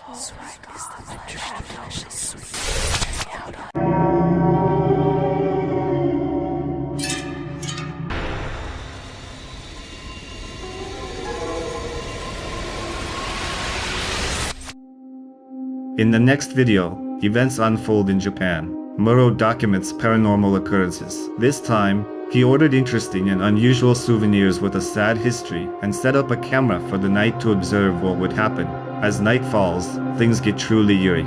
In the next video, events unfold in Japan. Myrtle documents paranormal occurrences. This time, he ordered interesting and unusual souvenirs with a sad history and set up a camera for the night to observe what would happen. As night falls, things get truly eerie.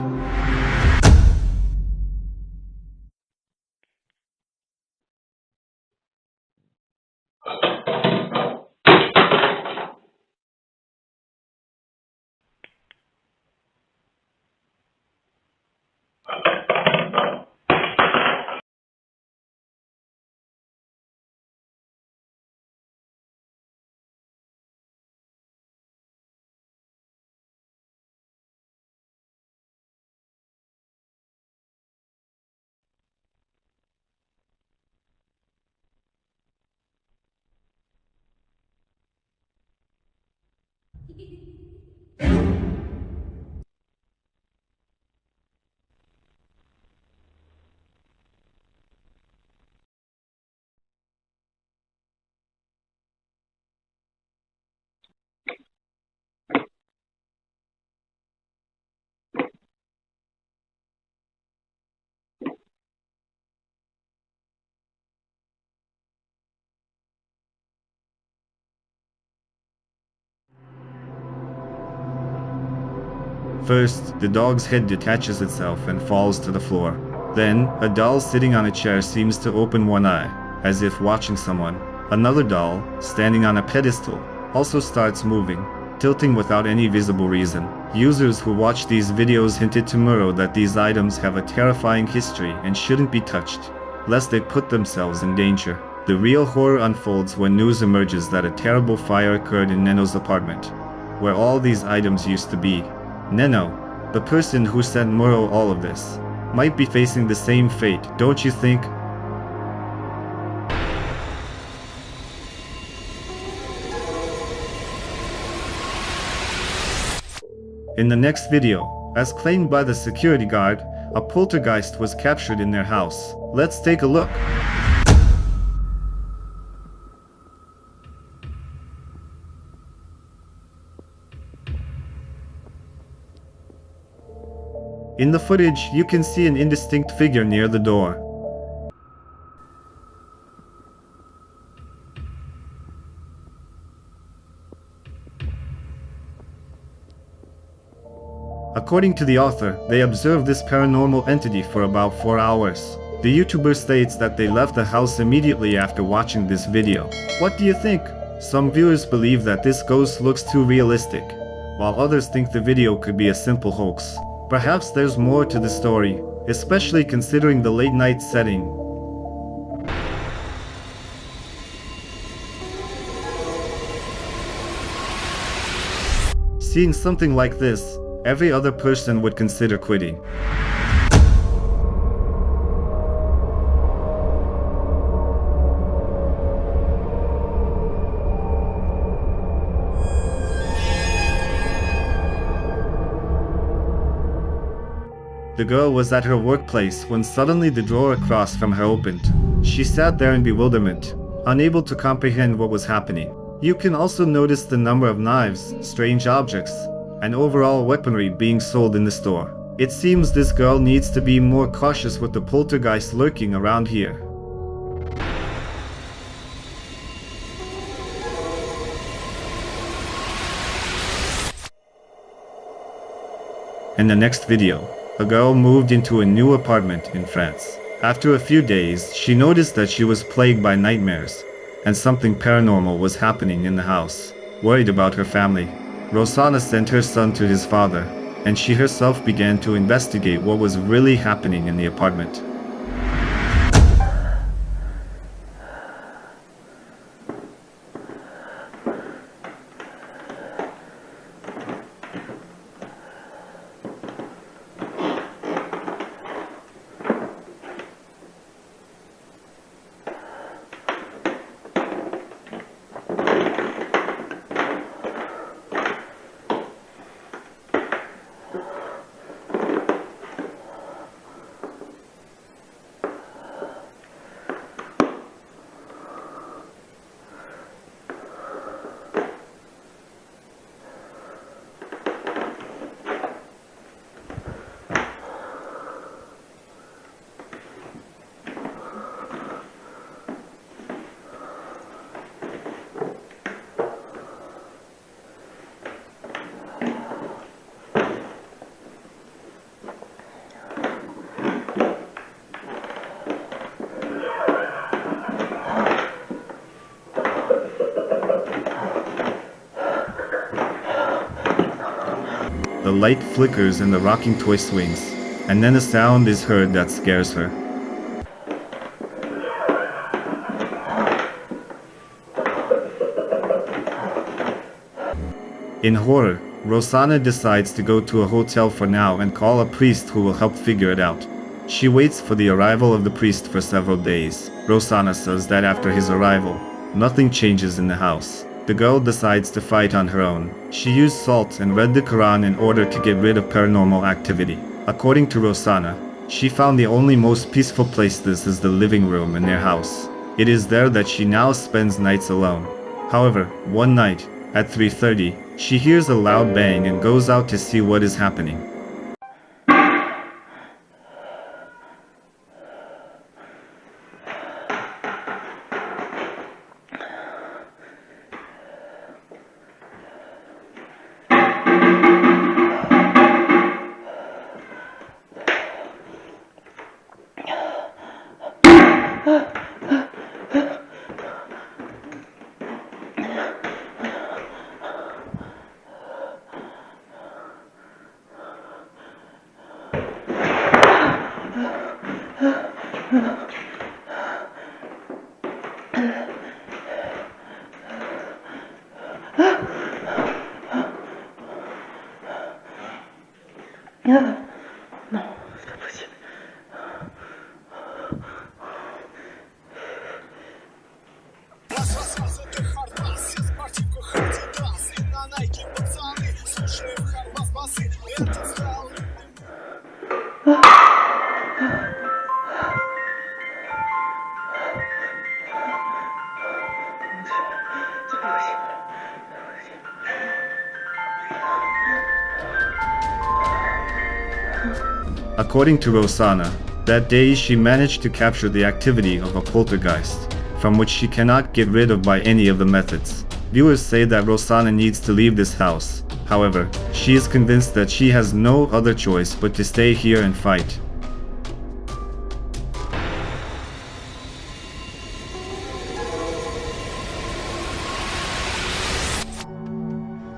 First, the dog's head detaches itself and falls to the floor. Then, a doll sitting on a chair seems to open one eye, as if watching someone. Another doll, standing on a pedestal, also starts moving, tilting without any visible reason. Users who watch these videos hinted to Myrtle that these items have a terrifying history and shouldn't be touched, lest they put themselves in danger. The real horror unfolds when news emerges that a terrible fire occurred in Neno's apartment, where all these items used to be. Neno, the person who sent Myrtle all of this, might be facing the same fate, don't you think? In the next video, as claimed by the security guard, a poltergeist was captured in their house. Let's take a look. In the footage, you can see an indistinct figure near the door. According to the author, they observed this paranormal entity for about 4 hours. The YouTuber states that they left the house immediately after watching this video. What do you think? Some viewers believe that this ghost looks too realistic, while others think the video could be a simple hoax. Perhaps there's more to the story, especially considering the late night setting. Seeing something like this, every other person would consider quitting. The girl was at her workplace when suddenly the drawer across from her opened. She sat there in bewilderment, unable to comprehend what was happening. You can also notice the number of knives, strange objects, and overall weaponry being sold in the store. It seems this girl needs to be more cautious with the poltergeist lurking around here. In the next video, a girl moved into a new apartment in France. After a few days, she noticed that she was plagued by nightmares, and something paranormal was happening in the house. Worried about her family, Rosanna sent her son to his father, and she herself began to investigate what was really happening in the apartment. The light flickers in the rocking toy swings, and then a sound is heard that scares her. In horror, Rosanna decides to go to a hotel for now and call a priest who will help figure it out. She waits for the arrival of the priest for several days. Rosanna says that after his arrival, nothing changes in the house. The girl decides to fight on her own. She used salt and read the Quran in order to get rid of paranormal activity. According to Rosanna, she found the only most peaceful place this is the living room in their house. It is there that she now spends nights alone. However, one night, at 3:30, she hears a loud bang and goes out to see what is happening. According to Rosanna, that day she managed to capture the activity of a poltergeist, from which she cannot get rid of by any of the methods. Viewers say that Rosanna needs to leave this house. However, she is convinced that she has no other choice but to stay here and fight.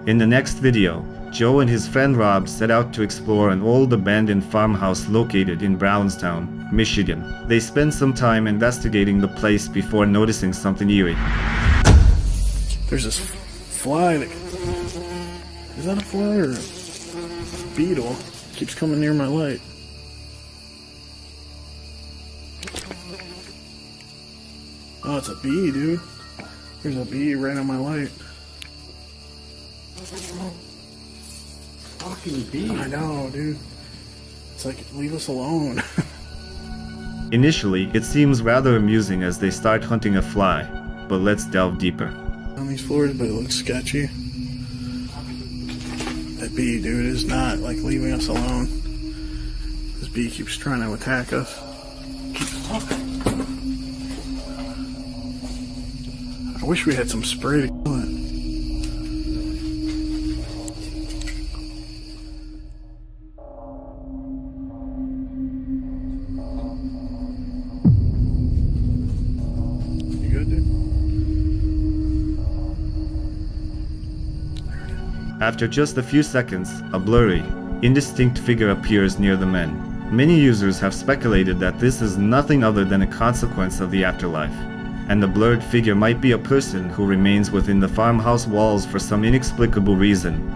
In the next video, Joe and his friend Rob set out to explore an old abandoned farmhouse located in Brownstown, Michigan. They spend some time investigating the place before noticing something eerie. There's this fly that... Is that a fly or a beetle? It keeps coming near my light. Oh, it's a bee, dude. There's a bee right on my light. Fucking bee. I know, dude. It's like, leave us alone. Initially, it seems rather amusing as they start hunting a fly, but let's delve deeper. On these floors, but it looks sketchy. That bee, dude, is not, like, leaving us alone. This bee keeps trying to attack us. Keeps talking. I wish we had some spray to kill it. After just a few seconds, a blurry, indistinct figure appears near the men. Many users have speculated that this is nothing other than a consequence of the afterlife, and the blurred figure might be a person who remains within the farmhouse walls for some inexplicable reason.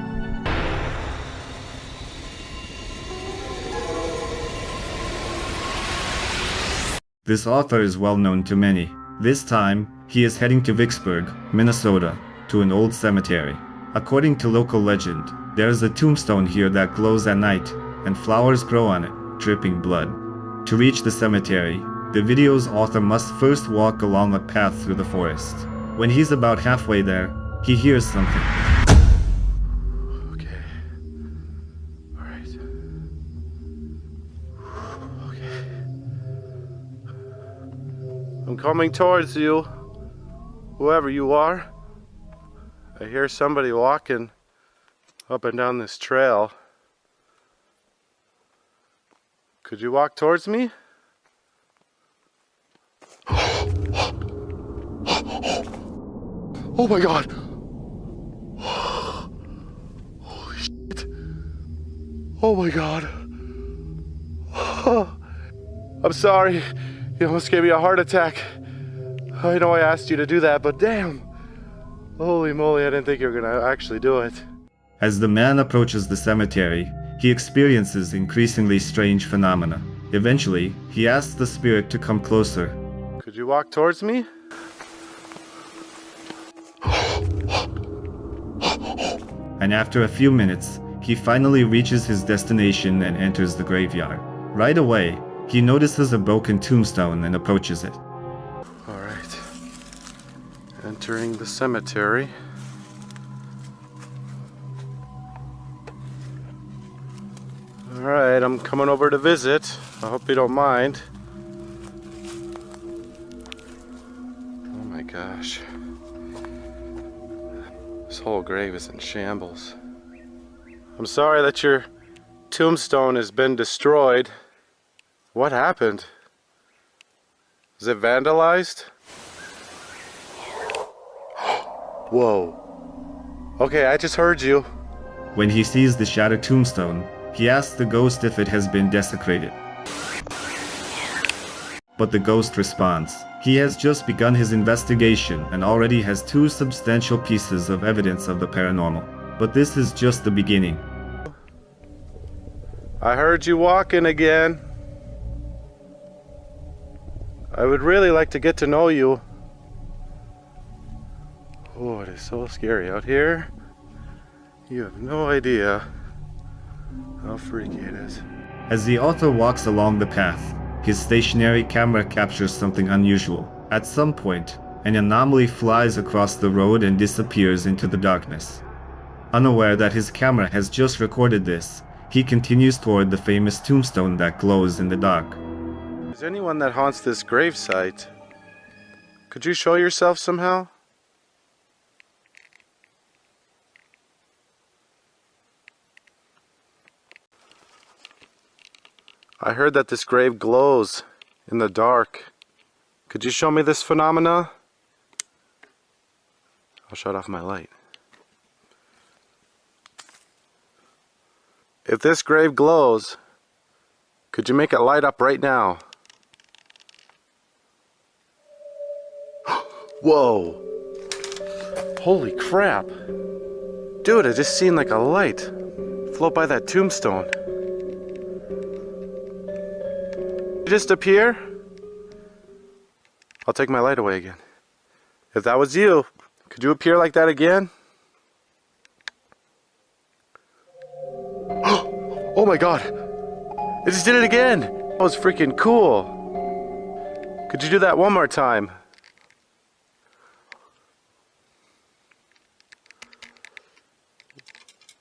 This author is well known to many. This time, he is heading to Vicksburg, Minnesota, to an old cemetery. According to local legend, there is a tombstone here that glows at night, and flowers grow on it, dripping blood. To reach the cemetery, the video's author must first walk along a path through the forest. When he's about halfway there, he hears something. Okay. Alright. Okay. I'm coming towards you, whoever you are. I hear somebody walking up and down this trail. Could you walk towards me? Oh my god! Holy shit! Oh my god! I'm sorry. You almost gave me a heart attack. I know I asked you to do that, but damn! Holy moly, I didn't think you were gonna actually do it. As the man approaches the cemetery, he experiences increasingly strange phenomena. Eventually, he asks the spirit to come closer. Could you walk towards me? And after a few minutes, he finally reaches his destination and enters the graveyard. Right away, he notices a broken tombstone and approaches it. Alright. Entering the cemetery. Alright, I'm coming over to visit. I hope you don't mind. Oh my gosh. This whole grave is in shambles. I'm sorry that your tombstone has been destroyed. What happened? Is it vandalized? Whoa. Okay, I just heard you. When he sees the shattered tombstone, he asks the ghost if it has been desecrated. But the ghost responds. He has just begun his investigation and already has 2 substantial pieces of evidence of the paranormal. But this is just the beginning. I heard you walking again. I would really like to get to know you. Oh, it is so scary out here. You have no idea how freaky it is. As the author walks along the path, his stationary camera captures something unusual. At some point, an anomaly flies across the road and disappears into the darkness. Unaware that his camera has just recorded this, he continues toward the famous tombstone that glows in the dark. Is anyone that haunts this gravesite? Could you show yourself somehow? I heard that this grave glows in the dark. Could you show me this phenomena? I'll shut off my light. If this grave glows, could you make it light up right now? Whoa! Holy crap! Dude, I just seen like a light float by that tombstone. Did it just appear? I'll take my light away again. If that was you, could you appear like that again? Oh my god! It just did it again! That was freaking cool! Could you do that one more time?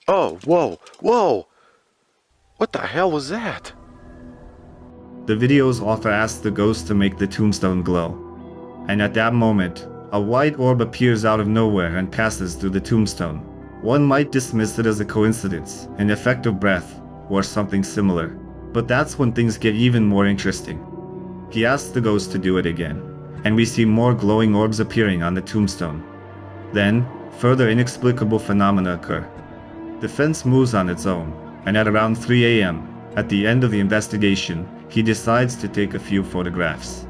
Oh, whoa, whoa! What the hell was that? The video's author asks the ghost to make the tombstone glow. And at that moment, a white orb appears out of nowhere and passes through the tombstone. One might dismiss it as a coincidence, an effect of breath, or something similar. But that's when things get even more interesting. He asks the ghost to do it again, and we see more glowing orbs appearing on the tombstone. Then, further inexplicable phenomena occur. The fence moves on its own, and at around 3 a.m., at the end of the investigation, he decides to take a few photographs.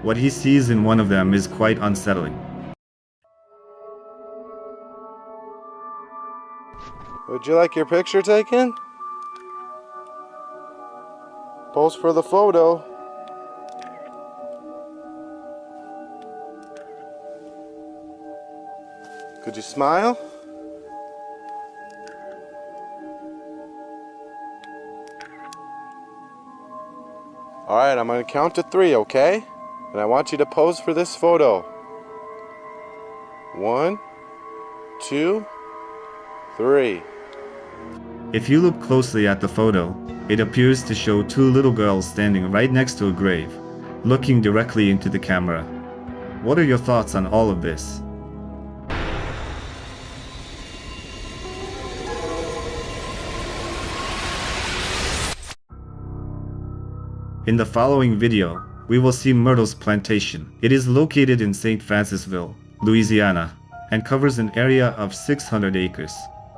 What he sees in one of them is quite unsettling. Would you like your picture taken? Pose for the photo. Could you smile? Alright, I'm gonna count to 3, okay? And I want you to pose for this photo. 1, 2, 3. If you look closely at the photo, it appears to show 2 little girls standing right next to a grave, looking directly into the camera. What are your thoughts on all of this? In the following video, we will see Myrtle's plantation. It is located in St. Francisville, Louisiana, and covers an area of 600 acres.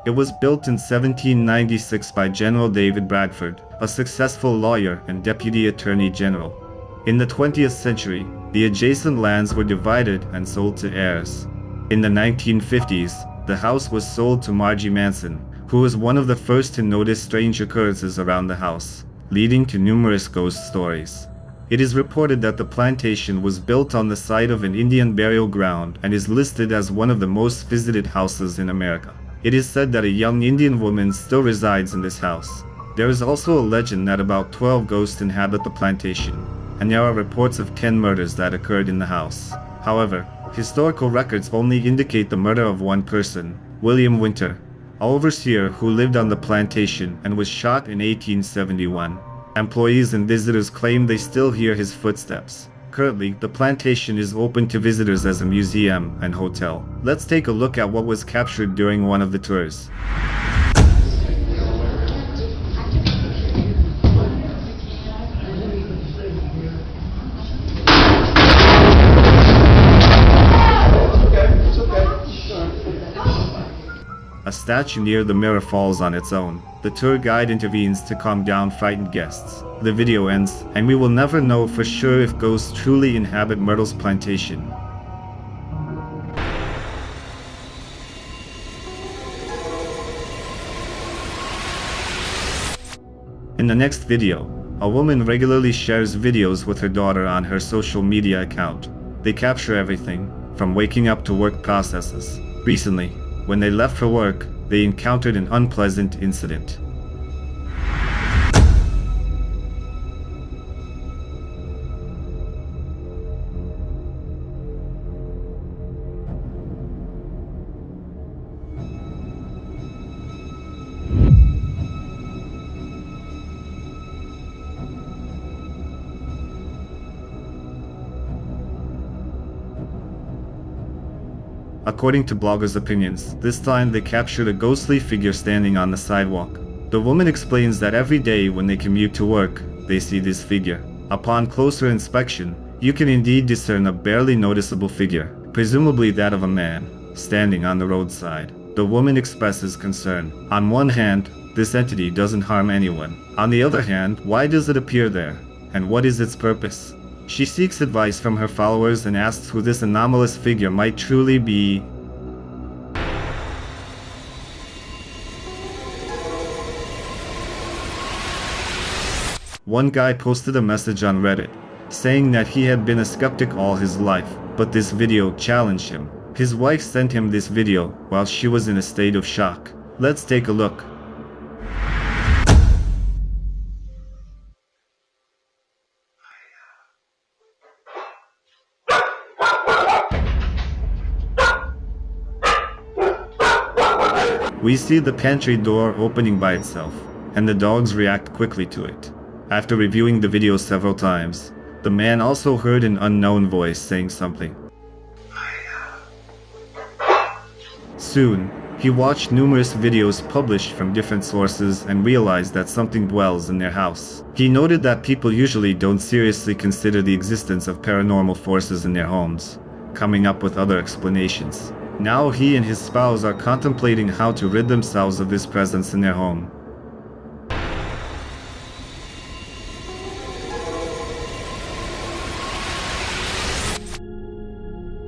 It was built in 1796 by General David Bradford, a successful lawyer and deputy attorney general. In the 20th century, the adjacent lands were divided and sold to heirs. In the 1950s, the house was sold to Margie Manson, who was one of the first to notice strange occurrences around the house, leading to numerous ghost stories. It is reported that the plantation was built on the site of an Indian burial ground and is listed as one of the most visited houses in America. It is said that a young Indian woman still resides in this house. There is also a legend that about 12 ghosts inhabit the plantation, and there are reports of 10 murders that occurred in the house. However, historical records only indicate the murder of one person, William Winter, an overseer who lived on the plantation and was shot in 1871. Employees and visitors claim they still hear his footsteps. Currently, the plantation is open to visitors as a museum and hotel. Let's take a look at what was captured during one of the tours. A statue near the mirror falls on its own. The tour guide intervenes to calm down frightened guests. The video ends, and we will never know for sure if ghosts truly inhabit Myrtle's plantation. In the next video, a woman regularly shares videos with her daughter on her social media account. They capture everything from waking up to work processes. Recently, when they left for work, they encountered an unpleasant incident. According to bloggers' opinions, this time they captured a ghostly figure standing on the sidewalk. The woman explains that every day when they commute to work, they see this figure. Upon closer inspection, you can indeed discern a barely noticeable figure, presumably that of a man, standing on the roadside. The woman expresses concern. On one hand, this entity doesn't harm anyone. On the other hand, why does it appear there? And what is its purpose? She seeks advice from her followers and asks who this anomalous figure might truly be. One guy posted a message on Reddit, saying that he had been a skeptic all his life, but this video challenged him. His wife sent him this video while she was in a state of shock. Let's take a look. We see the pantry door opening by itself, and the dogs react quickly to it. After reviewing the video several times, the man also heard an unknown voice saying something. Soon, he watched numerous videos published from different sources and realized that something dwells in their house. He noted that people usually don't seriously consider the existence of paranormal forces in their homes, coming up with other explanations. Now he and his spouse are contemplating how to rid themselves of this presence in their home.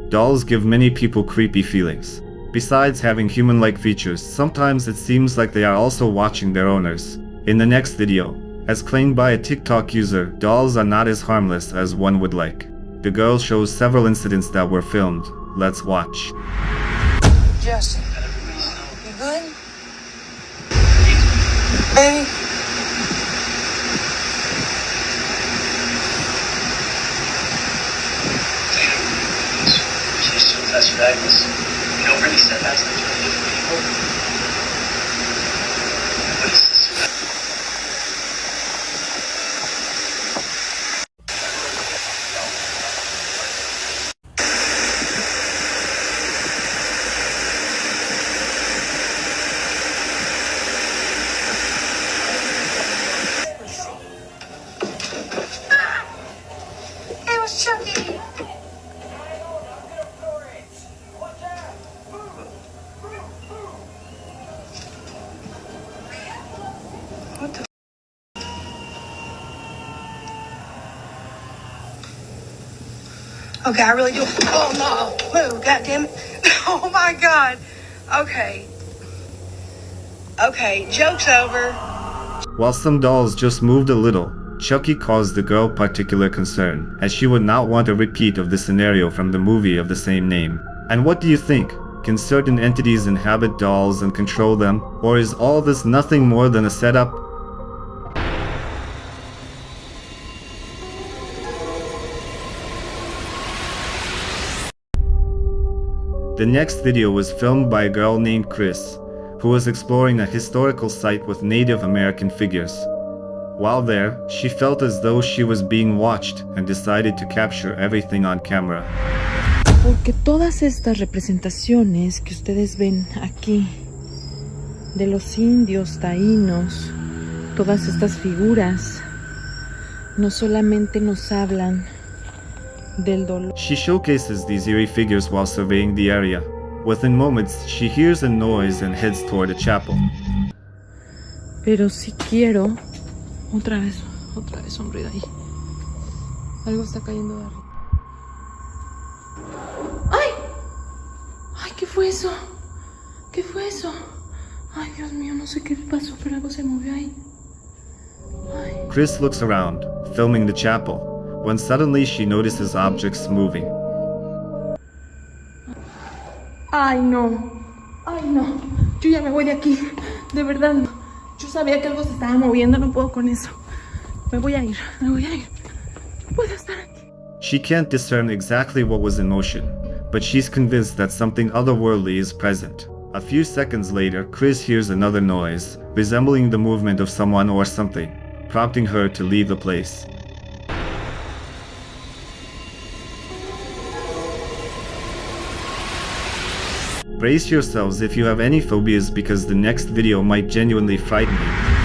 Dolls give many people creepy feelings. Besides having human-like features, sometimes it seems like they are also watching their owners. In the next video, as claimed by a TikTok user, dolls are not as harmless as one would like. The girl shows several incidents that were filmed. Let's watch. Justin, you good? Baby? today was, really said that's the job of people. What is this? It was Chucky. What the? Okay, I really do. Oh no! Move! God damn it! Oh my God! Okay. Okay, joke's over. While some dolls just moved a little, Chucky caused the girl particular concern, as she would not want a repeat of the scenario from the movie of the same name. And what do you think? Can certain entities inhabit dolls and control them, or is all this nothing more than a setup? The next video was filmed by a girl named Chris, who was exploring a historical site with Native American figures. While there, she felt as though she was being watched and decided to capture everything on camera. Porque todas estas representaciones que ustedes ven aquí, de los indios, taínos, todas estas figuras, no solamente nos hablan del dolor. She showcases these eerie figures while surveying the area. Within moments, she hears a noise and heads toward a chapel. Pero si quiero, otra vez un ruido ahí. Algo está cayendo de arriba. ¡Ay! ¡Ay! ¿Qué fue eso? ¿Qué fue eso? Ay, Dios mío, no sé qué pasó, pero algo se movió ahí. Ay. Chris looks around, filming the chapel, when suddenly she notices objects moving. Ay, no. Ay, no. Yo ya me voy de aquí. De verdad, no. Yo sabía que algo se estaba moviendo, no puedo con eso. Me voy a ir. No puedo estar aquí. She can't discern exactly what was in motion, but she's convinced that something otherworldly is present. A few seconds later, Chris hears another noise, resembling the movement of someone or something, prompting her to leave the place. Brace yourselves if you have any phobias, because the next video might genuinely frighten you.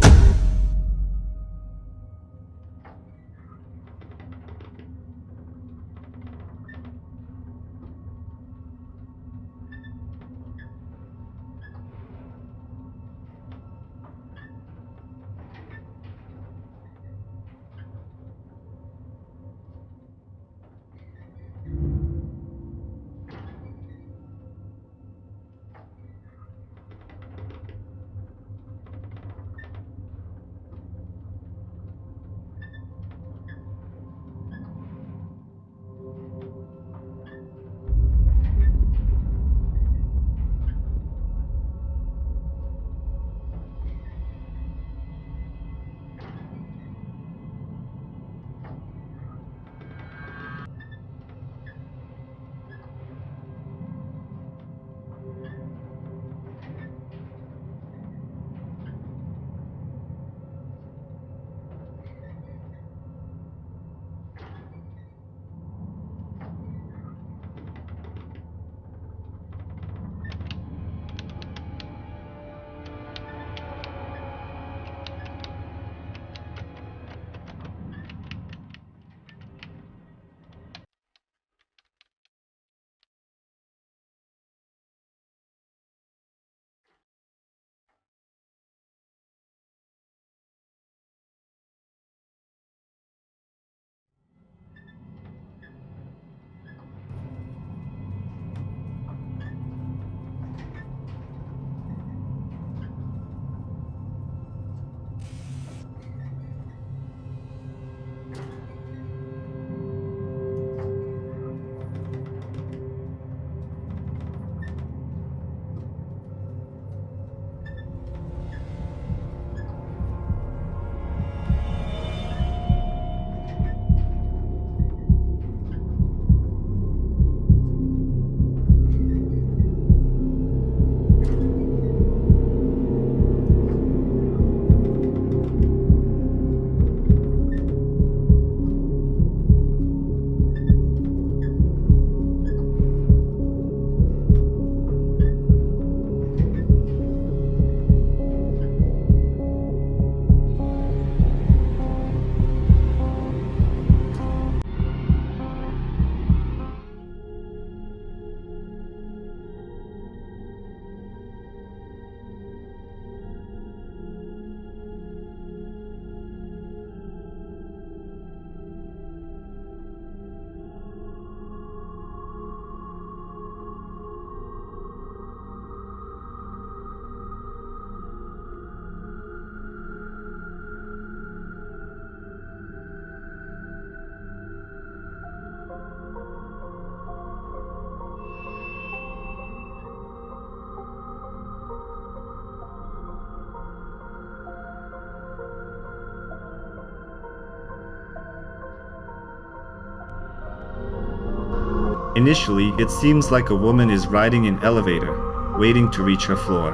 Initially, it seems like a woman is riding an elevator, waiting to reach her floor.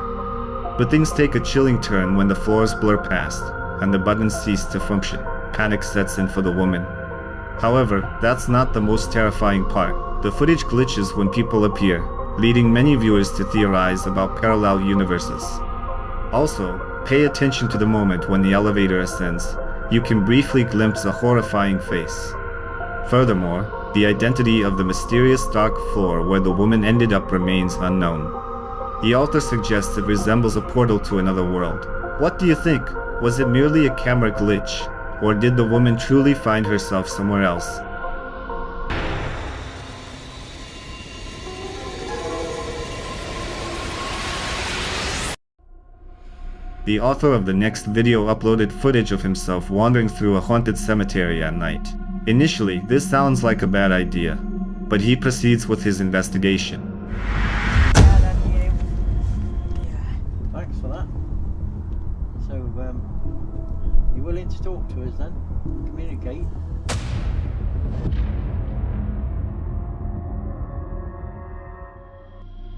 But things take a chilling turn when the floors blur past, and the buttons cease to function. Panic sets in for the woman. However, that's not the most terrifying part. The footage glitches when people appear, leading many viewers to theorize about parallel universes. Also, pay attention to the moment when the elevator ascends. You can briefly glimpse a horrifying face. Furthermore, the identity of the mysterious dark floor where the woman ended up remains unknown. The author suggests it resembles a portal to another world. What do you think? Was it merely a camera glitch, or did the woman truly find herself somewhere else? The author of the next video uploaded footage of himself wandering through a haunted cemetery at night. Initially, this sounds like a bad idea, but he proceeds with his investigation. Thanks for that. So, you willing to talk to us then? Communicate?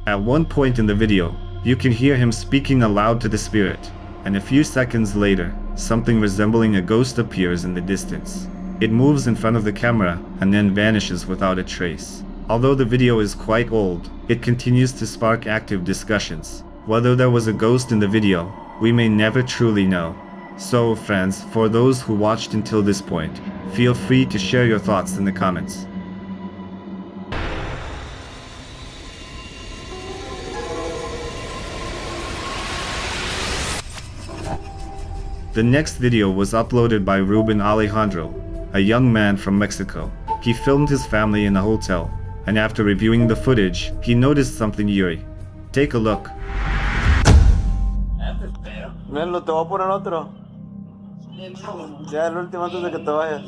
At one point in the video, you can hear him speaking aloud to the spirit, and a few seconds later, something resembling a ghost appears in the distance. It moves in front of the camera and then vanishes without a trace. Although the video is quite old, it continues to spark active discussions. Whether there was a ghost in the video, we may never truly know. So, friends, for those who watched until this point, feel free to share your thoughts in the comments. The next video was uploaded by Ruben Alejandro, a young man from Mexico. He filmed his family in a hotel, and after reviewing the footage, he noticed something eerie. Take a look. Myrtle, te voy a poner otro. Ya el último antes de que te vayas.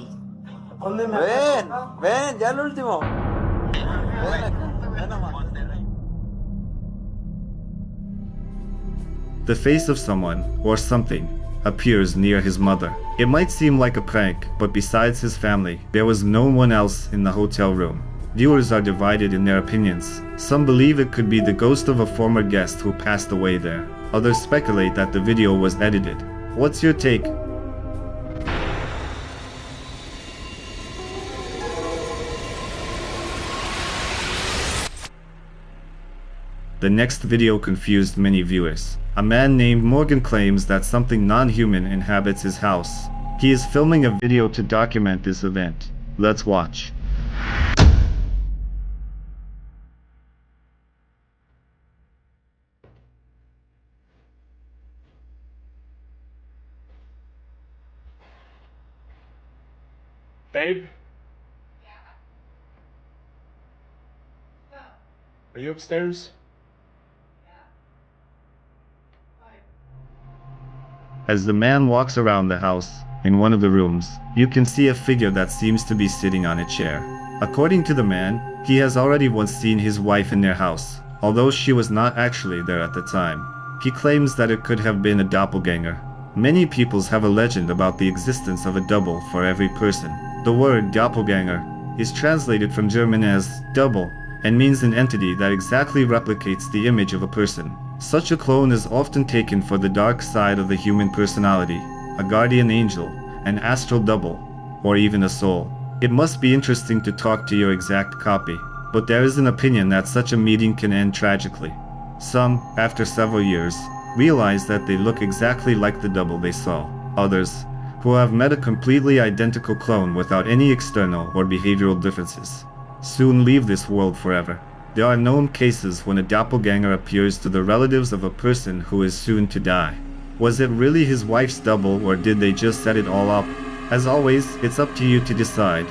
Ven, ya el último. Ven nomás. The face of someone, or something, appears near his mother. It might seem like a prank, but besides his family, there was no one else in the hotel room. Viewers are divided in their opinions. Some believe it could be the ghost of a former guest who passed away there. Others speculate that the video was edited. What's your take? The next video confused many viewers. A man named Morgan claims that something non-human inhabits his house. He is filming a video to document this event. Let's watch. Babe? Are you upstairs? As the man walks around the house, in one of the rooms, you can see a figure that seems to be sitting on a chair. According to the man, he has already once seen his wife in their house, although she was not actually there at the time. He claims that it could have been a doppelganger. Many peoples have a legend about the existence of a double for every person. The word doppelganger is translated from German as double and means an entity that exactly replicates the image of a person. Such a clone is often taken for the dark side of the human personality, a guardian angel, an astral double, or even a soul. It must be interesting to talk to your exact copy, but there is an opinion that such a meeting can end tragically. Some, after several years, realize that they look exactly like the double they saw. Others, who have met a completely identical clone without any external or behavioral differences, soon leave this world forever. There are known cases when a doppelganger appears to the relatives of a person who is soon to die. Was it really his wife's double, or did they just set it all up? As always, it's up to you to decide.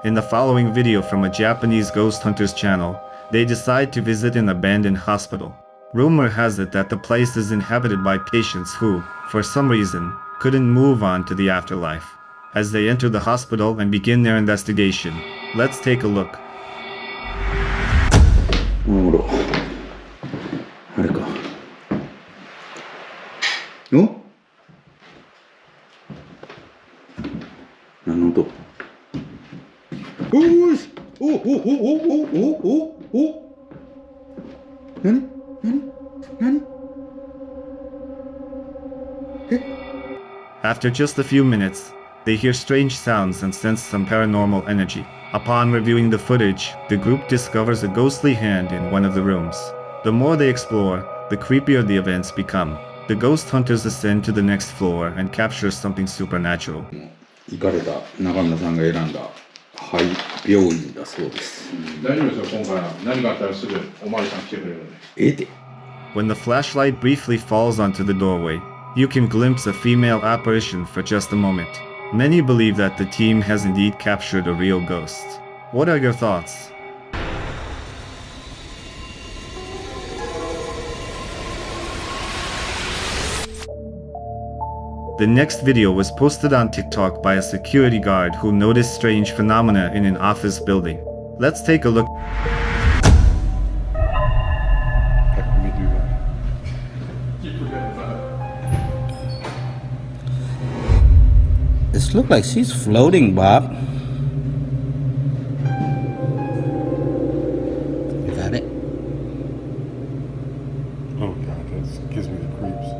In the following video from a Japanese ghost hunters channel, they decide to visit an abandoned hospital. Rumor has it that the place is inhabited by patients who, for some reason, couldn't move on to the afterlife. As they enter the hospital and begin their investigation, let's take a look. お？何の音？おーし！お何？After just a few minutes, they hear strange sounds and sense some paranormal energy. Upon reviewing the footage, the group discovers a ghostly hand in one of the rooms. The more they explore, the creepier the events become. The ghost hunters ascend to the next floor and capture something supernatural. 行かれた中村さんが選んだ肺病院だそうです。大丈夫ですよ、今回は。何かあったらすぐおまわりさん来てくれるんで。ええて。When the flashlight briefly falls onto the doorway, you can glimpse a female apparition for just a moment. Many believe that the team has indeed captured a real ghost. What are your thoughts? The next video was posted on TikTok by a security guard who noticed strange phenomena in an office building. Let's take a look. This looks like she's floating, Bob. Is that it? Oh god, that gives me the creeps.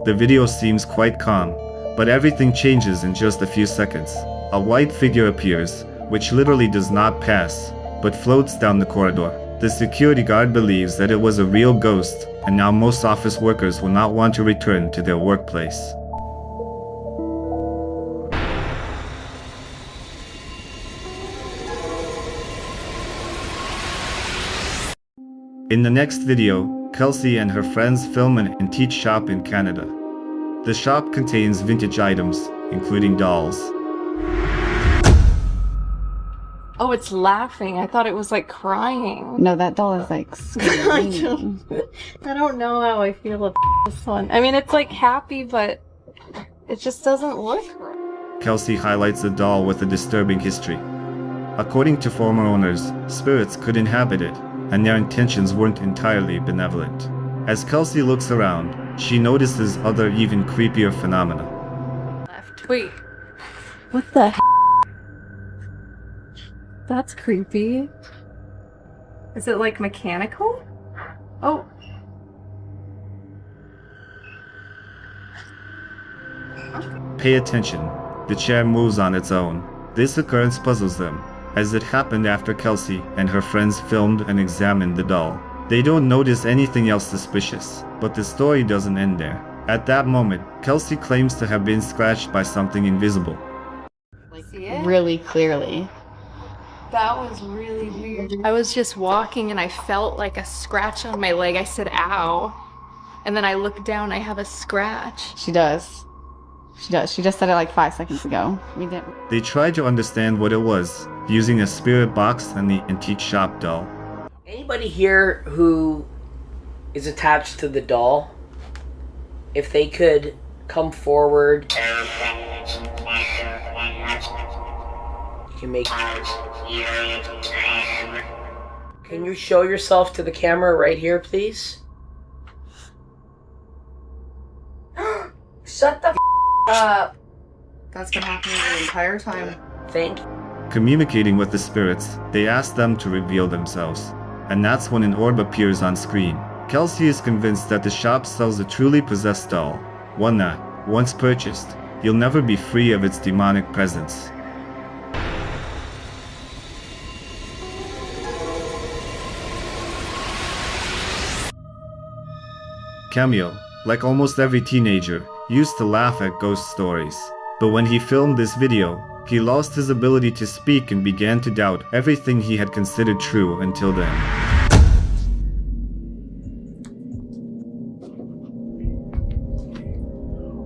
The video seems quite calm, but everything changes in just a few seconds. A white figure appears, which literally does not pass, but floats down the corridor. The security guard believes that it was a real ghost, and now most office workers will not want to return to their workplace. In the next video, Kelsey and her friends film an antique shop in Canada. The shop contains vintage items, including dolls. Oh, it's laughing. I thought it was like crying. No, that doll is like screaming. I don't know how I feel about this one. I mean, it's like happy, but it just doesn't look right. Kelsey highlights the doll with a disturbing history. According to former owners, spirits could inhabit it, and their intentions weren't entirely benevolent. As Kelsey looks around, she notices other even creepier phenomena. Wait, what the heck? That's creepy. Is it like mechanical? Oh. Pay attention. The chair moves on its own. This occurrence puzzles them, as it happened after Kelsey and her friends filmed and examined the doll. They don't notice anything else suspicious, but the story doesn't end there. At that moment, Kelsey claims to have been scratched by something invisible. See it? Really clearly. That was really weird. I was just walking and I felt like a scratch on my leg. I said, ow. And then I looked down, I have a scratch. She does. She does. She just said it like 5 seconds ago. We didn't. They tried to understand what it was, using a spirit box and the antique shop doll. Anybody here who is attached to the doll, if they could come forward, you can make. Can you show yourself to the camera right here, please? Shut the up. That's been happening the entire time. Thank you. Communicating with the spirits, they ask them to reveal themselves. And that's when an orb appears on screen. Kelsey is convinced that the shop sells a truly possessed doll, one that, once purchased, you'll never be free of its demonic presence. Camille, like almost every teenager, used to laugh at ghost stories. But when he filmed this video, he lost his ability to speak and began to doubt everything he had considered true until then.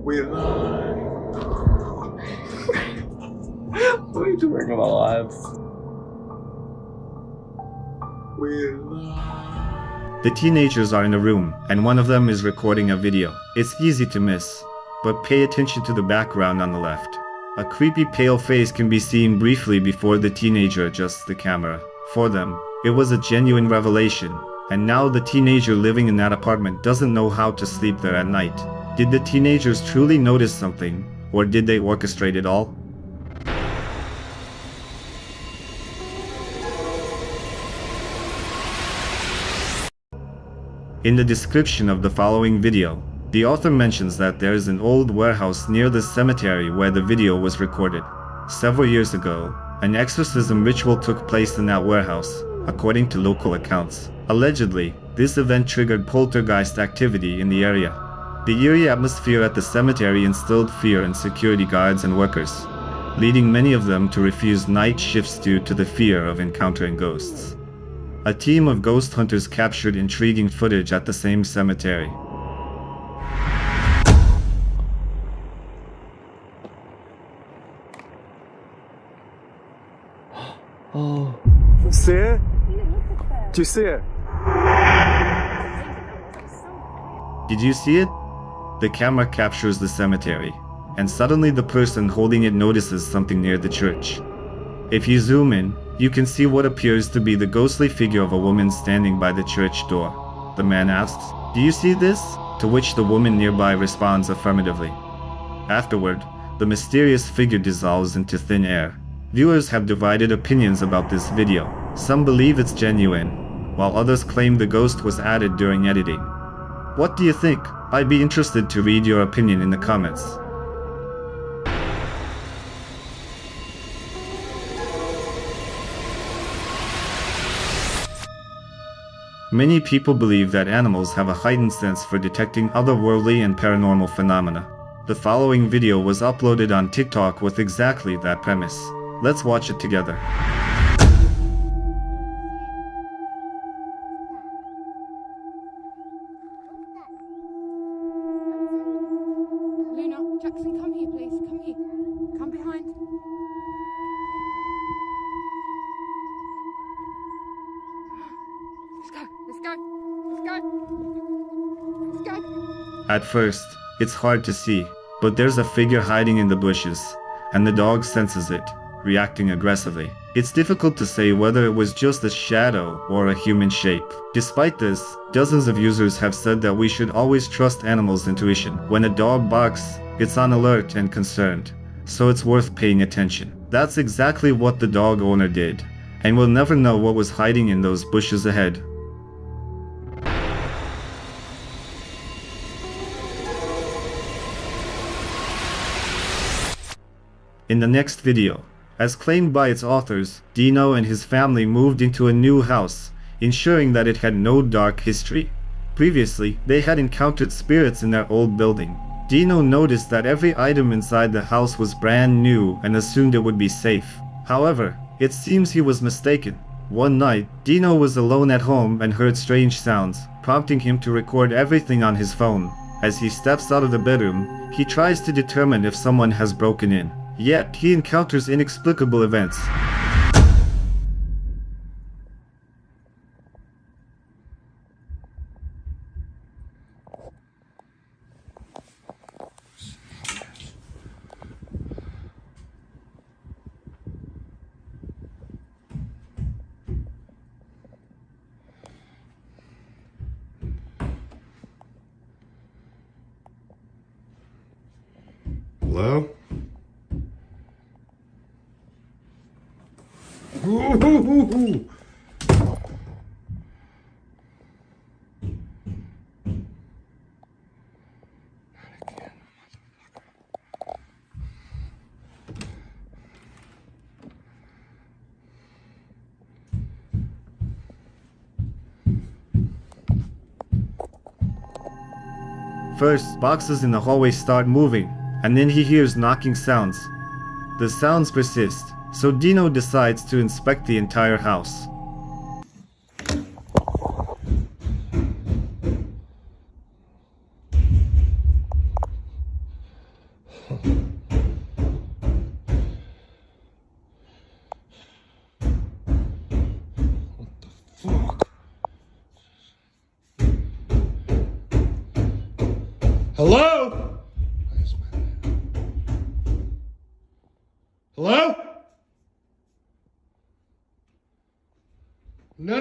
We're live. What are you doing in my lives? We're live. The teenagers are in a room, and one of them is recording a video. It's easy to miss, but pay attention to the background on the left. A creepy pale face can be seen briefly before the teenager adjusts the camera. For them, it was a genuine revelation, and now the teenager living in that apartment doesn't know how to sleep there at night. Did the teenagers truly notice something, or did they orchestrate it all? In the description of the following video, the author mentions that there is an old warehouse near the cemetery where the video was recorded. Several years ago, an exorcism ritual took place in that warehouse, according to local accounts. Allegedly, this event triggered poltergeist activity in the area. The eerie atmosphere at the cemetery instilled fear in security guards and workers, leading many of them to refuse night shifts due to the fear of encountering ghosts. A team of ghost hunters captured intriguing footage at the same cemetery. Oh. See it? Do you see it? Did you see it? The camera captures the cemetery, and suddenly the person holding it notices something near the church. If you zoom in, you can see what appears to be the ghostly figure of a woman standing by the church door. The man asks, "Do you see this?" To which the woman nearby responds affirmatively. Afterward, the mysterious figure dissolves into thin air. Viewers have divided opinions about this video. Some believe it's genuine, while others claim the ghost was added during editing. What do you think? I'd be interested to read your opinion in the comments. Many people believe that animals have a heightened sense for detecting otherworldly and paranormal phenomena. The following video was uploaded on TikTok with exactly that premise. Let's watch it together. Luna, Jackson, come here, please. Come here. Come behind. Let's go. Let's go. Let's go. Let's go. At first, it's hard to see, but there's a figure hiding in the bushes, and the dog senses it, reacting aggressively. It's difficult to say whether it was just a shadow or a human shape. Despite this, dozens of users have said that we should always trust animals' intuition. When a dog barks, it's on alert and concerned, so it's worth paying attention. That's exactly what the dog owner did, and we'll never know what was hiding in those bushes ahead. In the next video, as claimed by its authors, Dino and his family moved into a new house, ensuring that it had no dark history. Previously, they had encountered spirits in their old building. Dino noticed that every item inside the house was brand new and assumed it would be safe. However, it seems he was mistaken. One night, Dino was alone at home and heard strange sounds, prompting him to record everything on his phone. As he steps out of the bedroom, he tries to determine if someone has broken in. Yet, he encounters inexplicable events. Hello? Ooh. First, boxes in the hallway start moving, and then he hears knocking sounds. The sounds persist, so Dino decides to inspect the entire house. Hello? Hello? No.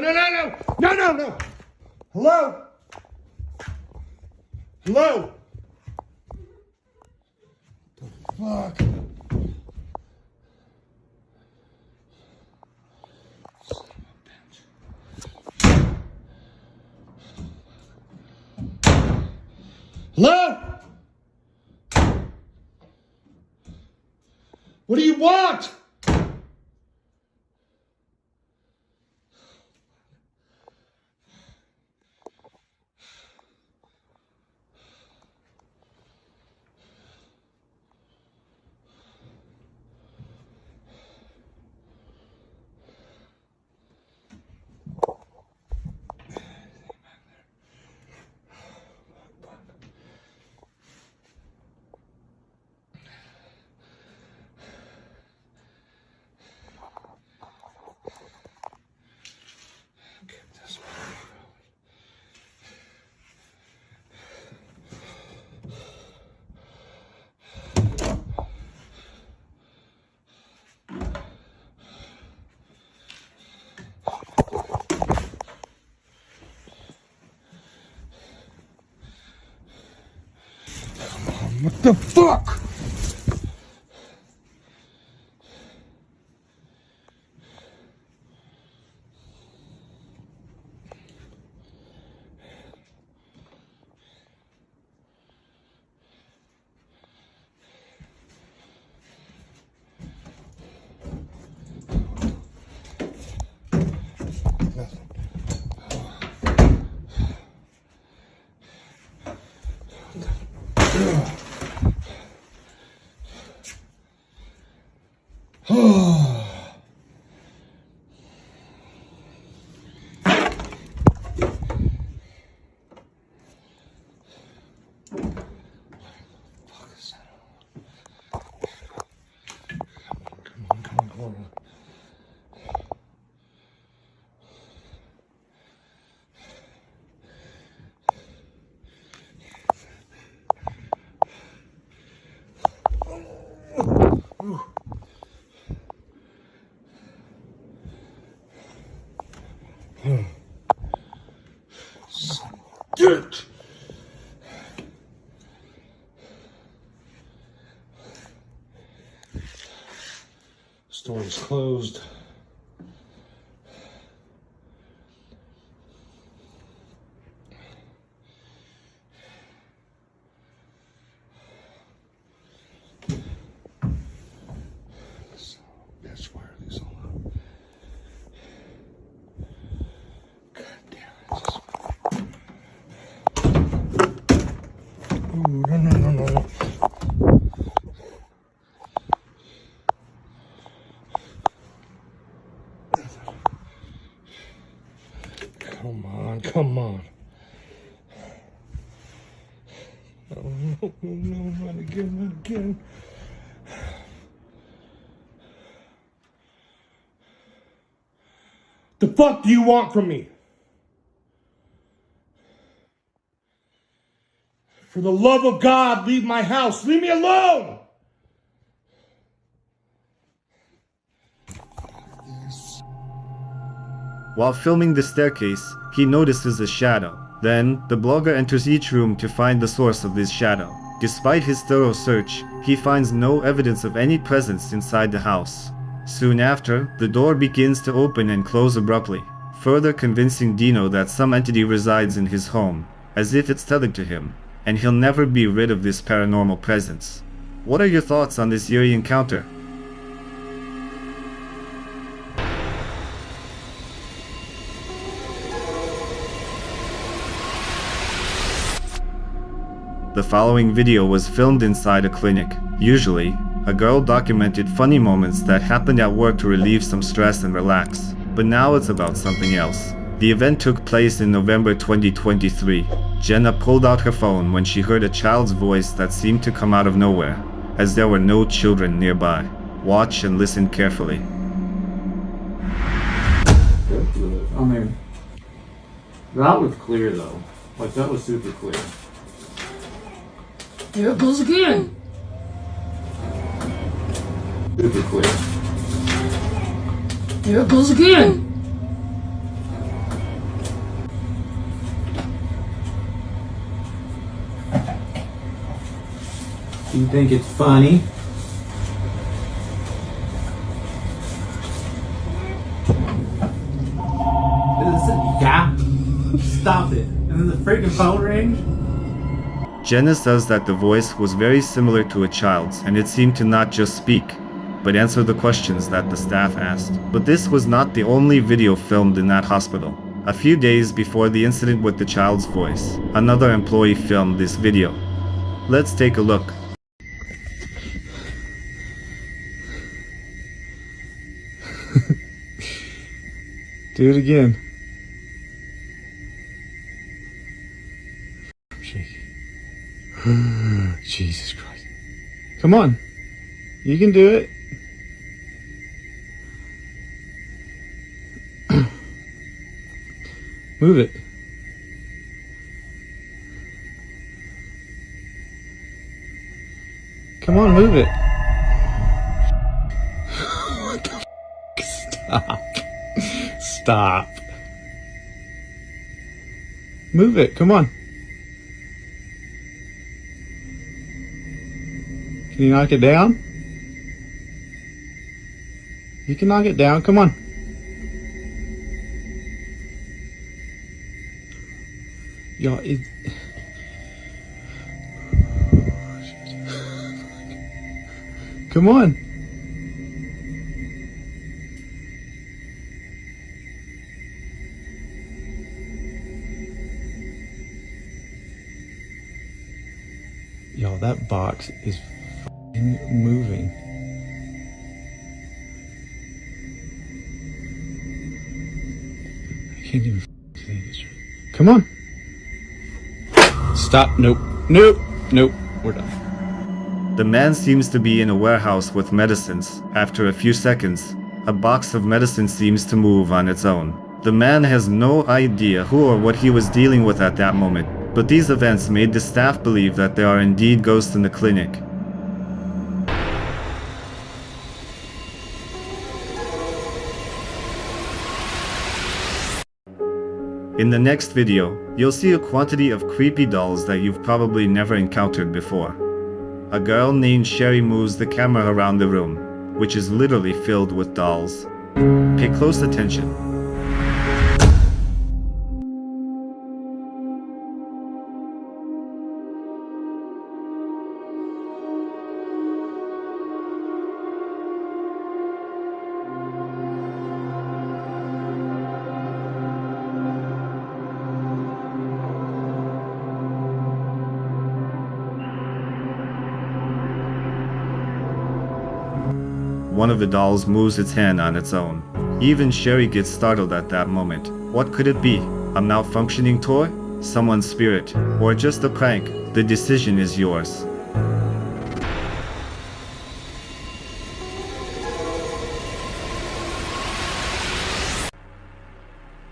Hello? Hello? Fuck. Hello? What do you want? What the fuck? Get! This door is closed. Bitch, why are these all up? God damn it. Ooh, no. Come on. Oh, no, not again. The fuck do you want from me? For the love of God, leave my house. Leave me alone! While filming the staircase, he notices a shadow. Then, the blogger enters each room to find the source of this shadow. Despite his thorough search, he finds no evidence of any presence inside the house. Soon after, the door begins to open and close abruptly, further convincing Dino that some entity resides in his home, as if it's tethered to him, and he'll never be rid of this paranormal presence. What are your thoughts on this eerie encounter? The following video was filmed inside a clinic. Usually, a girl documented funny moments that happened at work to relieve some stress and relax. But now it's about something else. The event took place in November 2023. Jenna pulled out her phone when she heard a child's voice that seemed to come out of nowhere, as there were no children nearby. Watch and listen carefully. I mean, that was clear though. Like, that was super clear. There it goes again. Super clear. There it goes again. You think it's funny? Stop it. And then the freaking phone rings. Jenna says that the voice was very similar to a child's, and it seemed to not just speak, but answer the questions that the staff asked. But this was not the only video filmed in that hospital. A few days before the incident with the child's voice, another employee filmed this video. Let's take a look. Do it again. Jesus Christ. Come on. You can do it. Move it. Come on, move it. What the f? Stop. Stop. Move it. Come on. Can you knock it down? You can knock it down. Come on. Y'all, come on. Y'all, that box is moving. I can't even say this. Come on. Stop. Nope. Nope. Nope. We're done. The man seems to be in a warehouse with medicines. After a few seconds, a box of medicine seems to move on its own. The man has no idea who or what he was dealing with at that moment, but these events made the staff believe that there are indeed ghosts in the clinic. In the next video, you'll see a quantity of creepy dolls that you've probably never encountered before. A girl named Sherry moves the camera around the room, which is literally filled with dolls. Pay close attention. One of the dolls moves its hand on its own. Even Sherry gets startled at that moment. What could it be? A malfunctioning toy? Someone's spirit? Or just a prank? The decision is yours.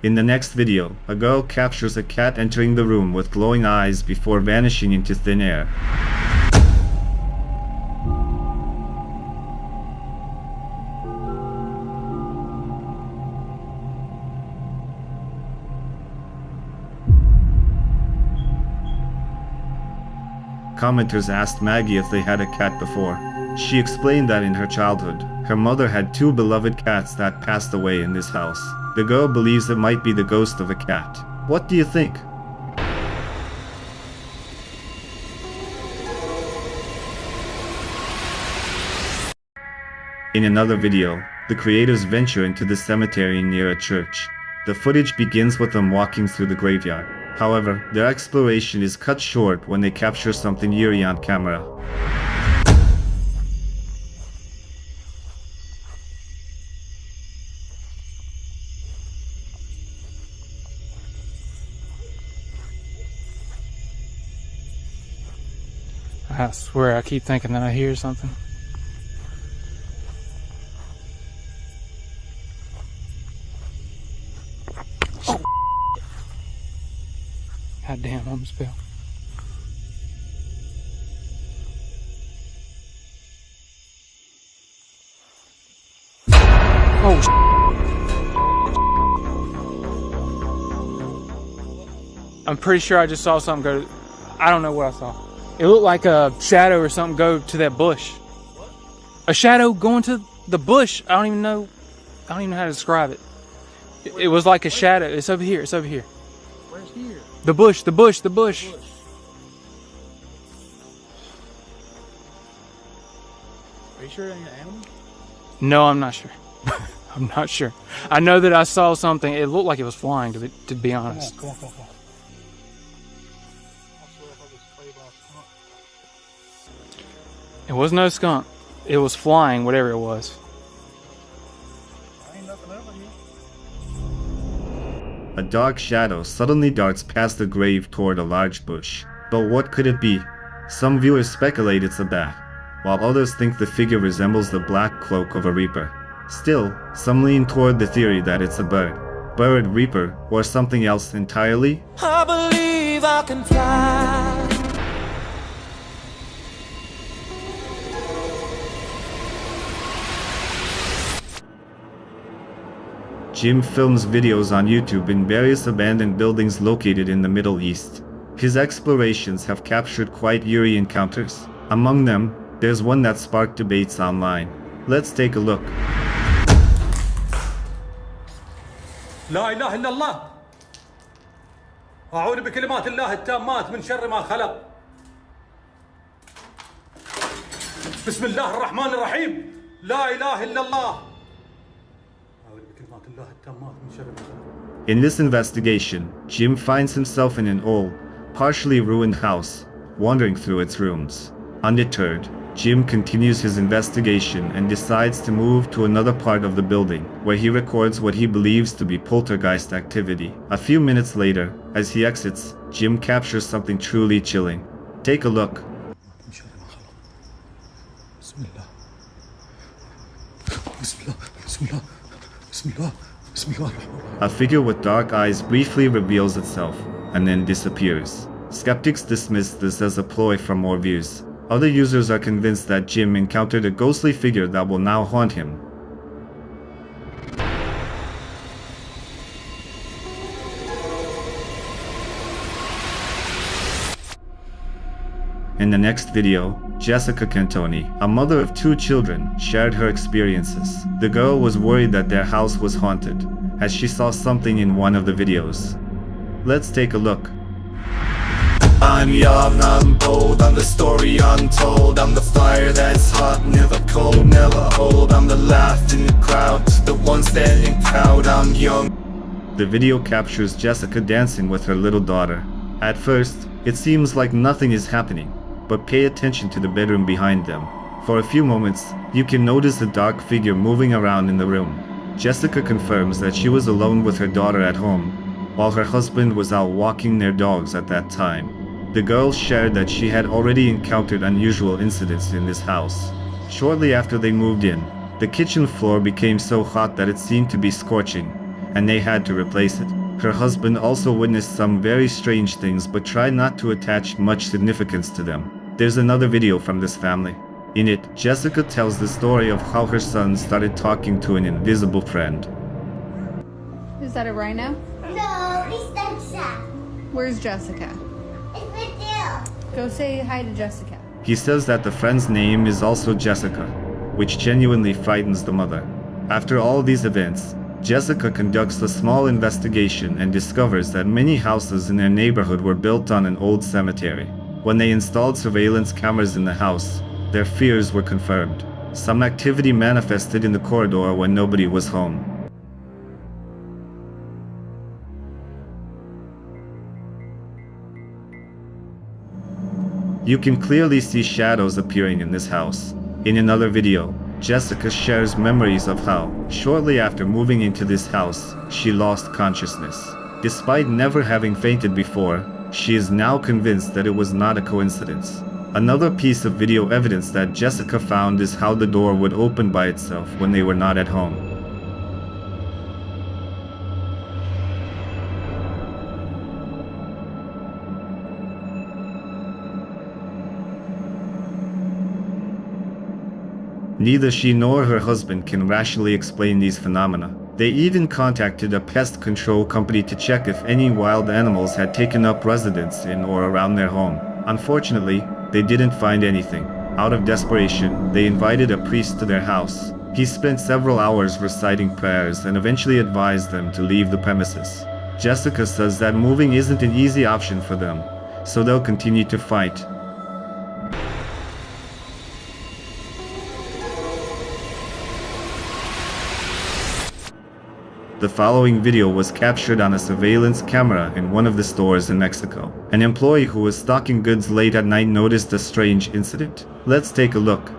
In the next video, a girl captures a cat entering the room with glowing eyes before vanishing into thin air. Commenters asked Maggie if they had a cat before. She explained that in her childhood, her mother had 2 beloved cats that passed away in this house. The girl believes it might be the ghost of a cat. What do you think? In another video, the creators venture into the cemetery near a church. The footage begins with them walking through the graveyard. However, their exploration is cut short when they capture something eerie on camera. I swear I keep thinking that I hear something. God damn, I'm spilled. Oh, I'm pretty sure I just saw something go. I don't know what I saw. It looked like a shadow or something go to that bush. A shadow going to the bush. I don't even know how to describe it. It was like a shadow. It's over here. It's over here. Where's he The bush, the bush, the bush. Are you sure it ain't an animal? No, I'm not sure. I'm not sure. I know that I saw something. It looked like it was flying, to be honest. Come on. It was no skunk. It was flying, whatever it was. A dark shadow suddenly darts past the grave toward a large bush. But what could it be? Some viewers speculate it's a bat, while others think the figure resembles the black cloak of a reaper. Still, some lean toward the theory that it's a bird, reaper, or something else entirely. I believe I can fly. Jim films videos on YouTube in various abandoned buildings located in the Middle East. His explorations have captured quite eerie encounters. Among them, there's one that sparked debates online. Let's take a look. لا إله إلا الله أعوذ بكلمات الله التامات من شر ما خلق بسم الله الرحمن الرحيم لا إله إلا الله أعوذ بكلمات الله التامات من شر ما خلق. In this investigation, Jim finds himself in an old, partially ruined house, wandering through its rooms. Undeterred, Jim continues his investigation and decides to move to another part of the building, where he records what he believes to be poltergeist activity. A few minutes later, as he exits, Jim captures something truly chilling. Take a look. A figure with dark eyes briefly reveals itself, and then disappears. Skeptics dismiss this as a ploy for more views. Other users are convinced that Jim encountered a ghostly figure that will now haunt him. In the next video, Jessica Cantoni, a mother of 2 children, shared her experiences. The girl was worried that their house was haunted, as she saw something in one of the videos. Let's take a look. I'm young, I'm bold, I'm the story untold. I'm the fire that's hot, never cold, never old. I'm the laugh in the crowd, the one standing proud. I'm young. The video captures Jessica dancing with her little daughter. At first, it seems like nothing is happening, but pay attention to the bedroom behind them. For a few moments, you can notice a dark figure moving around in the room. Jessica confirms that she was alone with her daughter at home, while her husband was out walking their dogs at that time. The girl shared that she had already encountered unusual incidents in this house. Shortly after they moved in, the kitchen floor became so hot that it seemed to be scorching, and they had to replace it. Her husband also witnessed some very strange things but tried not to attach much significance to them. There's another video from this family. In it, Jessica tells the story of how her son started talking to an invisible friend. Is that a rhino? No, it's Jessica. Where's Jessica? It's with you. Go say hi to Jessica. He says that the friend's name is also Jessica, which genuinely frightens the mother. After all these events, Jessica conducts a small investigation and discovers that many houses in their neighborhood were built on an old cemetery. When they installed surveillance cameras in the house, their fears were confirmed. Some activity manifested in the corridor when nobody was home. You can clearly see shadows appearing in this house. In another video, Jessica shares memories of how, shortly after moving into this house, she lost consciousness. Despite never having fainted before, she is now convinced that it was not a coincidence. Another piece of video evidence that Jessica found is how the door would open by itself when they were not at home. Neither she nor her husband can rationally explain these phenomena. They even contacted a pest control company to check if any wild animals had taken up residence in or around their home. Unfortunately, they didn't find anything. Out of desperation, they invited a priest to their house. He spent several hours reciting prayers and eventually advised them to leave the premises. Jessica says that moving isn't an easy option for them, so they'll continue to fight. The following video was captured on a surveillance camera in one of the stores in Mexico. An employee who was stocking goods late at night noticed a strange incident. Let's take a look.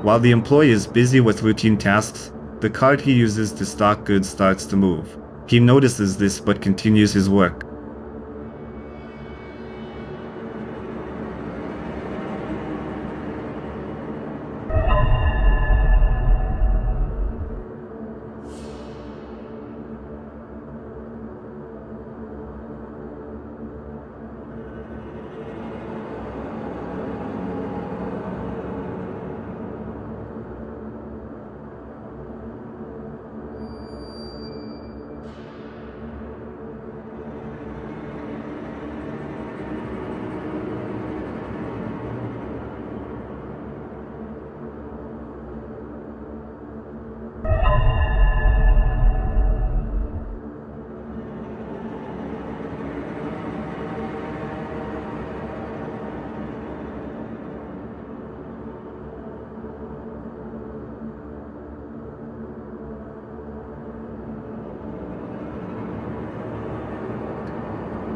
While the employee is busy with routine tasks, the cart he uses to stock goods starts to move. He notices this but continues his work.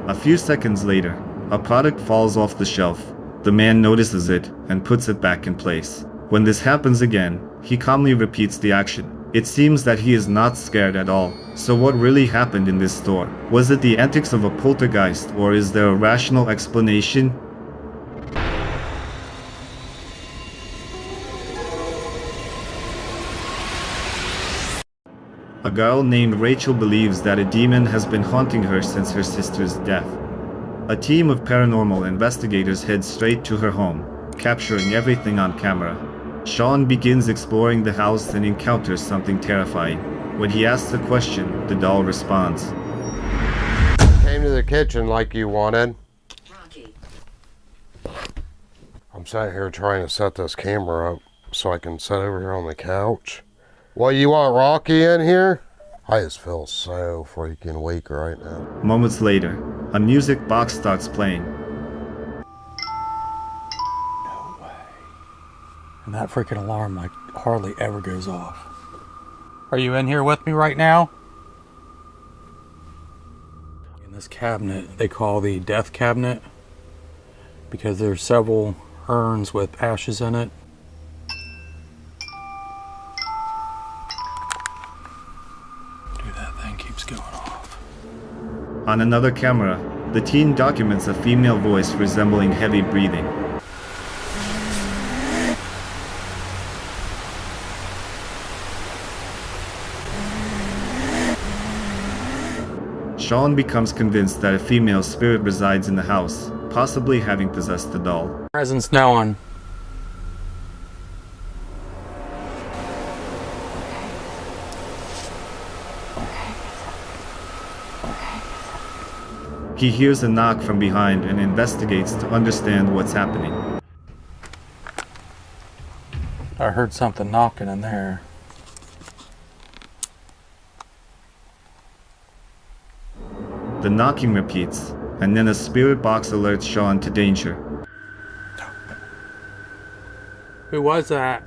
A few seconds later, a product falls off the shelf. The man notices it and puts it back in place. When this happens again, he calmly repeats the action. It seems that he is not scared at all. So what really happened in this store? Was it the antics of a poltergeist, or is there a rational explanation? A girl named Rachel believes that a demon has been haunting her since her sister's death. A team of paranormal investigators heads straight to her home, capturing everything on camera. Sean begins exploring the house and encounters something terrifying. When he asks a question, the doll responds. Came to the kitchen like you wanted. I'm sitting here trying to set this camera up so I can sit over here on the couch. What, you want Rocky in here? I just feel so freaking weak right now. Moments later, a music box starts playing. No way. And that freaking alarm like hardly ever goes off. Are you in here with me right now? In this cabinet, they call the death cabinet because there's several urns with ashes in it. On another camera, the teen documents a female voice resembling heavy breathing. Sean becomes convinced that a female spirit resides in the house, possibly having possessed the doll. Presence now on. He hears a knock from behind and investigates to understand what's happening. I heard something knocking in there. The knocking repeats, and then a spirit box alerts Sean to danger. Who was that?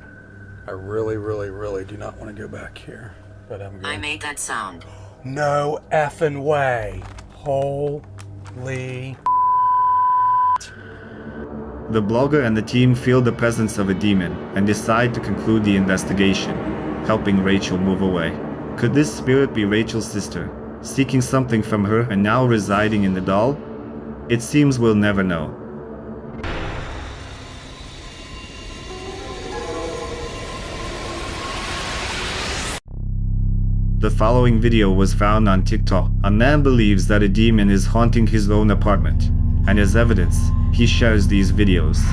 I really do not want to go back here, but I'm going. I made that sound. No effing way. Holy. The blogger and the team feel the presence of a demon and decide to conclude the investigation, helping Rachel move away. Could this spirit be Rachel's sister, seeking something from her and now residing in the doll? It seems we'll never know. The following video was found on TikTok. A man believes that a demon is haunting his own apartment, and as evidence, he shares these videos.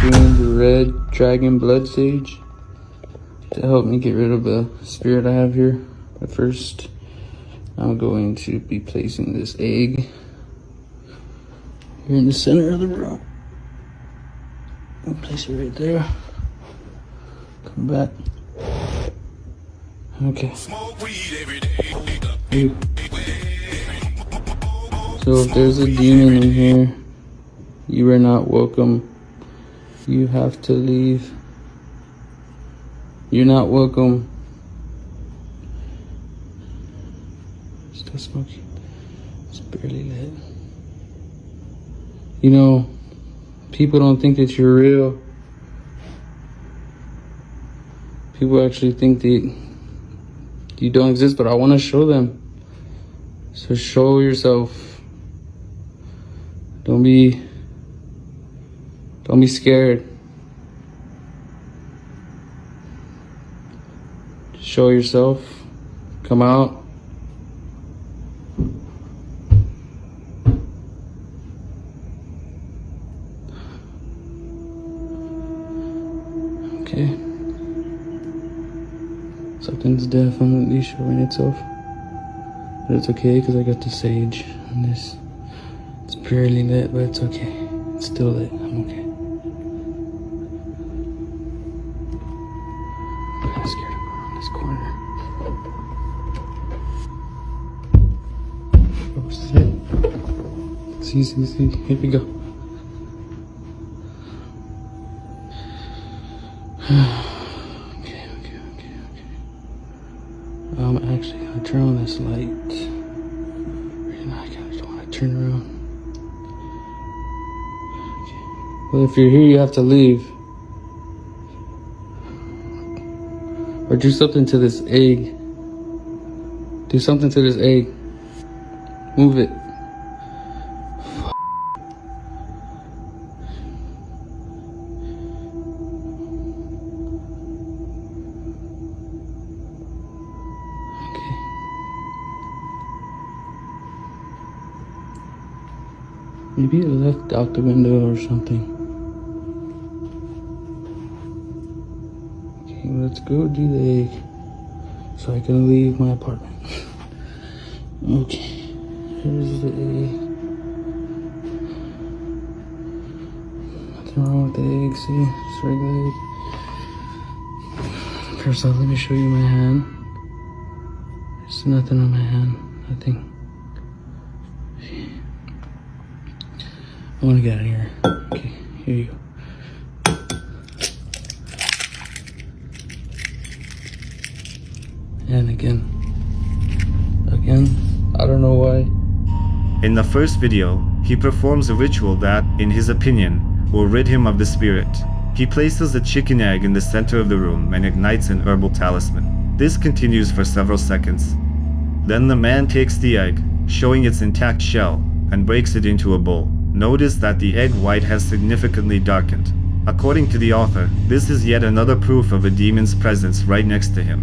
Doing the red dragon blood sage to help me get rid of the spirit I have here. But first, I'm going to be placing this egg here in the center of the room. I'll place it right there. Come back. Okay. Ooh. So if there's a demon in here, you are not welcome. You have to leave. You're not welcome. Still smoking. It's barely lit. You know, people don't think that you're real. People actually think that you don't exist, but I want to show them. So show yourself. Don't be scared. Show yourself. Come out. Okay. Something's definitely showing itself. But it's okay because I got the sage on this. It's barely lit, but it's okay. It's still lit. I'm okay. I'm kind of scared to go around this corner. Oh, shit. See. Here we go. Actually gonna turn on this light. Right now I kinda just wanna turn around. Okay. Well, if you're here, you have to leave. Or do something to this egg. Do something to this egg. Move it. Maybe it left out the window or something. Okay, let's go do the egg so I can leave my apartment. Okay, here's the egg. Nothing wrong with the egg, see? Just regular egg. First off, let me show you my hand. There's nothing on my hand, nothing. I want to get out of here. Okay, here you go. And again, I don't know why. In the first video, he performs a ritual that, in his opinion, will rid him of the spirit. He places a chicken egg in the center of the room and ignites an herbal talisman. This continues for several seconds. Then the man takes the egg, showing its intact shell, and breaks it into a bowl. Notice that the egg white has significantly darkened. According to the author, this is yet another proof of a demon's presence right next to him.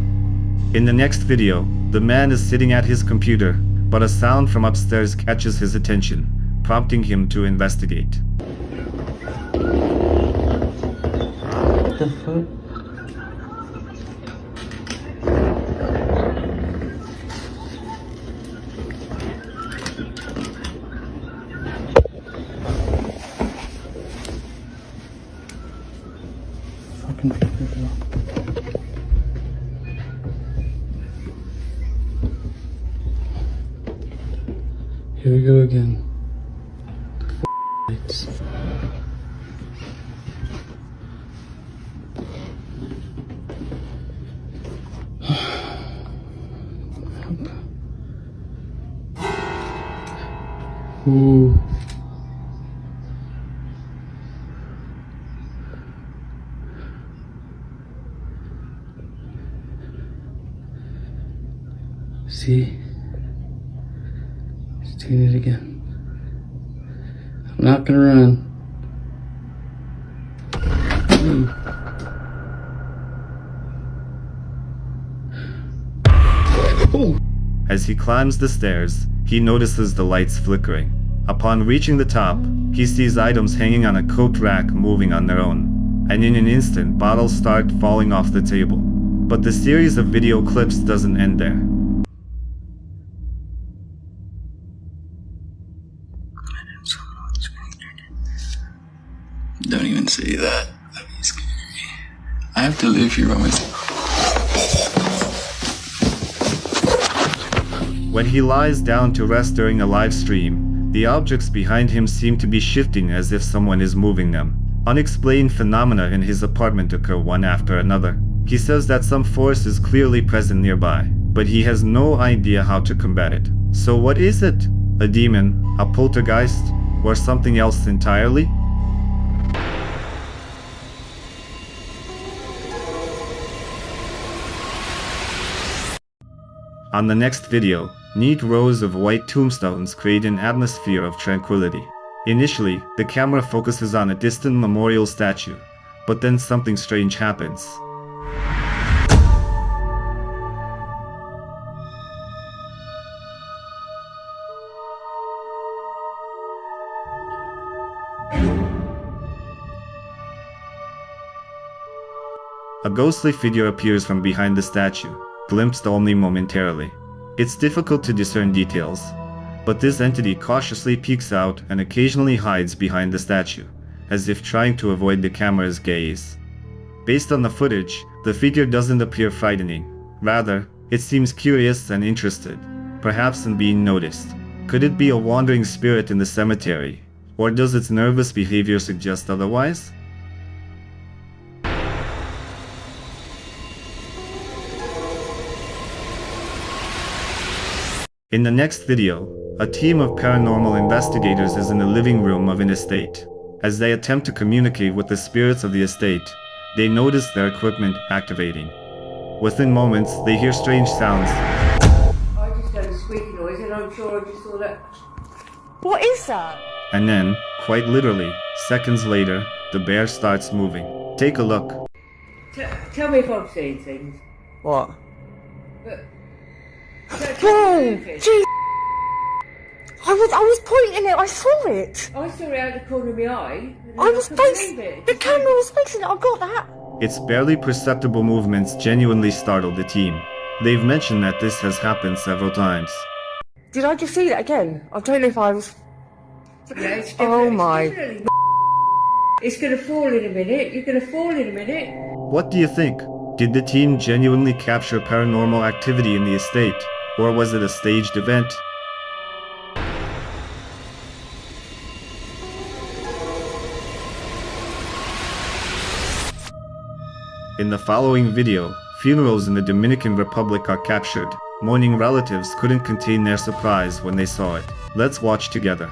In the next video, the man is sitting at his computer, but a sound from upstairs catches his attention, prompting him to investigate. What the fuck? Here we go again. Lights. Ooh. See? It's doing it again. I'm not gonna run. As he climbs the stairs, he notices the lights flickering. Upon reaching the top, he sees items hanging on a coat rack moving on their own, and in an instant bottles start falling off the table. But the series of video clips doesn't end there. Don't even say that. That'd be scary. I have to live here by myself. When he lies down to rest during a live stream, the objects behind him seem to be shifting as if someone is moving them. Unexplained phenomena in his apartment occur one after another. He says that some force is clearly present nearby, but he has no idea how to combat it. So what is it? A demon, a poltergeist, or something else entirely? On the next video, neat rows of white tombstones create an atmosphere of tranquility. Initially, the camera focuses on a distant memorial statue, but then something strange happens. A ghostly figure appears from behind the statue, glimpsed only momentarily. It's difficult to discern details, but this entity cautiously peeks out and occasionally hides behind the statue, as if trying to avoid the camera's gaze. Based on the footage, the figure doesn't appear frightening. Rather, it seems curious and interested, perhaps in being noticed. Could it be a wandering spirit in the cemetery, or does its nervous behavior suggest otherwise? In the next video, a team of paranormal investigators is in the living room of an estate. As they attempt to communicate with the spirits of the estate, they notice their equipment activating. Within moments, they hear strange sounds. I just heard a squeaky noise and I'm sure I just saw that. What is that? And then, quite literally, seconds later, the bear starts moving. Take a look. Tell me if I'm seeing things. What? Whoa! Gee, I was pointing it. I saw it. I saw it out the corner of my eye. I was facing it. The camera was facing it. I got that. Its barely perceptible movements genuinely startled the team. They've mentioned that this has happened several times. Did I just see that again? I don't know if I was. Yeah, it's oh my. It's gonna fall in a minute. You're gonna fall in a minute. What do you think? Did the team genuinely capture paranormal activity in the estate, or was it a staged event? In the following video, funerals in the Dominican Republic are captured. Mourning relatives couldn't contain their surprise when they saw it. Let's watch together.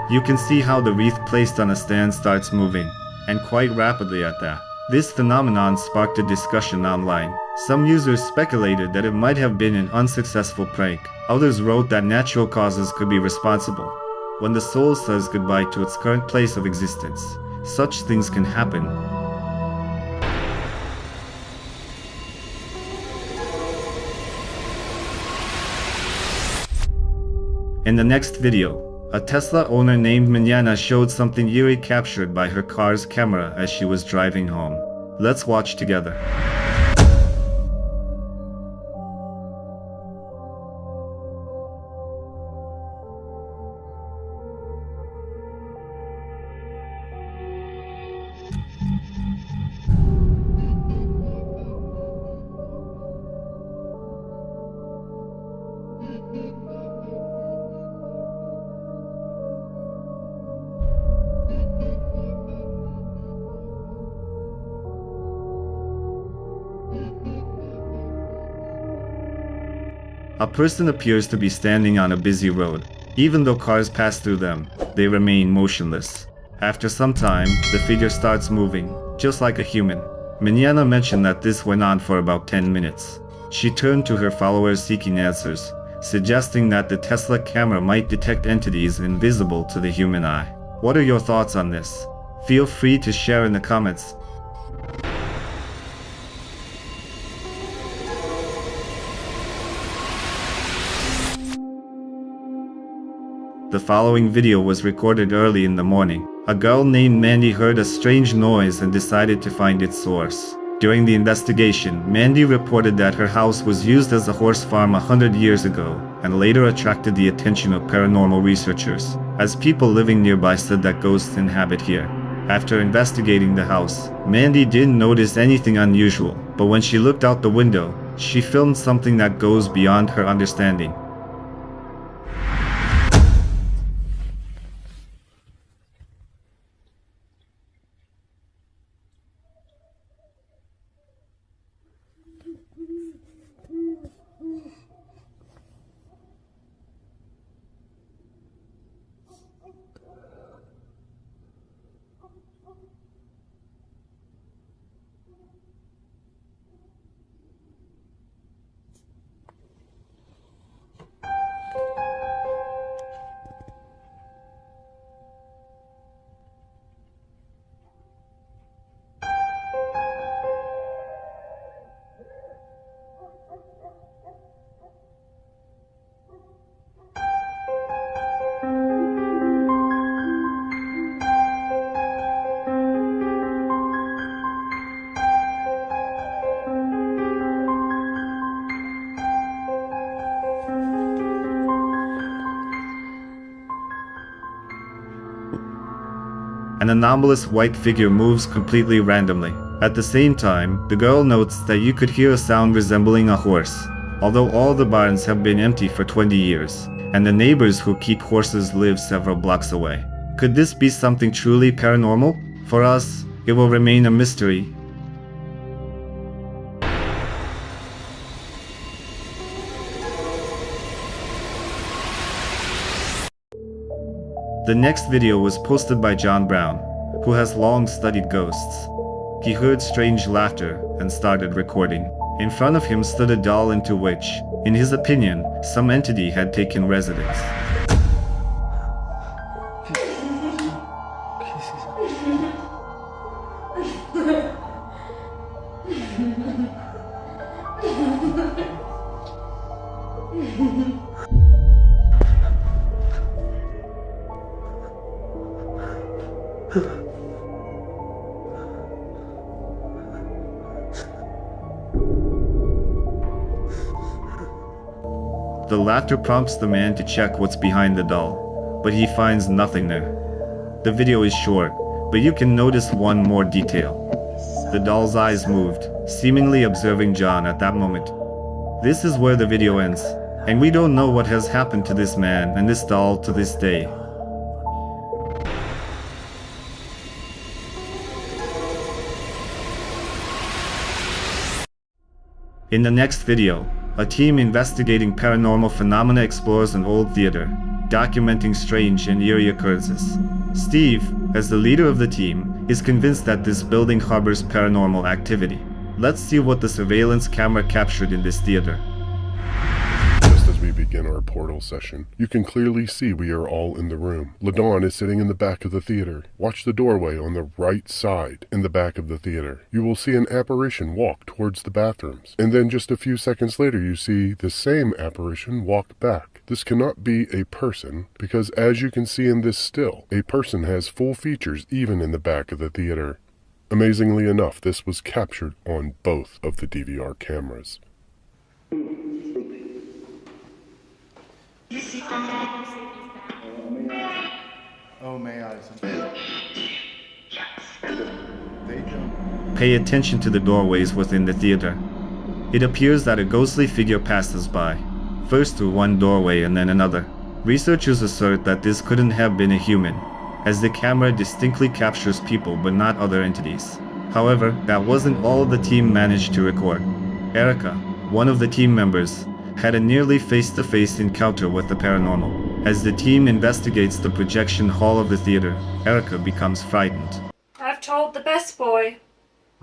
You can see how the wreath placed on a stand starts moving, and quite rapidly at that. This phenomenon sparked a discussion online. Some users speculated that it might have been an unsuccessful prank. Others wrote that natural causes could be responsible. When the soul says goodbye to its current place of existence, such things can happen. In the next video, a Tesla owner named Mañana showed something eerie captured by her car's camera as she was driving home. Let's watch together. A person appears to be standing on a busy road. Even though cars pass through them, they remain motionless. After some time, the figure starts moving, just like a human. Mañana mentioned that this went on for about 10 minutes. She turned to her followers seeking answers, suggesting that the Tesla camera might detect entities invisible to the human eye. What are your thoughts on this? Feel free to share in the comments. The following video was recorded early in the morning. A girl named Mandy heard a strange noise and decided to find its source. During the investigation, Mandy reported that her house was used as a horse farm 100 years ago, and later attracted the attention of paranormal researchers, as people living nearby said that ghosts inhabit here. After investigating the house, Mandy didn't notice anything unusual, but when she looked out the window, she filmed something that goes beyond her understanding. An anomalous white figure moves completely randomly. At the same time, the girl notes that you could hear a sound resembling a horse, although all the barns have been empty for 20 years, and the neighbors who keep horses live several blocks away. Could this be something truly paranormal? For us, it will remain a mystery. The next video was posted by John Brown, who has long studied ghosts. He heard strange laughter and started recording. In front of him stood a doll into which, in his opinion, some entity had taken residence. The laughter prompts the man to check what's behind the doll, but he finds nothing there. The video is short, but you can notice one more detail. The doll's eyes moved, seemingly observing John at that moment. This is where the video ends, and we don't know what has happened to this man and this doll to this day. In the next video, a team investigating paranormal phenomena explores an old theater, documenting strange and eerie occurrences. Steve, as the leader of the team, is convinced that this building harbors paranormal activity. Let's see what the surveillance camera captured in this theater. Just as we begin our portal session, you can clearly see we are all in the room. LaDawn is sitting in the back of the theater. Watch the doorway on the right side in the back of the theater. You will see an apparition walk towards the bathrooms. And then just a few seconds later you see the same apparition walk back. This cannot be a person because, as you can see in this still, a person has full features even in the back of the theater. Amazingly enough, this was captured on both of the DVR cameras. Oh, may I? Pay attention to the doorways within the theater. It appears that a ghostly figure passes by, first through one doorway and then another. Researchers assert that this couldn't have been a human, as the camera distinctly captures people but not other entities. However, that wasn't all the team managed to record. Erica, one of the team members, had a nearly face-to-face encounter with the paranormal. As the team investigates the projection hall of the theater, Erica becomes frightened. I've told the best boy.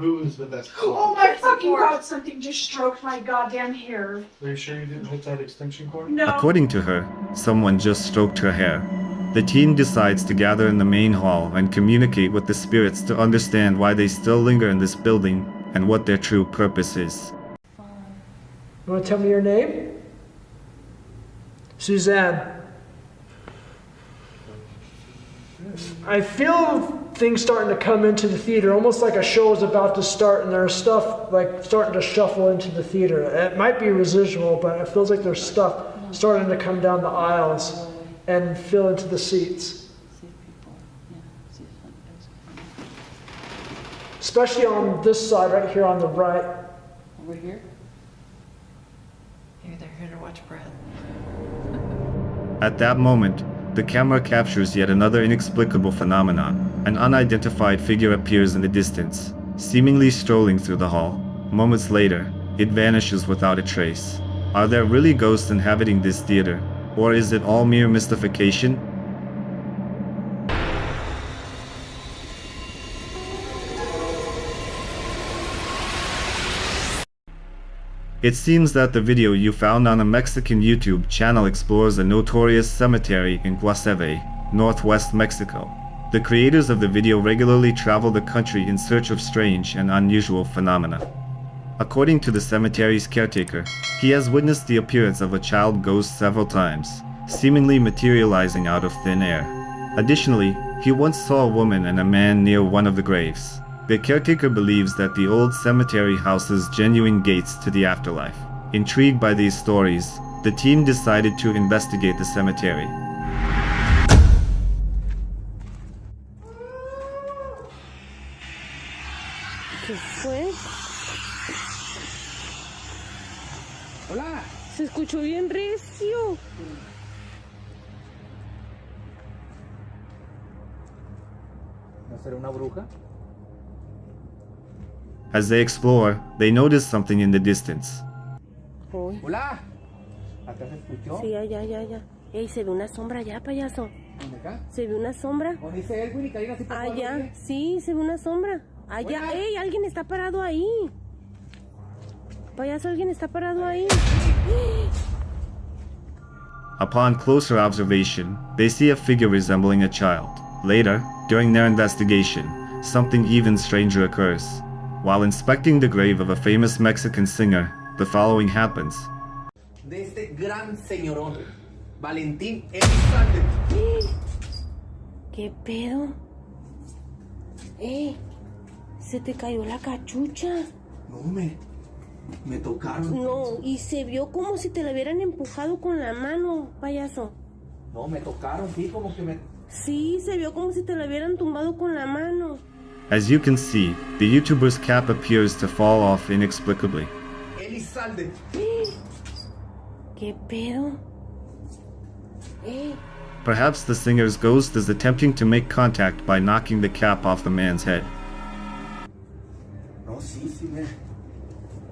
Who is the best? Oh my fucking god, something just stroked my goddamn hair. Are you sure you didn't hit that extension cord? No. According to her, someone just stroked her hair. The teen decides to gather in the main hall and communicate with the spirits to understand why they still linger in this building and what their true purpose is. You want to tell me your name? Suzanne. I feel things starting to come into the theater, almost like a show is about to start and there's stuff like starting to shuffle into the theater. It might be residual, but it feels like there's stuff starting to come down the aisles and fill into the seats. Especially on this side right here on the right. Over here? Maybe they're here to watch Brad. At that moment, the camera captures yet another inexplicable phenomenon. An unidentified figure appears in the distance, seemingly strolling through the hall. Moments later, it vanishes without a trace. Are there really ghosts inhabiting this theater, or is it all mere mystification? It seems that the video you found on a Mexican YouTube channel explores a notorious cemetery in Guasave, northwest Mexico. The creators of the video regularly travel the country in search of strange and unusual phenomena. According to the cemetery's caretaker, he has witnessed the appearance of a child ghost several times, seemingly materializing out of thin air. Additionally, he once saw a woman and a man near one of the graves. The caretaker believes that the old cemetery houses genuine gates to the afterlife. Intrigued by these stories, the team decided to investigate the cemetery. ¿Qué fue? Hola. Se escuchó bien recio. ¿No será una bruja? As they explore, they notice something in the distance. Hola. ¿Acá se escuchó? Sí, ya. Ey, se ve una sombra allá, payaso. ¿Dónde acá? Se ve una sombra. ¿Dónde dice Edwin y Karina? Allá, sí, se ve una sombra. Allá, Hola. ey, alguien está parado ahí. Payaso, alguien está parado ahí. Upon closer observation, they see a figure resembling a child. Later, during their investigation, something even stranger occurs. While inspecting the grave of a famous Mexican singer, the following happens. De este gran señorón, Valentín Elizalde. ¿Qué pedo? Se te cayó la cachucha. No, me tocaron. No, y se vio como si te la hubieran empujado con la mano, payaso. No, me tocaron, sí, como que me... Sí, se vio como si te la hubieran tumbado con la mano. As you can see, the YouTuber's cap appears to fall off inexplicably. Elizalde. ¿Qué pedo? Perhaps the singer's ghost is attempting to make contact by knocking the cap off the man's head. No, sí, me...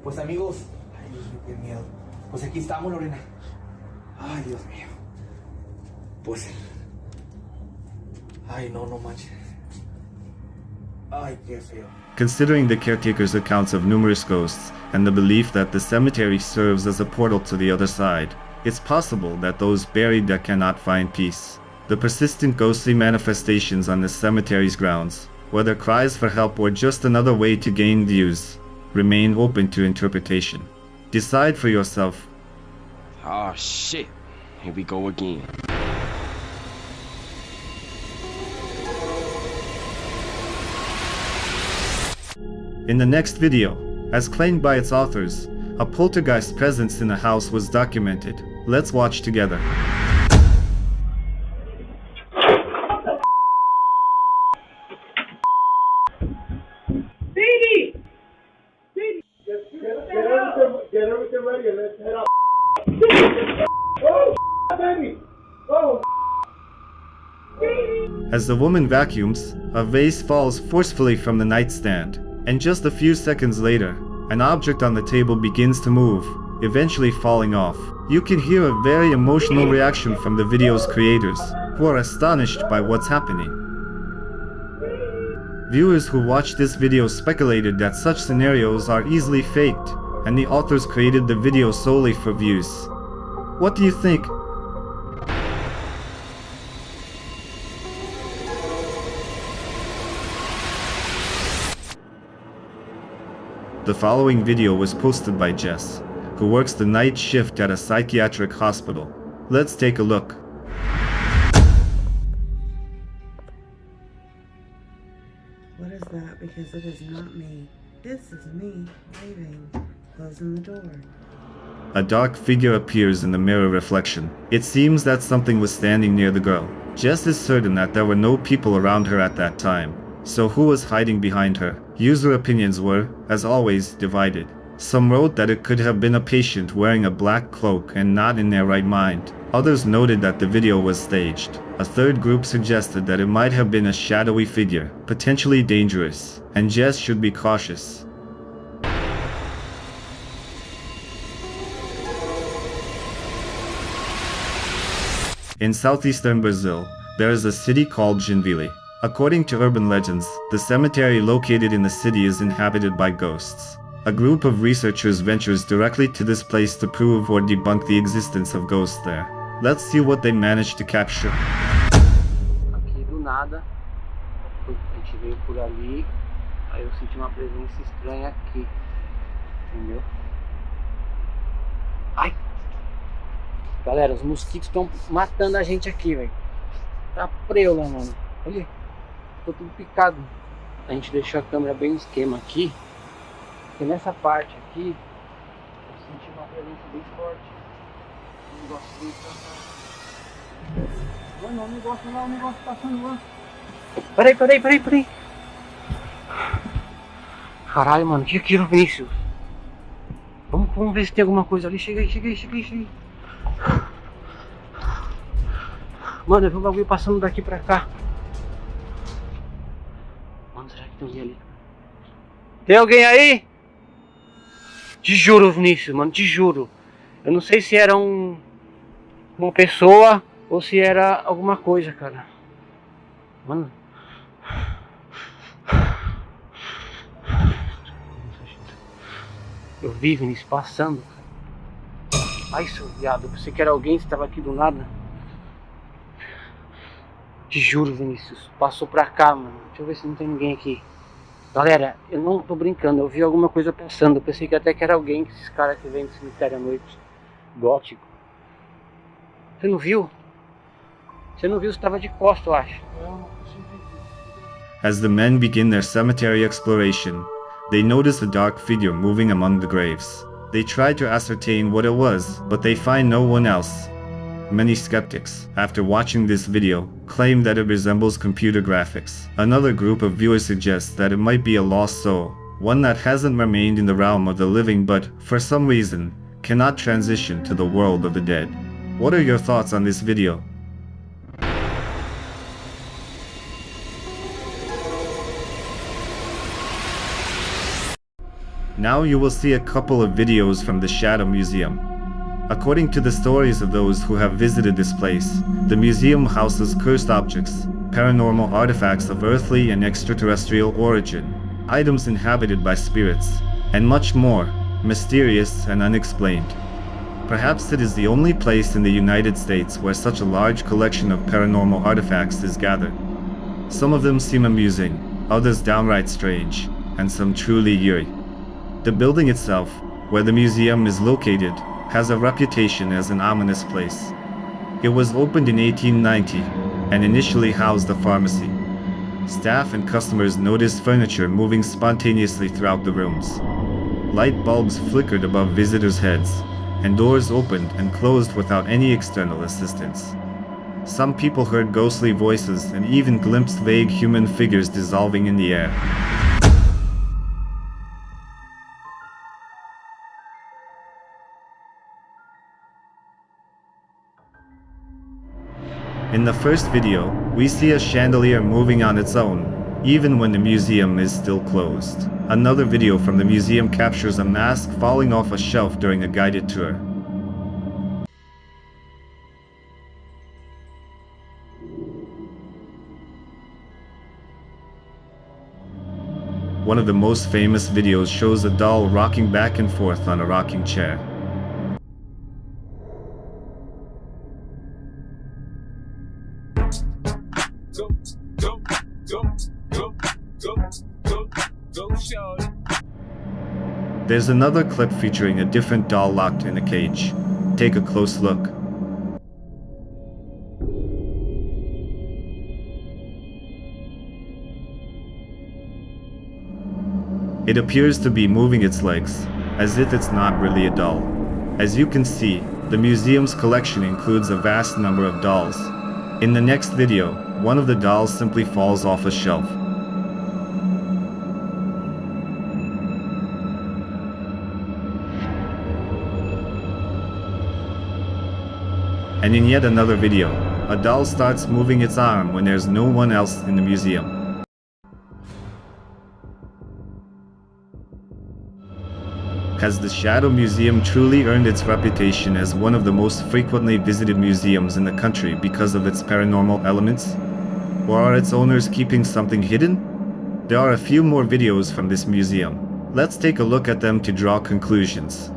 Pues amigos, ay Dios mío, qué miedo. Pues aquí estamos, Lorena. Ay, Dios mío. Pues... Ay, no manches. Ay, qué feo. Considering the caretaker's accounts of numerous ghosts and the belief that the cemetery serves as a portal to the other side, it's possible that those buried there cannot find peace. The persistent ghostly manifestations on the cemetery's grounds, whether cries for help or just another way to gain views, remain open to interpretation. Decide for yourself. Oh shit, here we go again. In the next video, as claimed by its authors, a poltergeist presence in the house was documented. Let's watch together. Baby! Get everything ready and let's head out. Oh, baby! Oh, As the woman vacuums, a vase falls forcefully from the nightstand, and just a few seconds later, an object on the table begins to move, eventually falling off. You can hear a very emotional reaction from the video's creators, who are astonished by what's happening. Viewers who watched this video speculated that such scenarios are easily faked, and the authors created the video solely for views. What do you think? The following video was posted by Jess, who works the night shift at a psychiatric hospital. Let's take a look. What is that? Because it is not me. This is me leaving, closing the door. A dark figure appears in the mirror reflection. It seems that something was standing near the girl. Jess is certain that there were no people around her at that time. So who was hiding behind her? User opinions were, as always, divided. Some wrote that it could have been a patient wearing a black cloak and not in their right mind. Others noted that the video was staged. A third group suggested that it might have been a shadowy figure, potentially dangerous, and Jess should be cautious. In southeastern Brazil, there is a city called Joinville. According to urban legends, the cemetery located in the city is inhabited by ghosts. A group of researchers ventures directly to this place to prove or debunk the existence of ghosts there. Let's see what they managed to capture. Aqui do nada, a gente veio por ali, aí eu senti uma presença estranha aqui, entendeu? Ai! Galera, os mosquitos estão matando a gente aqui, velho. Tá preula, mano. Olha, tô tudo picado. A gente deixou a câmera bem no esquema aqui, porque nessa parte aqui eu senti uma presença bem forte. Um negócio bem passando. Mano, o negócio passando lá. Peraí. Caralho, mano, que aquilo, Vinícius? Vamos ver se tem alguma coisa ali. Cheguei. Mano, eu vi um bagulho passando daqui pra cá. Mano, será que tem alguém ali? Tem alguém aí? Te juro, Vinícius, mano, te juro. Eu não sei se era uma pessoa ou se era alguma coisa, cara. Mano. Eu vi, Vinícius, passando. Ai, seu viado, eu pensei que era alguém que estava aqui do nada. Te juro, Vinícius, passou pra cá, mano. Deixa eu ver se não tem ninguém aqui. Galera, eu não tô brincando, eu vi alguma coisa passando. Eu pensei que até que era alguém, que esses caras que vêm do cemitério à noite. Gótico. Você não viu? Você estava de costas, eu acho. As the men begin their cemetery exploration, they notice a dark figure moving among the graves. They try to ascertain what it was, but they find no one else. Many skeptics, after watching this video, claim that it resembles computer graphics. Another group of viewers suggests that it might be a lost soul, one that hasn't remained in the realm of the living but, for some reason, cannot transition to the world of the dead. What are your thoughts on this video? Now you will see a couple of videos from the Shadow Museum. According to the stories of those who have visited this place, the museum houses cursed objects, paranormal artifacts of earthly and extraterrestrial origin, items inhabited by spirits, and much more, mysterious and unexplained. Perhaps it is the only place in the United States where such a large collection of paranormal artifacts is gathered. Some of them seem amusing, others downright strange, and some truly eerie. The building itself, where the museum is located, has a reputation as an ominous place. It was opened in 1890 and initially housed a pharmacy. Staff and customers noticed furniture moving spontaneously throughout the rooms. Light bulbs flickered above visitors' heads, and doors opened and closed without any external assistance. Some people heard ghostly voices and even glimpsed vague human figures dissolving in the air. In the first video, we see a chandelier moving on its own, even when the museum is still closed. Another video from the museum captures a mask falling off a shelf during a guided tour. One of the most famous videos shows a doll rocking back and forth on a rocking chair. There's another clip featuring a different doll locked in a cage. Take a close look. It appears to be moving its legs, as if it's not really a doll. As you can see, the museum's collection includes a vast number of dolls. In the next video, one of the dolls simply falls off a shelf. And in yet another video, a doll starts moving its arm when there's no one else in the museum. Has the Shadow Museum truly earned its reputation as one of the most frequently visited museums in the country because of its paranormal elements? Or are its owners keeping something hidden? There are a few more videos from this museum. Let's take a look at them to draw conclusions.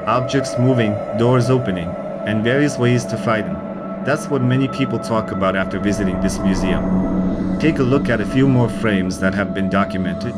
Objects moving, doors opening, and various ways to frighten. That's what many people talk about after visiting this museum. Take a look at a few more frames that have been documented.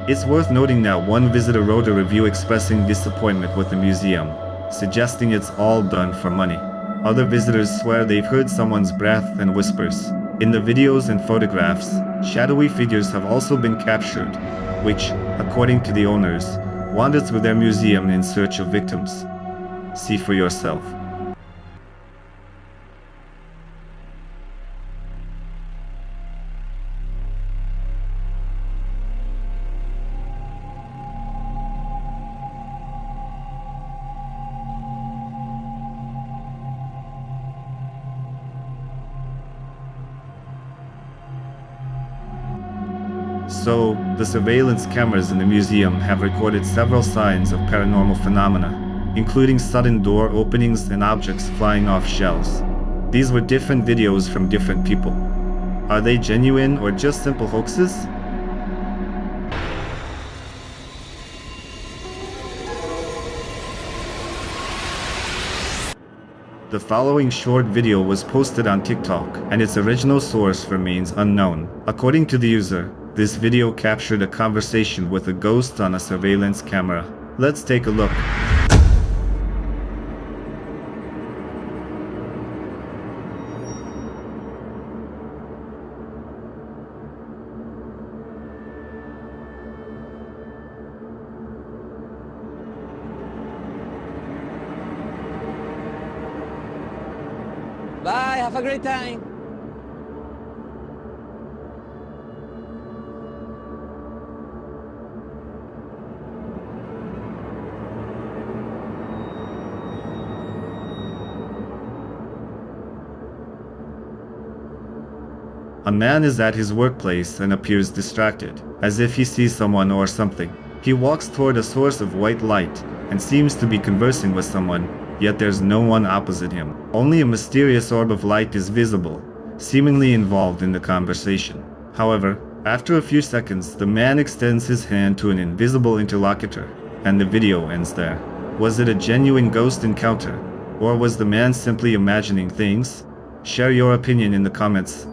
It's worth noting that one visitor wrote a review expressing disappointment with the museum, suggesting it's all done for money. Other visitors swear they've heard someone's breath and whispers. In the videos and photographs, shadowy figures have also been captured, which, according to the owners, wander through their museum in search of victims. See for yourself. So, the surveillance cameras in the museum have recorded several signs of paranormal phenomena, including sudden door openings and objects flying off shelves. These were different videos from different people. Are they genuine or just simple hoaxes? The following short video was posted on TikTok, and its original source remains unknown. According to the user, this video captured a conversation with a ghost on a surveillance camera. Let's take a look. Bye, have a great time. A man is at his workplace and appears distracted, as if he sees someone or something. He walks toward a source of white light and seems to be conversing with someone, yet there's no one opposite him. Only a mysterious orb of light is visible, seemingly involved in the conversation. However, after a few seconds, the man extends his hand to an invisible interlocutor, and the video ends there. Was it a genuine ghost encounter, or was the man simply imagining things? Share your opinion in the comments.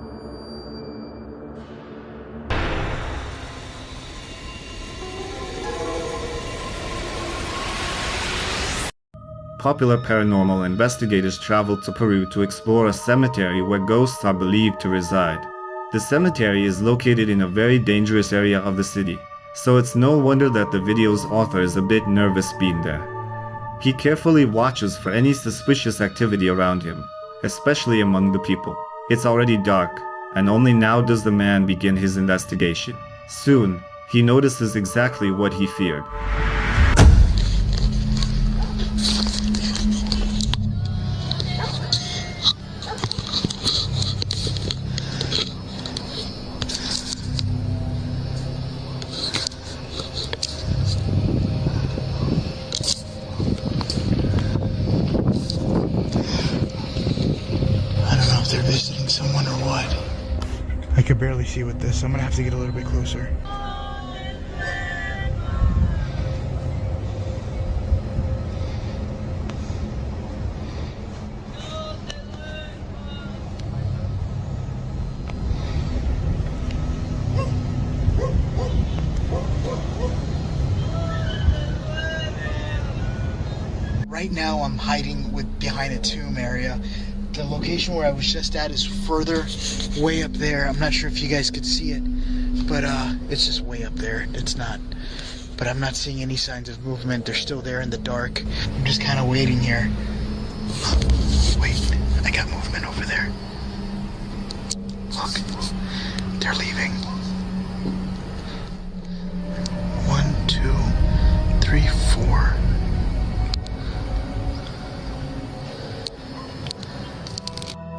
Popular paranormal investigators traveled to Peru to explore a cemetery where ghosts are believed to reside. The cemetery is located in a very dangerous area of the city, so it's no wonder that the video's author is a bit nervous being there. He carefully watches for any suspicious activity around him, especially among the people. It's already dark, and only now does the man begin his investigation. Soon, he notices exactly what he feared. Someone or what? I can barely see with this, so I'm gonna have to get a little bit closer. Right now I'm hiding behind a tomb area. The location where I was just at is further way up there. I'm not sure if you guys could see it, but it's just way up there. It's not, but I'm not seeing any signs of movement. They're still there in the dark. I'm just kind of waiting here. Wait, I got movement over there. Look, they're leaving. 1, 2, 3, 4.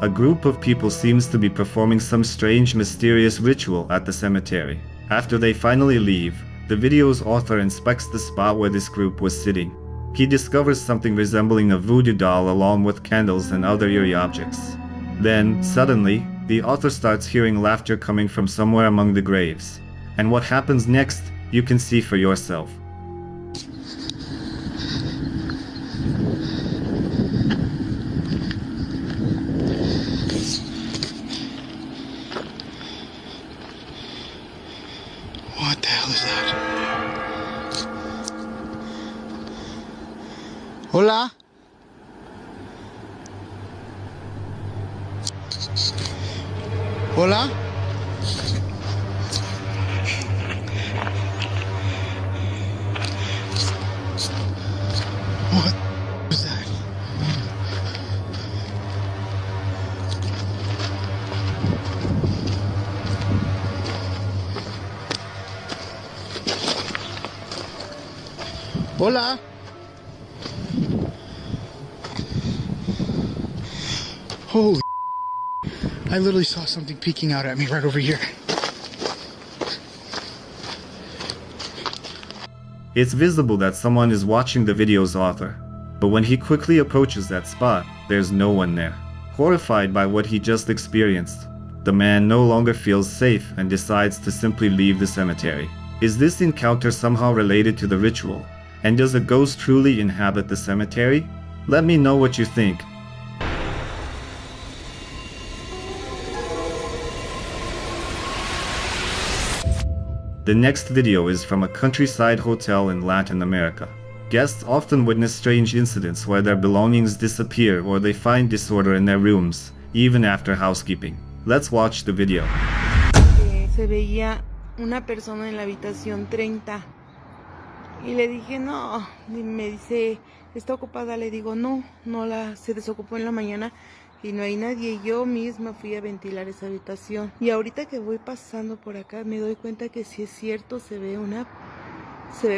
A group of people seems to be performing some strange, mysterious ritual at the cemetery. After they finally leave, the video's author inspects the spot where this group was sitting. He discovers something resembling a voodoo doll along with candles and other eerie objects. Then, suddenly, the author starts hearing laughter coming from somewhere among the graves. And what happens next, you can see for yourself. What the hell is that? Hola? Hola? What was that? Hola. Holy, I literally saw something peeking out at me right over here. It's visible that someone is watching the video's author, but when he quickly approaches that spot, there's no one there. Horrified by what he just experienced, the man no longer feels safe and decides to simply leave the cemetery. Is this encounter somehow related to the ritual? And does a ghost truly inhabit the cemetery? Let me know what you think. The next video is from a countryside hotel in Latin America. Guests often witness strange incidents where their belongings disappear or they find disorder in their rooms, even after housekeeping. Let's watch the video. Se veía una persona en la habitación 30. Y le dije, no, y me dice, ¿está ocupada? Le digo, no, se desocupó en la mañana y no hay nadie. Yo misma fui a ventilar esa habitación. Y ahorita que voy pasando por acá me doy cuenta que sí es cierto, se ve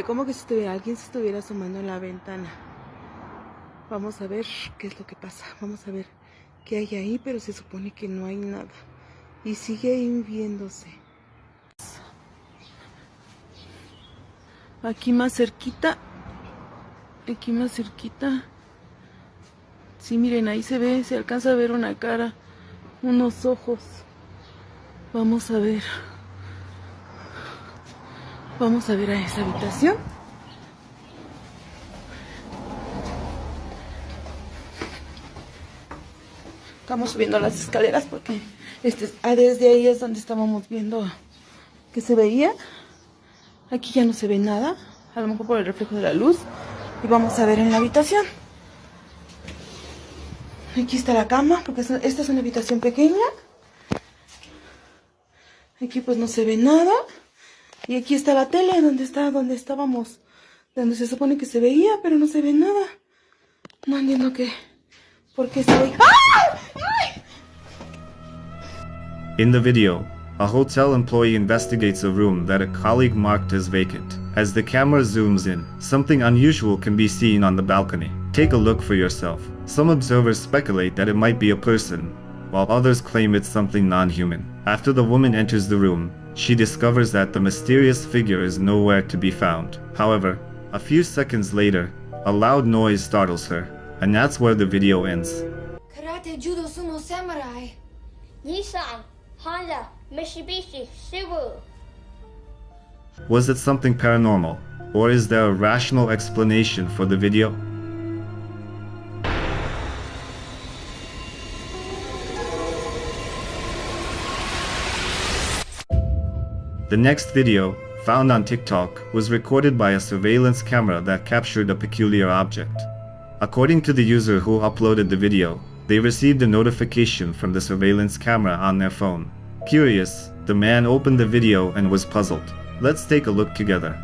como que si alguien se estuviera asomando en la ventana. Vamos a ver qué es lo que pasa, vamos a ver qué hay ahí, pero se supone que no hay nada. Y sigue ahí viéndose. Aquí más cerquita. Aquí más cerquita. Sí, miren, ahí se ve, se alcanza a ver una cara, unos ojos. Vamos a ver. Vamos a ver a esa habitación. Estamos subiendo las escaleras porque desde ahí es donde estábamos viendo que se veía. Aquí ya no se ve nada, a lo mejor por el reflejo de la luz. Y vamos a ver en la habitación. Aquí está la cama, porque esta es una habitación pequeña. Aquí pues no se ve nada. Y aquí está la tele, donde estábamos, donde se supone que se veía, pero no se ve nada. No entiendo por qué se ve. ¡Ah! ¡Ay! In the video, a hotel employee investigates a room that a colleague marked as vacant. As the camera zooms in, something unusual can be seen on the balcony. Take a look for yourself. Some observers speculate that it might be a person, while others claim it's something non-human. After the woman enters the room, she discovers that the mysterious figure is nowhere to be found. However, a few seconds later, a loud noise startles her, and that's where the video ends. Karate, judo, sumo, samurai. Nissan, Honda, Mitsubishi, Subaru. Was it something paranormal, or is there a rational explanation for the video? The next video, found on TikTok, was recorded by a surveillance camera that captured a peculiar object. According to the user who uploaded the video, they received a notification from the surveillance camera on their phone. Curious, the man opened the video and was puzzled. Let's take a look together.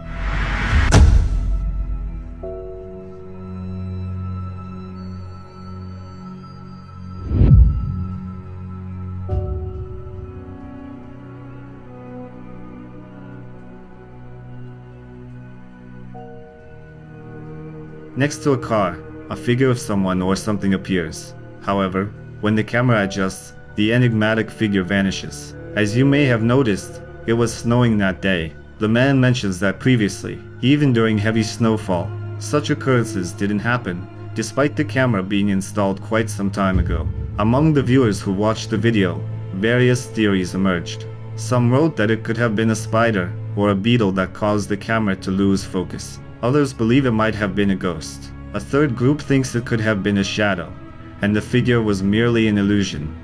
Next to a car, a figure of someone or something appears. However, when the camera adjusts, the enigmatic figure vanishes. As you may have noticed, it was snowing that day. The man mentions that previously, even during heavy snowfall, such occurrences didn't happen, despite the camera being installed quite some time ago. Among the viewers who watched the video, various theories emerged. Some wrote that it could have been a spider or a beetle that caused the camera to lose focus. Others believe it might have been a ghost. A third group thinks it could have been a shadow, and the figure was merely an illusion.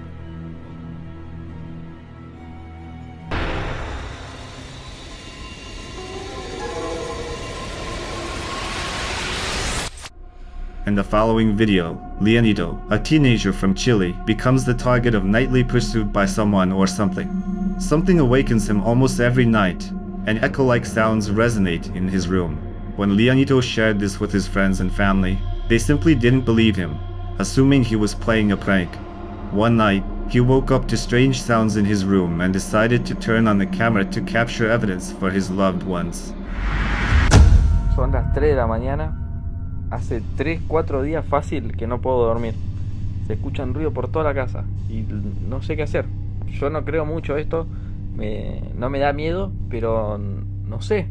In the following video, Leonito, a teenager from Chile, becomes the target of nightly pursuit by someone or something. Something awakens him almost every night, and echo-like sounds resonate in his room. When Leonito shared this with his friends and family, they simply didn't believe him, assuming he was playing a prank. One night, he woke up to strange sounds in his room and decided to turn on the camera to capture evidence for his loved ones. Son las 3 de la mañana. Hace 3-4 días fácil que no puedo dormir. Se escuchan ruido por toda la casa y no sé qué hacer. Yo no creo mucho esto, no me da miedo, pero no sé.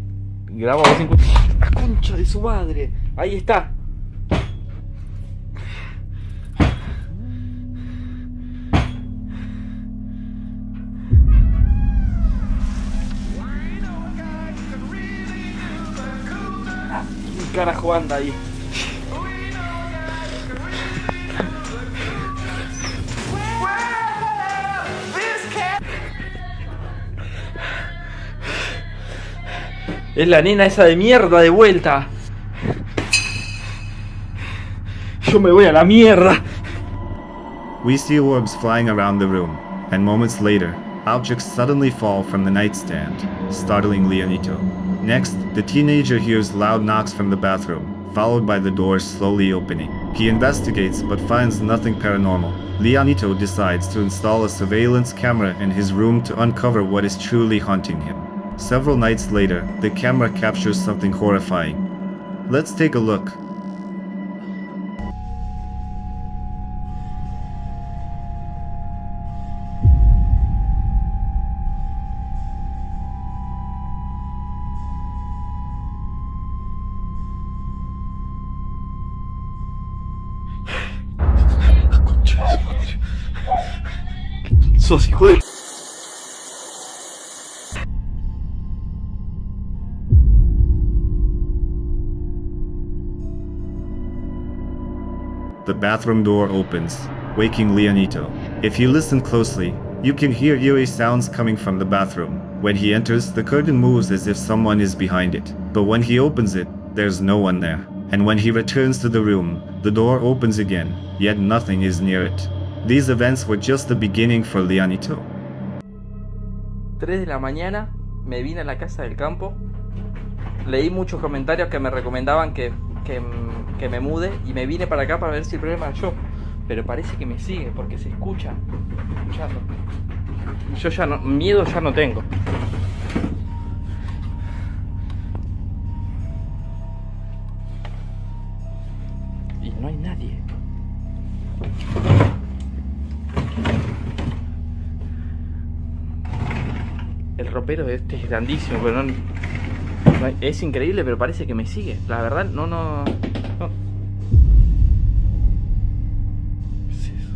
Grabo a ver si ¡la concha de su madre! Ahí está. ¿Qué carajo anda ahí? Es la nena esa de mierda de vuelta. Yo me voy a la mierda. We see orbs flying around the room, and moments later, objects suddenly fall from the nightstand, startling Leonito. Next, the teenager hears loud knocks from the bathroom, followed by the door slowly opening. He investigates but finds nothing paranormal. Leonito decides to install a surveillance camera in his room to uncover what is truly haunting him. Several nights later, the camera captures something horrifying. Let's take a look. sos, hijo de... The bathroom door opens, waking Leonito. If you listen closely, you can hear eerie sounds coming from the bathroom. When he enters, the curtain moves as if someone is behind it. But when he opens it, there's no one there. And when he returns to the room, the door opens again, yet nothing is near it. These events were just the beginning for Leonito. 3 de la mañana, me vine a la casa del campo. Leí muchos comentarios que me recomendaban que me mude y me vine para acá para ver si el problema era yo. Pero parece que me sigue porque se escucha. Escuchando. Yo ya no, miedo ya no tengo. Y no hay nadie. El ropero este es grandísimo, pero no, es increíble, pero parece que me sigue. La verdad, no. ¿Qué es eso?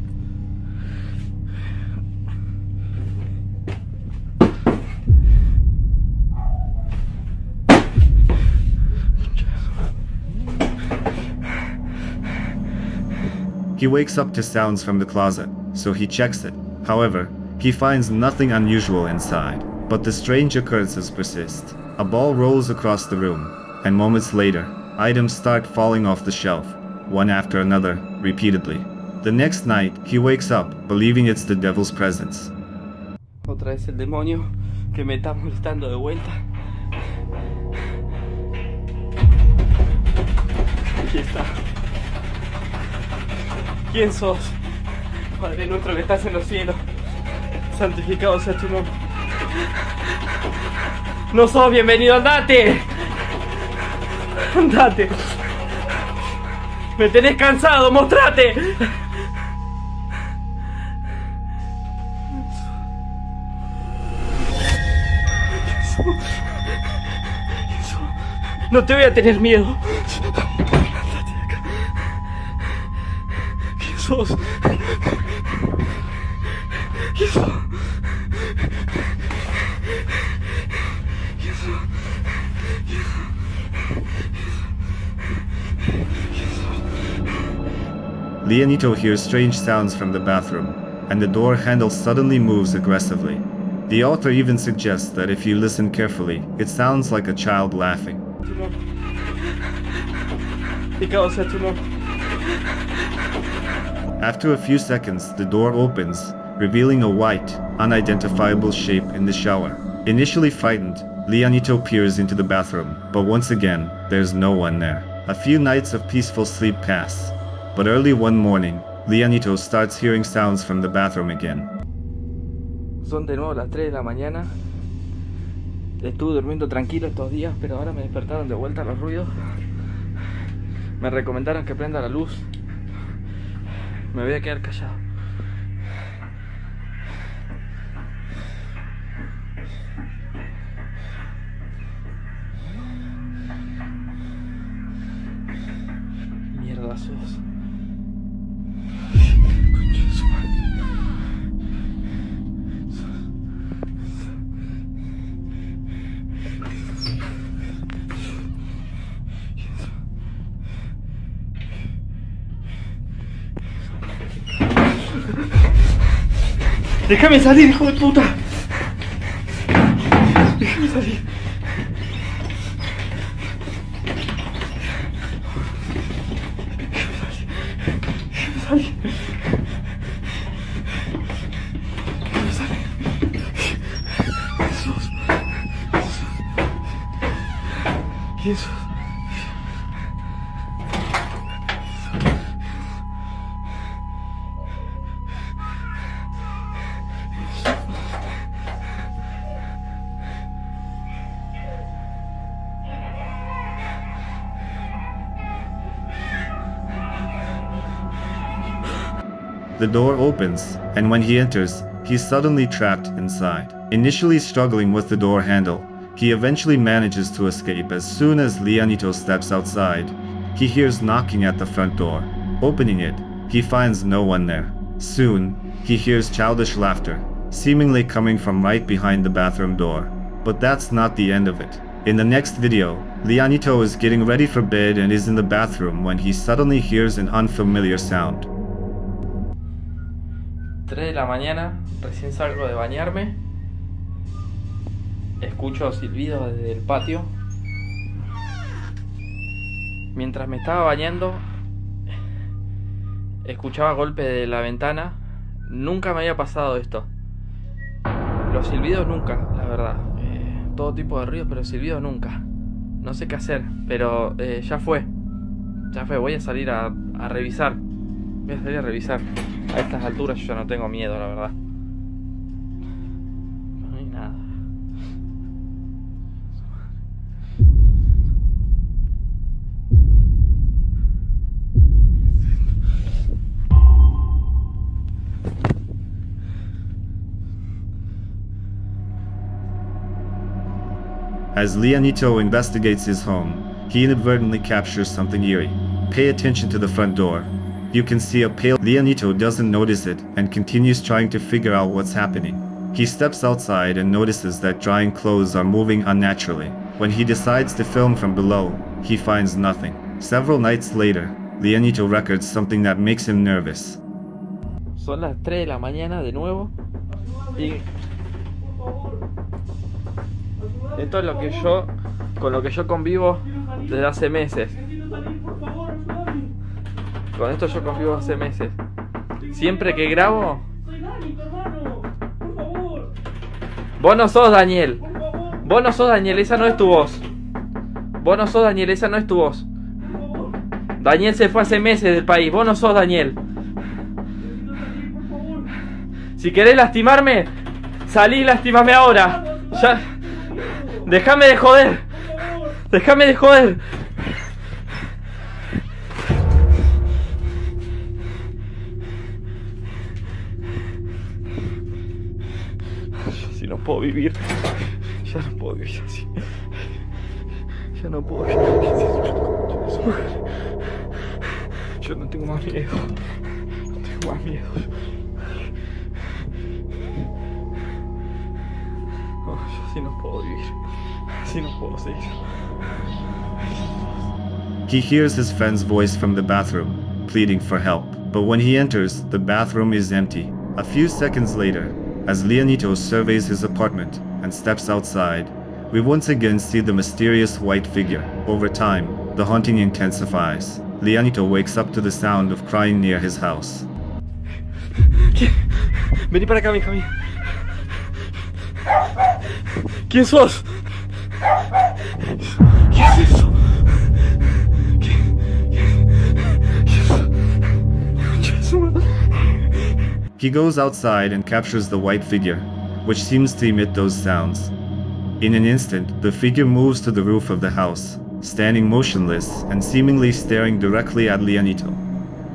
He wakes up to sounds from the closet, so he checks it. However, he finds nothing unusual inside, but the strange occurrences persist. A ball rolls across the room, and moments later, items start falling off the shelf, one after another, repeatedly. The next night, he wakes up, believing it's the devil's presence. Otra vez el demonio que me está molestando de vuelta. Aquí está. ¿Quién sos? Padre nuestro que estás en los cielos, santificado sea tu nombre. No sos bienvenido, andate. Andate. Me tenés cansado, mostrate. No te voy a tener miedo. Andate de acá. ¿Quién sos? ¿Quién sos? Leonito hears strange sounds from the bathroom, and the door handle suddenly moves aggressively. The author even suggests that if you listen carefully, it sounds like a child laughing. After a few seconds, the door opens, revealing a white, unidentifiable shape in the shower. Initially frightened, Leonito peers into the bathroom, but once again, there's no one there. A few nights of peaceful sleep pass, but early one morning, Leonito starts hearing sounds from the bathroom again. Son de nuevo las 3 de la mañana. Estuve durmiendo tranquilo estos días, pero ahora me despertaron de vuelta los ruidos. Me recomendaron que prenda la luz. Me voy a quedar callado. Mierda sos. ¡Déjame salir, hijo de puta! ¡Déjame salir! ¡Déjame salir! ¡Déjame salir! ¡Jesús! ¡Jesús! The door opens, and when he enters, he's suddenly trapped inside. Initially struggling with the door handle, he eventually manages to escape as soon as Leonito steps outside. He hears knocking at the front door. Opening it, he finds no one there. Soon, he hears childish laughter, seemingly coming from right behind the bathroom door. But that's not the end of it. In the next video, Leonito is getting ready for bed and is in the bathroom when he suddenly hears an unfamiliar sound. 3 de la mañana, recién salgo de bañarme. Escucho silbidos desde el patio. Mientras me estaba bañando, escuchaba golpes de la ventana. Nunca me había pasado esto. Los silbidos nunca, la verdad. Todo tipo de ruidos, pero silbidos nunca. No sé qué hacer, pero ya fue. Ya fue, voy a salir a revisar. Voy a salir a revisar. A estas alturas yo ya no tengo miedo, la verdad. No hay nada. As Leonito investigates his home, he inadvertently captures something eerie. Pay attention to the front door. You can see a pale Leonito doesn't notice it and continues trying to figure out what's happening. He steps outside and notices that drying clothes are moving unnaturally. When he decides to film from below, he finds nothing. Several nights later, Leonito records something that makes him nervous. Son las 3 de la mañana de nuevo y esto es con lo que yo convivo desde hace meses. Con esto yo convivo hace meses. Siempre que grabo... Vos no sos Daniel. Vos no sos Daniel, esa no es tu voz. Vos no sos Daniel, esa no es tu voz. Daniel se fue hace meses del país. Vos no sos Daniel. Si querés lastimarme, salí y lastimame ahora. Ya... Déjame de joder. Déjame de joder. Si no puedo vivir. Ya no puedo vivir así. Ya no puedo vivir así. Yo no tengo más miedo. No tengo más miedo. No, yo sí no puedo vivir. Así no puedo seguir. He hears his friend's voice from the bathroom, pleading for help. But when he enters, the bathroom is empty. A few seconds later, as Leonito surveys his apartment and steps outside, we once again see the mysterious white figure. Over time, the haunting intensifies. Leonito wakes up to the sound of crying near his house. Vení para acá, mija mía. ¿Quién sos? ¿Qué es eso? He goes outside and captures the white figure, which seems to emit those sounds. In an instant, the figure moves to the roof of the house, standing motionless and seemingly staring directly at Leonito.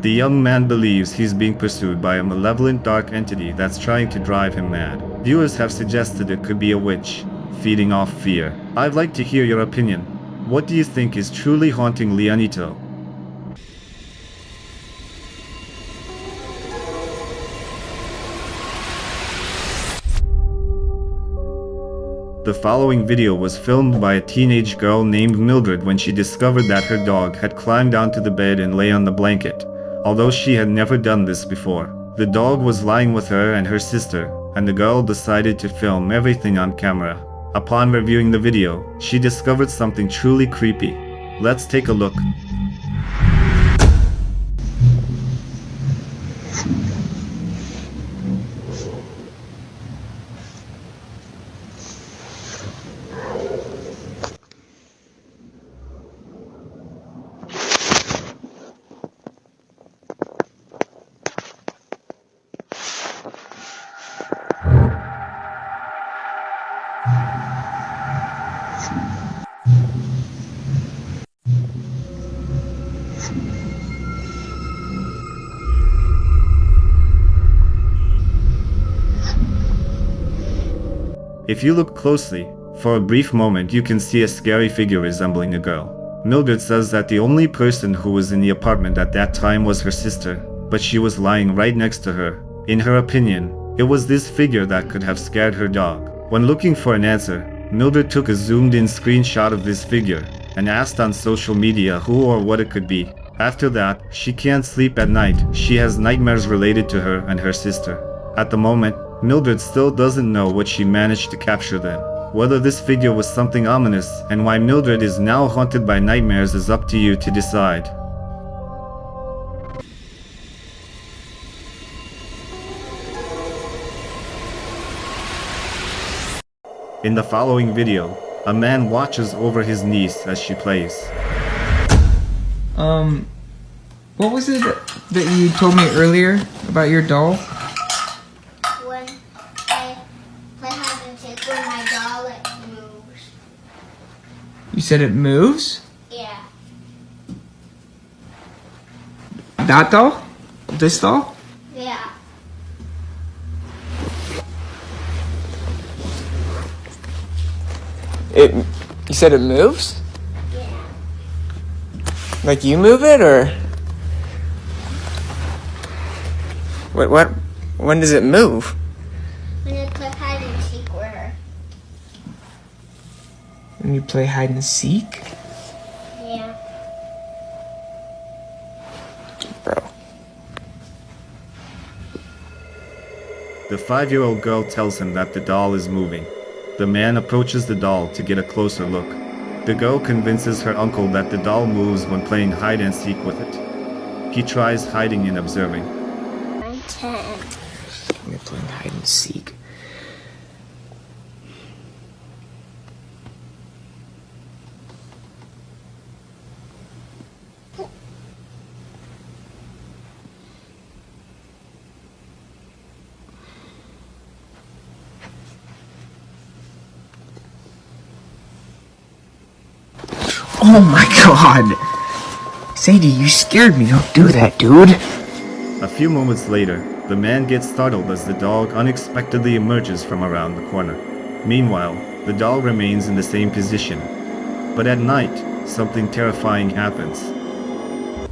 The young man believes he's being pursued by a malevolent dark entity that's trying to drive him mad. Viewers have suggested it could be a witch, feeding off fear. I'd like to hear your opinion. What do you think is truly haunting Leonito? The following video was filmed by a teenage girl named Mildred when she discovered that her dog had climbed onto the bed and lay on the blanket, although she had never done this before. The dog was lying with her and her sister, and the girl decided to film everything on camera. Upon reviewing the video, she discovered something truly creepy. Let's take a look. If you look closely, for a brief moment you can see a scary figure resembling a girl. Mildred says that the only person who was in the apartment at that time was her sister, but she was lying right next to her. In her opinion, It was this figure that could have scared her dog. When looking for an answer, Mildred took a zoomed-in screenshot of this figure and asked on social media who or what it could be. After that, she can't sleep at night. She has nightmares related to her and her sister. At the moment, Mildred still doesn't know what she managed to capture then. Whether this figure was something ominous and why Mildred is now haunted by nightmares is up to you to decide. In the following video, a man watches over his niece as she plays. What was it that you told me earlier about your doll? When I play hide and seek with my doll, it moves. You said it moves? Yeah. That doll? This doll? Yeah. You said it moves? Yeah. Like you move it, or? What? When does it move? When you play hide and seek with her. When you play hide and seek? Yeah. Bro. The 5-year-old girl tells him that the doll is moving. The man approaches the doll to get a closer look. The girl convinces her uncle that the doll moves when playing hide and seek with it. He tries hiding and observing. I'm 10. You're playing hide and seek. Oh my god! Sadie, you scared me. Don't do that, dude. A few moments later, the man gets startled as the dog unexpectedly emerges from around the corner. Meanwhile, the doll remains in the same position. But at night, something terrifying happens.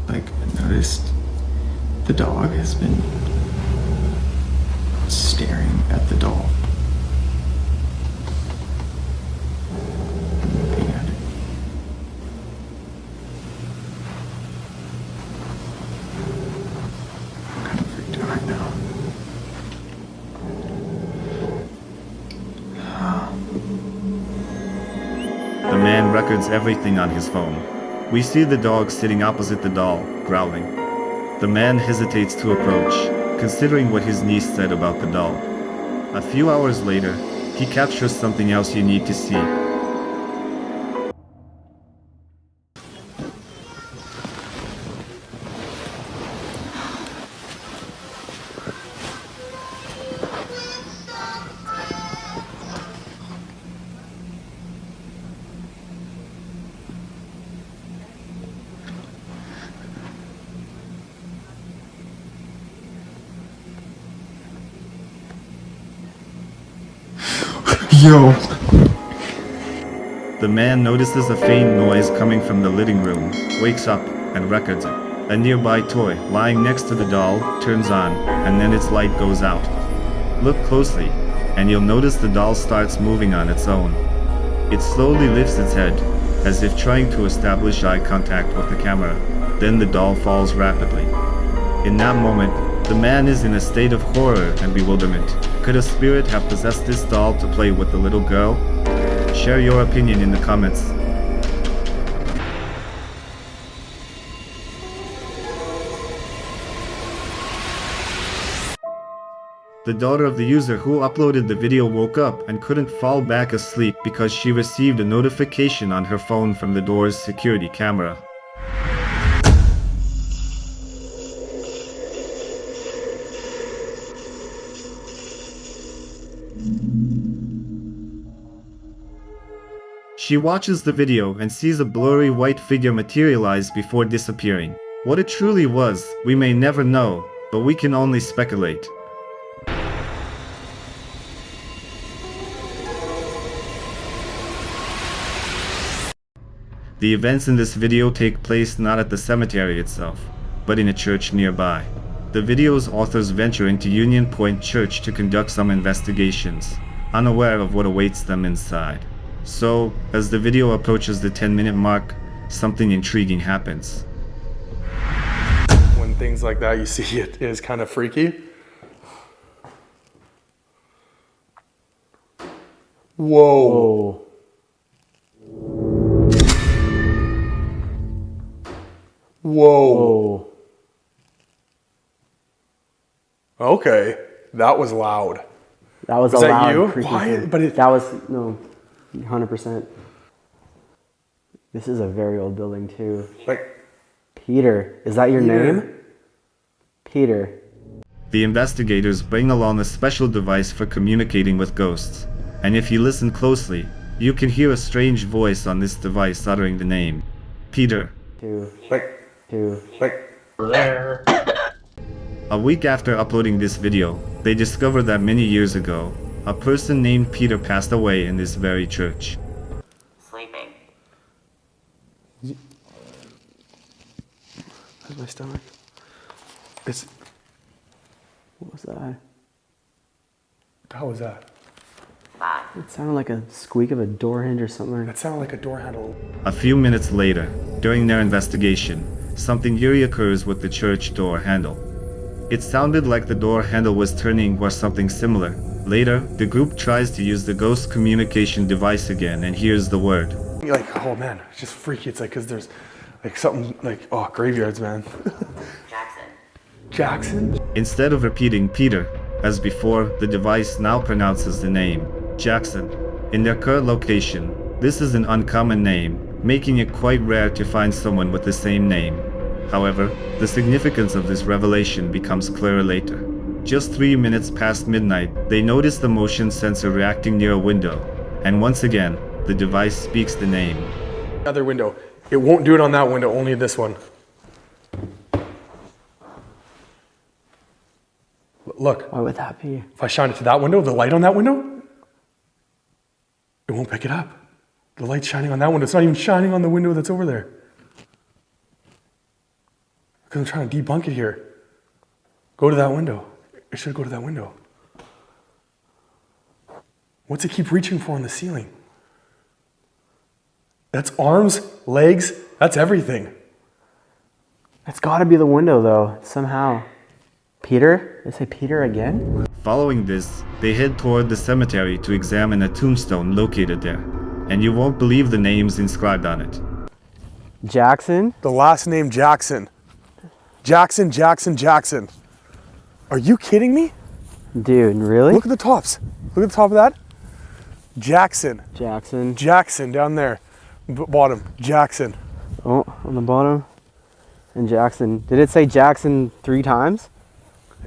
Like, I noticed the dog has been staring at the doll. Looking at it. I'm kind of freaked out right now. The man records everything on his phone. We see the dog sitting opposite the doll, growling. The man hesitates to approach, considering what his niece said about the doll. A few hours later, he captures something else you need to see. Yo! The man notices a faint noise coming from the living room, wakes up, and records it. A nearby toy, lying next to the doll, turns on, and then its light goes out. Look closely, and you'll notice the doll starts moving on its own. It slowly lifts its head, as if trying to establish eye contact with the camera. Then the doll falls rapidly. In that moment, the man is in a state of horror and bewilderment. Could a spirit have possessed this doll to play with the little girl? Share your opinion in the comments. The daughter of the user who uploaded the video woke up and couldn't fall back asleep because she received a notification on her phone from the door's security camera. She watches the video and sees a blurry white figure materialize before disappearing. What it truly was, we may never know, but we can only speculate. The events in this video take place not at the cemetery itself, but in a church nearby. The video's authors venture into Union Point Church to conduct some investigations, unaware of what awaits them inside. So, as the video approaches the 10-minute mark, something intriguing happens. When things like that you see, it is kind of freaky. Whoa. Whoa. Okay, that was loud. That was Is a that loud, you? creaky Why? thing. But it, that was, no, 100%. This is a very old building too. Like, Peter, is that your Peter. name? Peter. The investigators bring along a special device for communicating with ghosts, and if you listen closely, you can hear a strange voice on this device uttering the name, Peter. Two. there. A week after uploading this video, they discover that many years ago, a person named Peter passed away in this very church. Sleeping. How's my stomach? It's. What was that? How was that? It sounded like a squeak of a door hinge or something. That sounded like a door handle. A few minutes later, during their investigation, something eerie occurs with the church door handle. It sounded like the door handle was turning or something similar. Later, the group tries to use the ghost communication device again and hears the word. You're like, oh man, it's just freaky. It's like, cause there's like something like, oh, graveyards, man. Jackson? Instead of repeating Peter, as before, the device now pronounces the name, Jackson. In their current location, this is an uncommon name, making it quite rare to find someone with the same name. However, the significance of this revelation becomes clearer later. Just 3 minutes past midnight, they notice the motion sensor reacting near a window, and once again, the device speaks the name. Other window. It won't do it on that window, only this one. Look. Why would that be? If I shine it to that window, the light on that window, it won't pick it up. The light's shining on that window. It's not even shining on the window that's over there. Because I'm trying to debunk it here. Go to that window. It should go to that window. What's it keep reaching for on the ceiling? That's arms, legs, that's everything. It's got to be the window though, somehow. Peter? Did I say Peter again? Following this, they head toward the cemetery to examine a tombstone located there, and you won't believe the names inscribed on it. Jackson? The last name Jackson. Jackson, Jackson, Jackson. Are you kidding me? Dude, really? Look at the tops. Look at the top of that. Jackson. Jackson. Jackson down there. Bottom. Jackson. Oh, on the bottom. And Jackson. Did it say Jackson 3 times?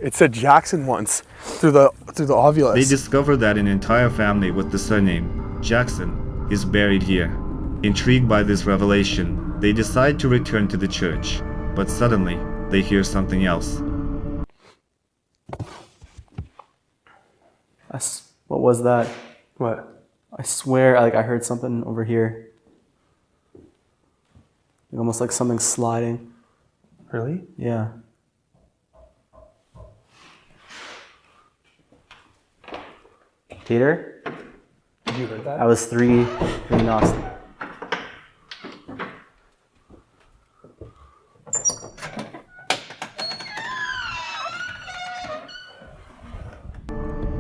It said Jackson once through the ovulus. They discover that an entire family with the surname Jackson is buried here. Intrigued by this revelation, they decide to return to the church, but suddenly they hear something else. What was that? What? I swear, like I heard something over here. Almost like something sliding. Really? Yeah. Peter? Did you hear that? I was three knocks.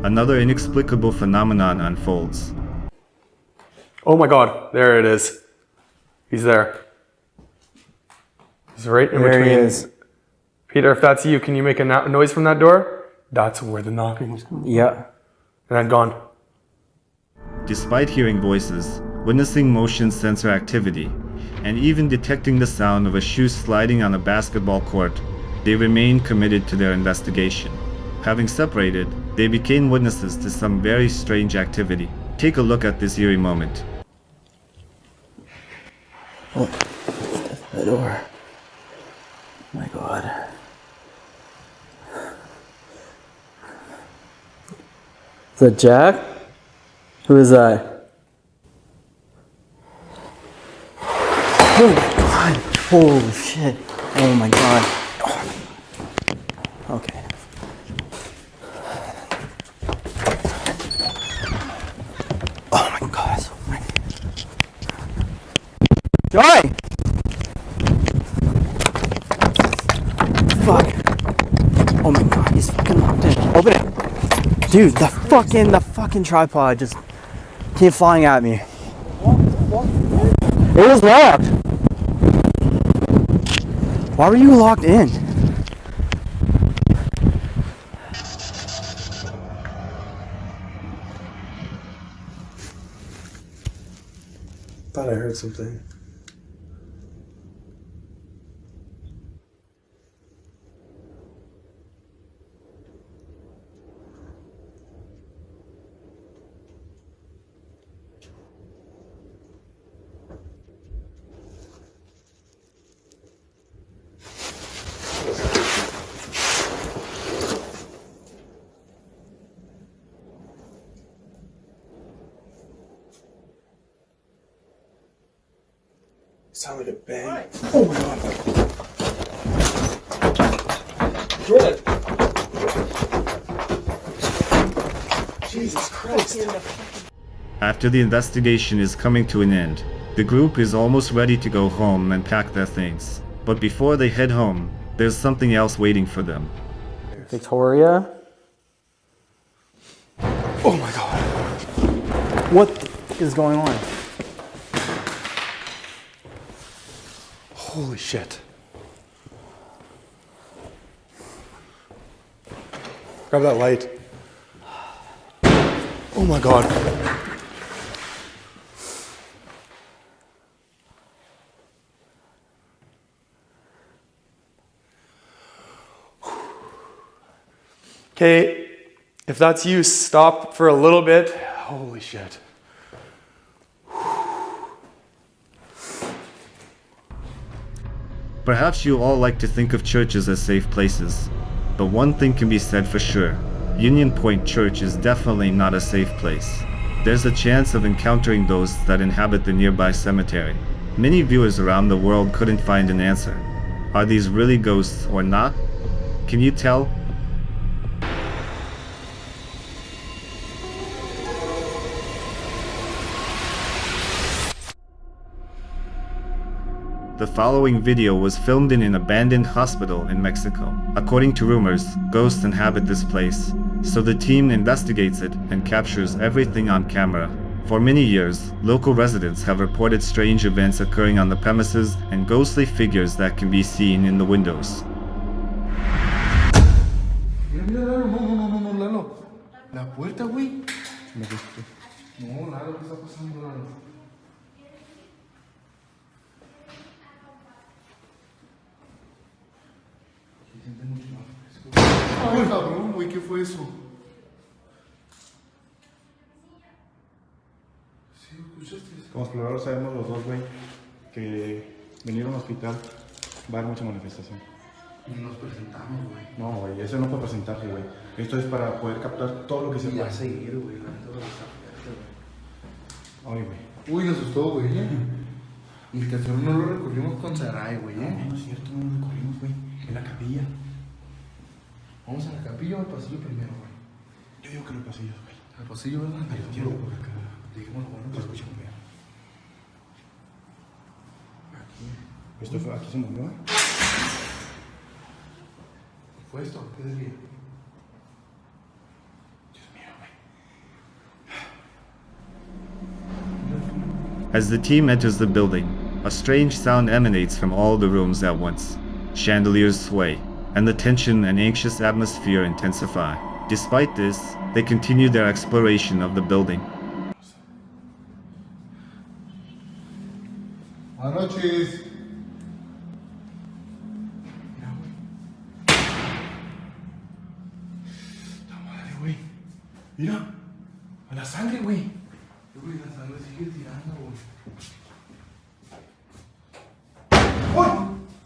Another inexplicable phenomenon unfolds. Oh my God, there it is. He's there. He's right in There between. he is. Peter, if that's you, can you make a noise from that door? That's where the knocking was coming from. Yeah. And then gone. Despite hearing voices, witnessing motion sensor activity, and even detecting the sound of a shoe sliding on a basketball court, they remain committed to their investigation. Having separated, they became witnesses to some very strange activity. Take a look at this eerie moment. Oh, the door. Oh my God. Is that Jack? Who is that? Oh my God. Holy shit. Oh my God. Okay. Oh my god, that's so funny. Joy! Fuck. Oh my god, he's fucking locked in. Open it. Dude, the fucking tripod just came flying at me. It was locked. Why were you locked in? Thought I heard something. Sound like a bang. Oh my god. Jordan! Jesus Christ. After the investigation is coming to an end, the group is almost ready to go home and pack their things. But before they head home, there's something else waiting for them. Victoria? Oh my god. What is going on? Holy shit. Grab that light. Oh my god. Okay, if that's you, stop for a little bit. Holy shit. Perhaps you all like to think of churches as safe places, but one thing can be said for sure. Union Point Church is definitely not a safe place. There's a chance of encountering those that inhabit the nearby cemetery. Many viewers around the world couldn't find an answer. Are these really ghosts or not? Can you tell? The following video was filmed in an abandoned hospital in Mexico. According to rumors, ghosts inhabit this place, so the team investigates it and captures everything on camera. For many years, local residents have reported strange events occurring on the premises and ghostly figures that can be seen in the windows. Mira, no, Lalo. La puerta, güey. No, Lalo, ¿qué está pasando, Lalo? Ay, cabrón, güey, ¿qué fue eso? Sí, ¿escuchaste eso? Como exploradores sabemos los dos, güey, que venir a un hospital va a haber mucha manifestación. Y nos presentamos, güey. No, güey, eso no es para presentarse, güey. Esto es para poder captar todo lo que se pueda. pueda. Seguir, güey, la neta lo está fuerte, güey. Ay, güey. Uy, nos asustó, güey, Y el cachorro no lo recorrimos con Sarai, güey, No, es cierto, no lo recorrimos, güey. En la capilla. Vamos a la capilla o al pasillo primero, güey. Yo digo que en el pasillo, güey. Al pasillo, ¿verdad? Al pasillo, por acá. Dijimos, bueno, Te escucho, güey. Esto fue, aquí se movió, ¿eh? ¿Fue esto? ¿Qué diría? As the team enters the building, a strange sound emanates from all the rooms at once. Chandeliers sway, and the tension and anxious atmosphere intensify. Despite this, they continue their exploration of the building. Buenas noches. La madre, güey. Mira, a la sangre, güey. Güey, la sangre sigue tirando, güey. ¡Ay!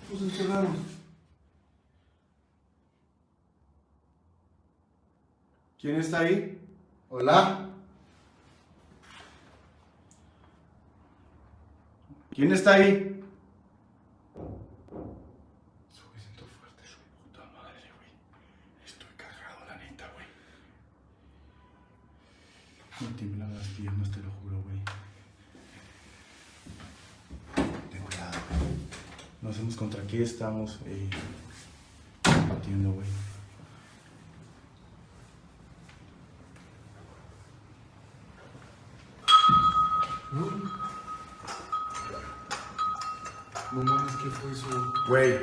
Pues encerraron. ¿Quién está ahí? Hola. ¿Quién está ahí? Eso, güey, siento fuerte, su puta madre, güey. Me tiemblan las piernas, te lo juro, güey. Ten cuidado, güey. No hacemos contra qué estamos batiendo, güey. No mames, ¿qué fue eso? Güey.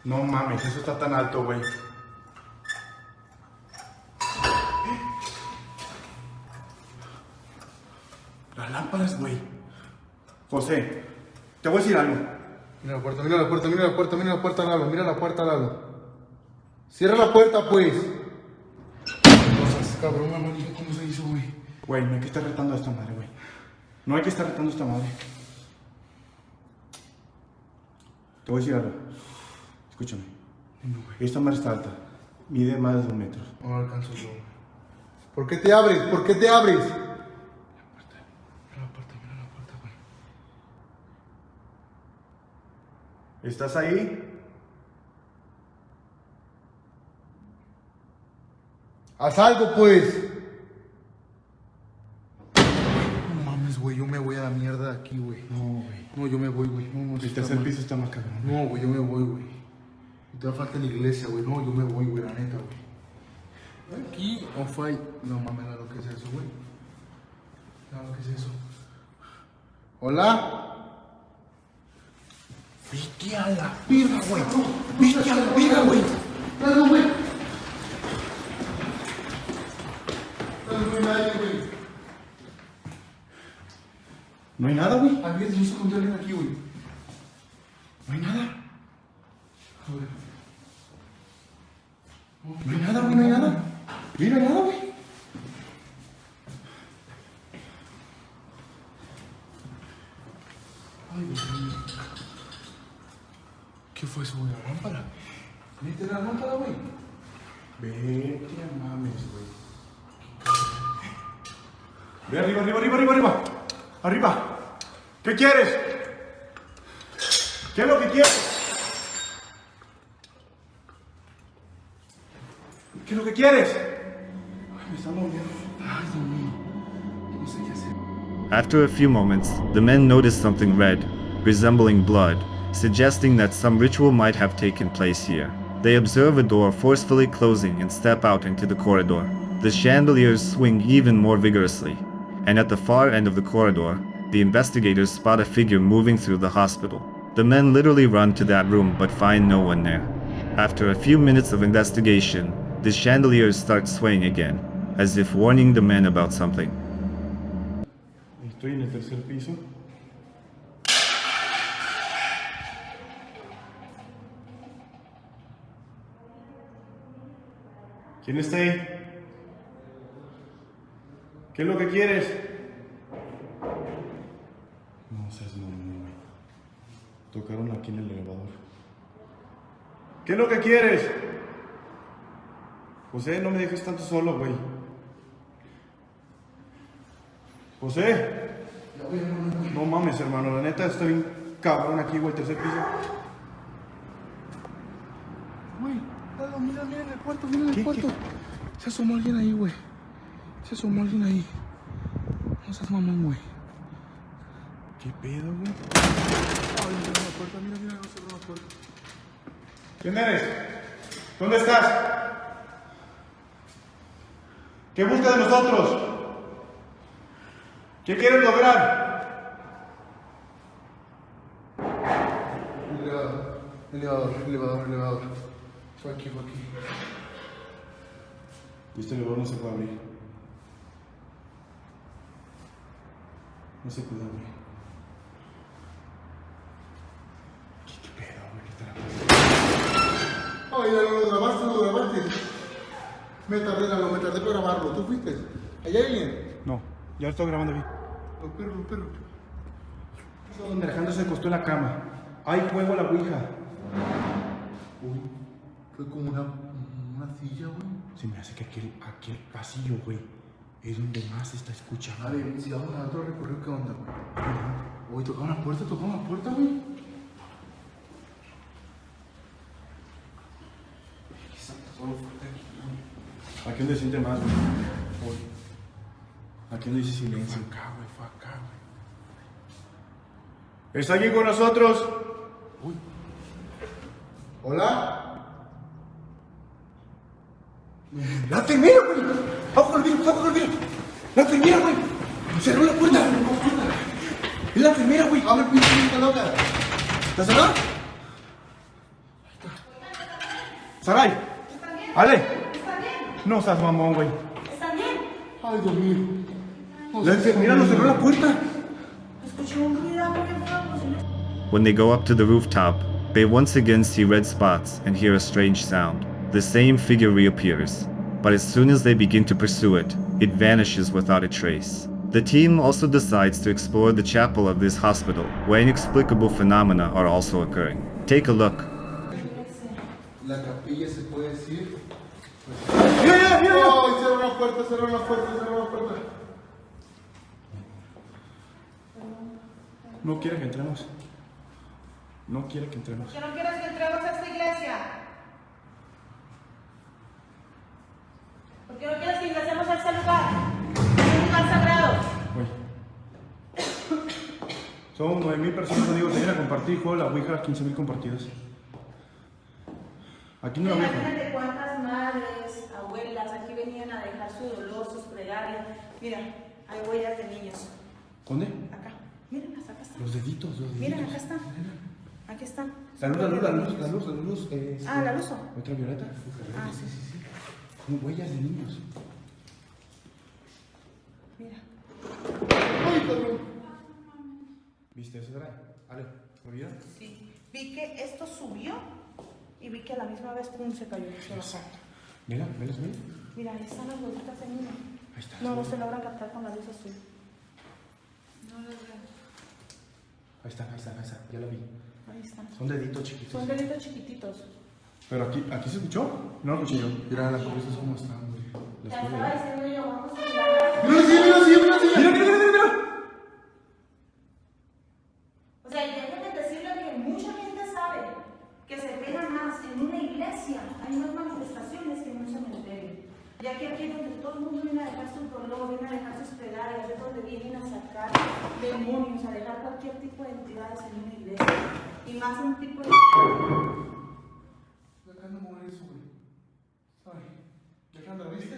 No mames, eso está tan alto, güey. Las lámparas, güey. José, te voy a decir algo. Mira la puerta, mira la puerta, mira la puerta, mira la puerta al lado, mira la puerta al lado. Cierra la puerta, pues. Cosas, cabrón, mamá, ¿cómo se hizo, güey? Güey, no hay que estar retando a esta madre, güey. No hay que estar retando a esta madre. Te voy a decir algo. Escúchame. Esta madre está alta. Mide más de 2 metros. No alcanzo yo. ¿Por qué te abres? ¿Por qué te abres? ¿Estás ahí? Haz algo, pues. No mames, güey, yo me voy a la mierda de aquí, güey. No, güey. No, yo me voy, güey. No, El tercer piso está más cabrón. No, güey, yo me voy, güey. Y te da falta la iglesia, güey. No, yo me voy, güey, la neta, güey. Aquí, on fire. No mames, nada lo que es eso, güey. Nada lo que es eso. Hola. Vete a la verga, güey. Vete a la verga, güey. Dale, güey. Dale, güey, nadie, güey. ¿No hay nada, güey? A ver, no se encontró alguien aquí, güey. No hay nada. A ver. No hay nada, güey, no hay nada. Mira, no hay nada, güey. Ay, Dios mío. ¿Qué fue eso, güey? ¿La lámpara? ¿Viste la lámpara, güey? Vete a mames, güey. Ve arriba, arriba, arriba, arriba, arriba. Arriba. ¿Qué quieres? ¿Qué es lo que quieres? ¿Qué es lo que quieres? Ay, me está moviendo. Ay, Dios mío. No sé qué hacer. After a few moments, the men notice something red, resembling blood, suggesting that some ritual might have taken place here. They observe a door forcefully closing and step out into the corridor. The chandeliers swing even more vigorously, and at the far end of the corridor, the investigators spot a figure moving through the hospital. The men literally run to that room but find no one there. After a few minutes of investigation, the chandeliers start swaying again, as if warning the men about something. Estoy en el tercer piso. ¿Quién está ahí? ¿Qué es lo que quieres? No seas mamón, güey. Tocaron aquí en el elevador. ¿Qué es lo que quieres? José, no me dejes tanto solo, güey. José. No mames, hermano. La neta, estoy bien cabrón aquí, güey. Tercer piso. Güey, mira, mira en el cuarto, mira en el cuarto. Se asomó alguien ahí, güey. Se asomó alguien ahí. No seas mamón, güey. ¿Qué pedo, güey? Ay, mira la puerta, mira, mira, no cerró la puerta. ¿Quién eres? ¿Dónde estás? ¿Qué busca de nosotros? ¿Qué quieres lograr? Elevador. Fue aquí. Este elevador no se puede abrir. No se puede abrir. ¿Qué pedo, güey? ¿Qué estará pasando? Ay, lo grabaste. Me tardé para grabarlo. ¿Tú fuiste? ¿Allá hay alguien? No, ya lo estoy grabando aquí. Los perros. Alejandro se acostó en la cama. Hay fuego a la ouija. Uy, fue como una silla, güey. Se me hace que aquel pasillo, güey, es donde más se está escuchando. A ver, si vamos a otro recorrido, ¿qué onda, güey? Uy, tocaron la puerta, güey. Aquí donde siente más, güey. Aquí no dice silencio. Acá, güey, fue acá, güey. ¿Está aquí con nosotros? Uy. ¿Hola? ¡La enfermera, güey! ¡Vamos con el virus! ¡Vamos con el virus! ¡La enfermera, güey! ¡Cerró la puerta! ¡Es la enfermera, güey! ¡Abre el pinche, está loca! ¿Está cerrada? ¡Saray! ¡Ale! No seas mamón, güey. ¿Está bien? Ay, Dios mío. La enfermera nos cerró la puerta. Escuché un ruido muy fuerte. When they go up to the rooftop, they once again see red spots and hear a strange sound. The same figure reappears, but as soon as they begin to pursue it, it vanishes without a trace. The team also decides to explore the chapel of this hospital, where inexplicable phenomena are also occurring. Take a look. La capilla se puede decir. ¡Mira! ¡Oh! Cerró la puerta, cerró la puerta, cerró la puerta. No quiere que entremos. No quiere que entremos. ¿Que no quieres que entremos a esta iglesia? ¿Por qué no quieres que ingresemos a este lugar? Es un lugar sagrado. Son 9,000 personas, amigos, vienen a compartir juego de la Ouija, 15,000 compartidas. Aquí no la Ouija. Imagínate cuántas madres, abuelas, aquí venían a dejar su dolor, sus plegarias. Mira, hay huellas de niños. ¿Dónde? Acá. Miren, hasta acá están. Los deditos, los deditos. Miren, acá están. Aquí están. La luz. Ah, la luz. ¿Otra violeta? Ah, sí. Son huellas de niños. Mira. ¡Ay, cabrón! ¿Viste eso, Dray? Ale, ¿lo vieron? Sí. Vi que esto subió y vi que a la misma vez pum, se cayó. Exacto. Mira. Mira, ahí están las huellitas de niño. Ahí está. No se logra captar con la luz azul. No las veo. Ahí está. Ya la vi. Ahí están. Son deditos chiquitos. Son deditos chiquititos. Pero aquí se escuchó. No lo escuché yo. Mira, las cosas como están, güey. Te estaba diciendo yo, vamos a mirar. Mira. O sea, y déjenme decirle que mucha gente sabe que se pega más en una iglesia. Hay más manifestaciones que en un cementerio. Ya que aquí es donde todo el mundo viene a dejar su dolor, viene a dejar sus plegarias, es donde vienen a sacar demonios, a dejar cualquier tipo de entidades en una iglesia. Y más un tipo de... Acá no mover eso, güey. Ay, ¿Alejandra, lo viste?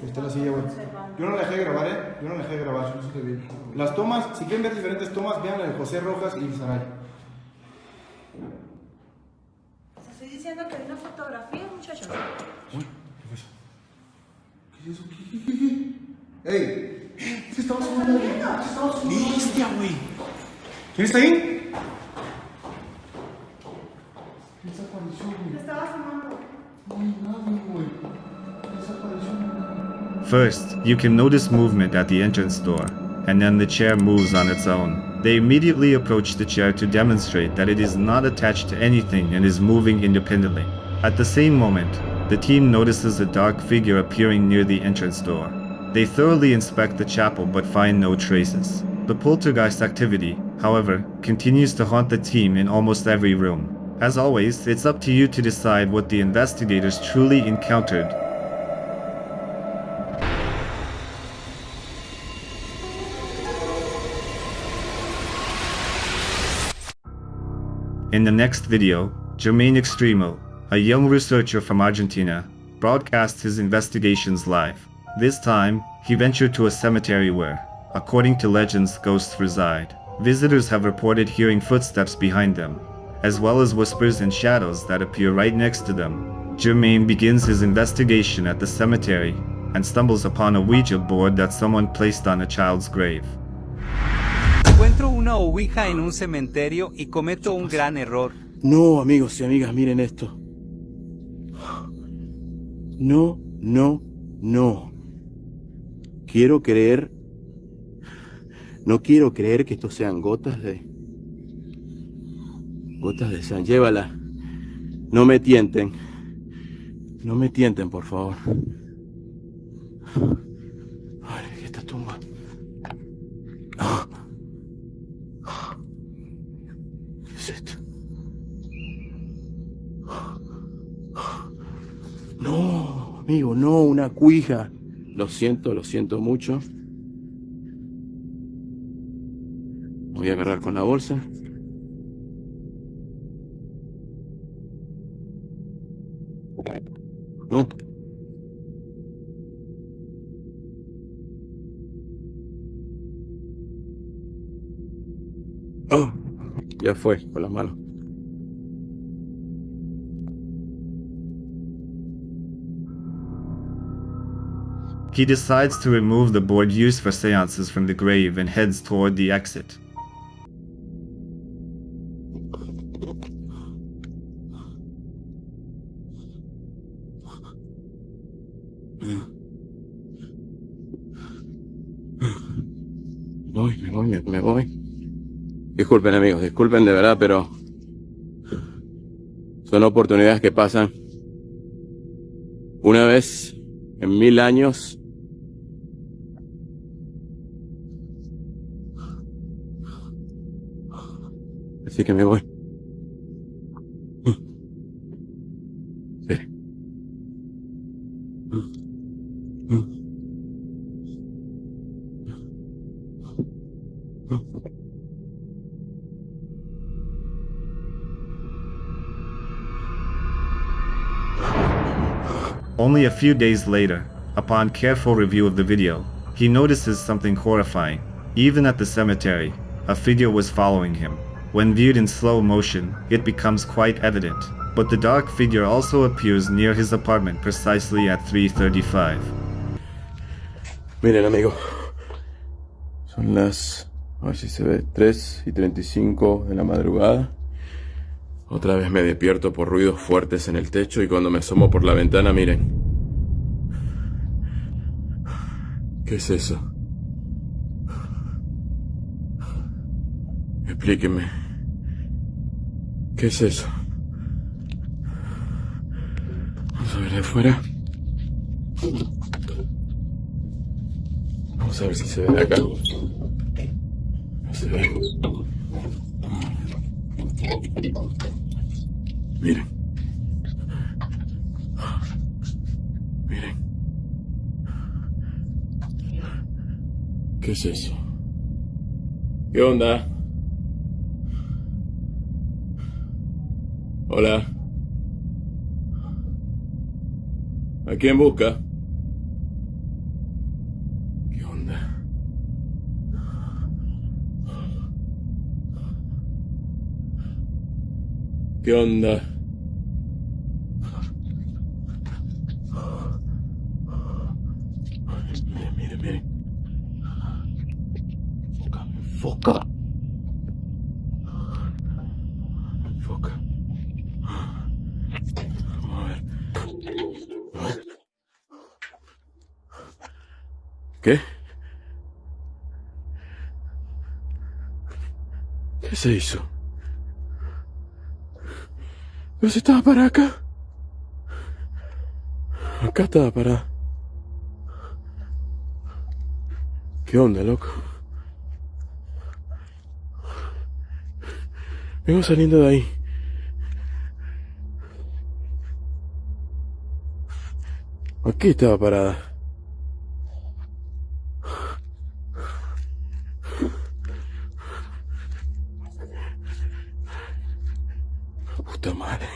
Ahí está la silla, güey. Yo no la dejé de grabar, Yo no la dejé de grabar, yo no sé qué vi. Las tomas, si quieren ver diferentes tomas, vean la de José Rojas y Saray. Te estoy diciendo que hay una fotografía, muchachos. Uy, ¿qué fue eso? ¿Qué es eso? ¿Qué? ¡Ey! ¿Qué estamos haciendo? ¡Bestia, güey! ¿Quién está ahí? ¿Qué desapareció, güey? Me estaba asomando. No hay nadie, güey. Desapareció. First, you can notice movement at the entrance door, and then the chair moves on its own. They immediately approach the chair to demonstrate that it is not attached to anything and is moving independently. At the same moment, the team notices a dark figure appearing near the entrance door. They thoroughly inspect the chapel but find no traces. The poltergeist activity, however, continues to haunt the team in almost every room. As always, it's up to you to decide what the investigators truly encountered. In the next video, Jermaine Extremo, a young researcher from Argentina, broadcasts his investigations live. This time, he ventured to a cemetery where, according to legends, ghosts reside. Visitors have reported hearing footsteps behind them, as well as whispers and shadows that appear right next to them. Jermaine begins his investigation at the cemetery and stumbles upon a Ouija board that someone placed on a child's grave. Encuentro una ouija en un cementerio y cometo un gran error. No, amigos y amigas, miren esto. No. No quiero creer que estos sean gotas de sangre. Llévala. No me tienten. No me tienten, por favor. Ay, esta tumba. ¿Qué es esto? amigo, no, una Ouija. Lo siento mucho. Voy a agarrar con la bolsa. No. Oh, ya fue, con la mano. He decides to remove the board used for seances from the grave and heads toward the exit. Me voy. Disculpen amigos, disculpen de verdad, pero son oportunidades que pasan una vez en 1000 años. Así que me voy. Sí. Only a few days later, upon careful review of the video, he notices something horrifying. Even at the cemetery, a figure was following him. When viewed in slow motion, it becomes quite evident, but the dark figure also appears near his apartment precisely at 3:35. Miren amigo, son las, a ver si se ve, 3:35 de la madrugada. Otra vez me despierto por ruidos fuertes en el techo y cuando me asomo por la ventana, miren. ¿Qué es eso? Explíquenme. ¿Qué es eso? Vamos a ver de afuera. Vamos a ver si se ve de acá. No se ve. Miren. Miren. ¿Qué es eso? ¿Qué onda? Hola. ¿A quién busca? ¿Qué onda? ¿Qué onda? Miren. Enfoca. Vamos a ver. ¿Qué? ¿Qué se hizo? ¿Pero si estaba para acá? Acá estaba para... ¿Qué onda, loco? Vengo saliendo de ahí. Aquí estaba parada. Puta madre.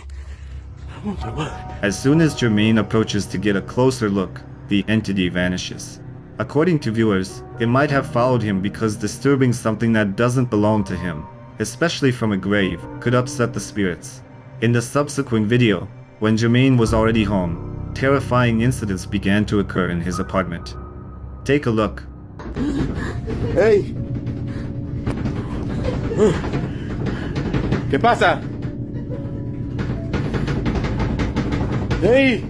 As soon as Jermaine approaches to get a closer look, the entity vanishes. According to viewers, it might have followed him because disturbing something that doesn't belong to him, especially from a grave, could upset the spirits. In the subsequent video, when Jermaine was already home, terrifying incidents began to occur in his apartment. Take a look. ¡Hey! ¿Qué pasa? ¡Hey!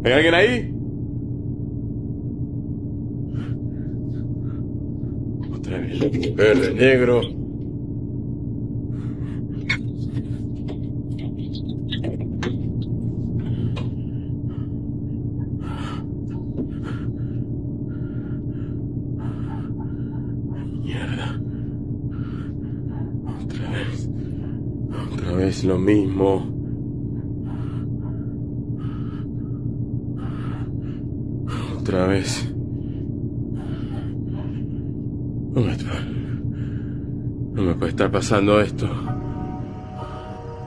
¿Hay alguien ahí? Verde, negro. Mierda. Otra vez lo mismo. Otra vez. No me puede estar pasando esto.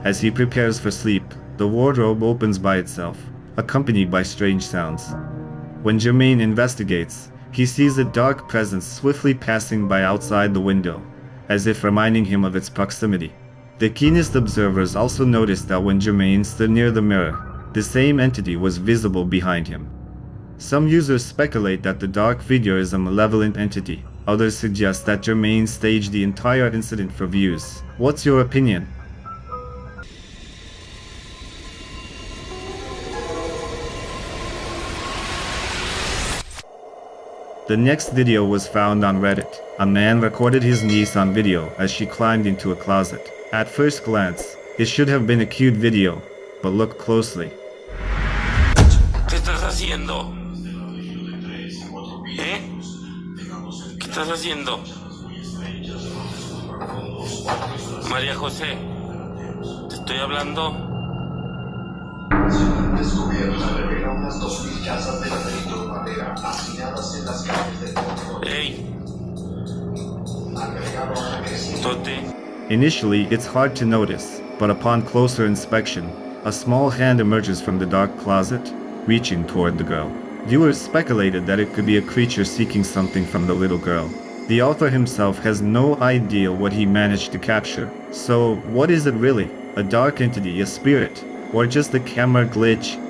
As he prepares for sleep, the wardrobe opens by itself, accompanied by strange sounds. When Jermaine investigates, he sees a dark presence swiftly passing by outside the window, as if reminding him of its proximity. The keenest observers also noticed that when Jermaine stood near the mirror, the same entity was visible behind him. Some users speculate that the dark figure is a malevolent entity. Others suggest that Jermaine staged the entire incident for views. What's your opinion? The next video was found on Reddit. A man recorded his niece on video as she climbed into a closet. At first glance, it should have been a cute video, but look closely. ¿Qué estás haciendo? ¿Eh? ¿Qué estás haciendo? María José, ¿te estoy hablando? Descubierta revela unas 2000 casas de ladrillo de madera hacinadas en las calles del mundo. ¡Ey! Initially, it's hard to notice, but upon closer inspection, a small hand emerges from the dark closet, reaching toward the girl. Viewers speculated that it could be a creature seeking something from the little girl. The author himself has no idea what he managed to capture. So, what is it really? A dark entity, a spirit, or just a camera glitch?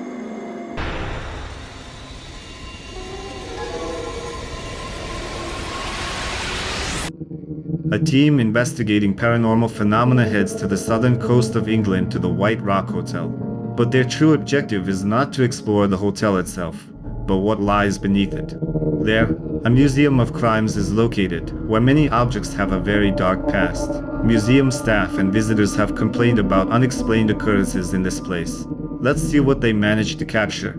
A team investigating paranormal phenomena heads to the southern coast of England to the White Rock Hotel. But their true objective is not to explore the hotel itself, but what lies beneath it. There, a museum of crimes is located, where many objects have a very dark past. Museum staff and visitors have complained about unexplained occurrences in this place. Let's see what they managed to capture.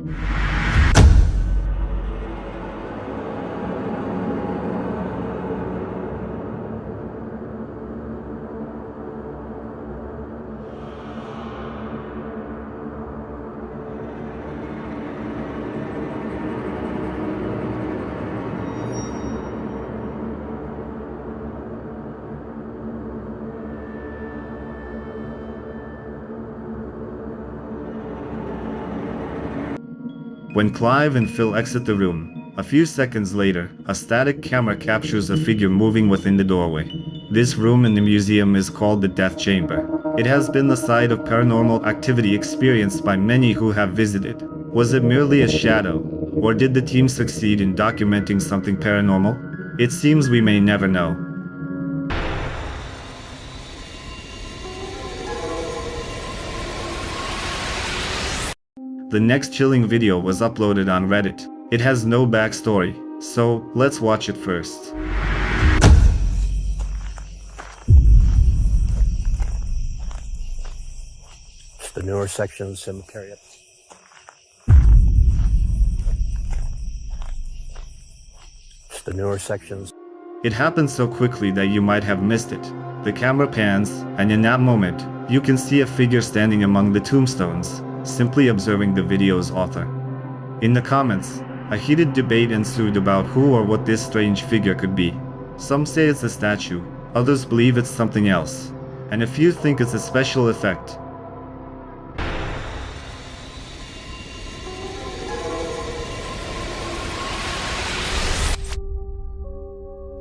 When Clive and Phil exit the room, a few seconds later, a static camera captures a figure moving within the doorway. This room in the museum is called the Death Chamber. It has been the site of paranormal activity experienced by many who have visited. Was it merely a shadow, or did the team succeed in documenting something paranormal? It seems we may never know. The next chilling video was uploaded on Reddit. It has no backstory, so let's watch it first. It's the newer section of the cemetery. It's the newer sections. It happened so quickly that you might have missed it. The camera pans, and in that moment, you can see a figure standing among the tombstones, simply observing the video's author. In the comments, a heated debate ensued about who or what this strange figure could be. Some say it's a statue, others believe it's something else, and a few think it's a special effect.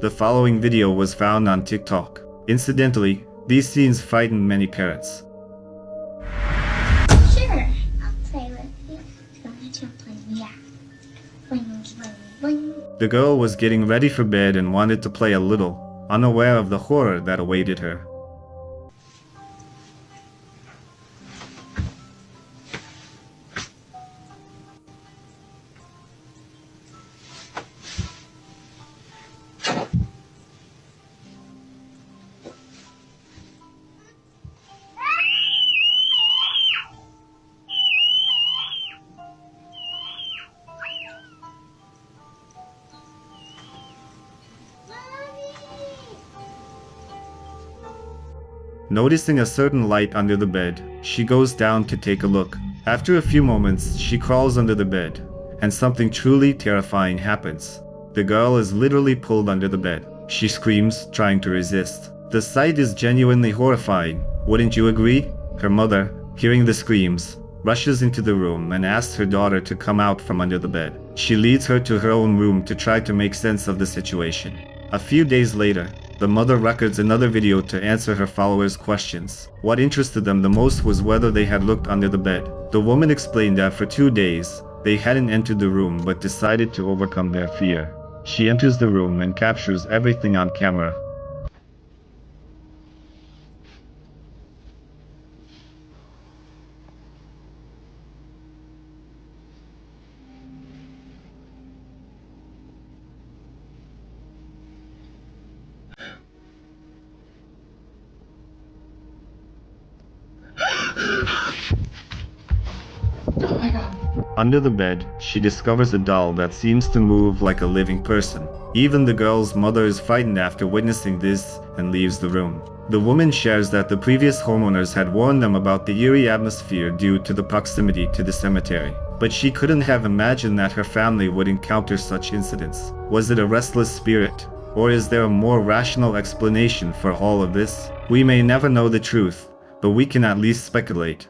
The following video was found on TikTok. Incidentally, these scenes frightened many parents. Sure, I'll play with you. Don't let you play me out. Boing, boing, boing. The girl was getting ready for bed and wanted to play a little, unaware of the horror that awaited her. Noticing a certain light under the bed, she goes down to take a look. After a few moments, she crawls under the bed, and something truly terrifying happens. The girl is literally pulled under the bed. She screams, trying to resist. The sight is genuinely horrifying, wouldn't you agree? Her mother, hearing the screams, rushes into the room and asks her daughter to come out from under the bed. She leads her to her own room to try to make sense of the situation. A few days later, the mother records another video to answer her followers' questions. What interested them the most was whether they had looked under the bed. The woman explained that for 2 days, they hadn't entered the room but decided to overcome their fear. She enters the room and captures everything on camera. Oh my god. Under the bed, she discovers a doll that seems to move like a living person. Even the girl's mother is frightened after witnessing this and leaves the room. The woman shares that the previous homeowners had warned them about the eerie atmosphere due to the proximity to the cemetery. But she couldn't have imagined that her family would encounter such incidents. Was it a restless spirit? Or is there a more rational explanation for all of this? We may never know the truth, but we can at least speculate.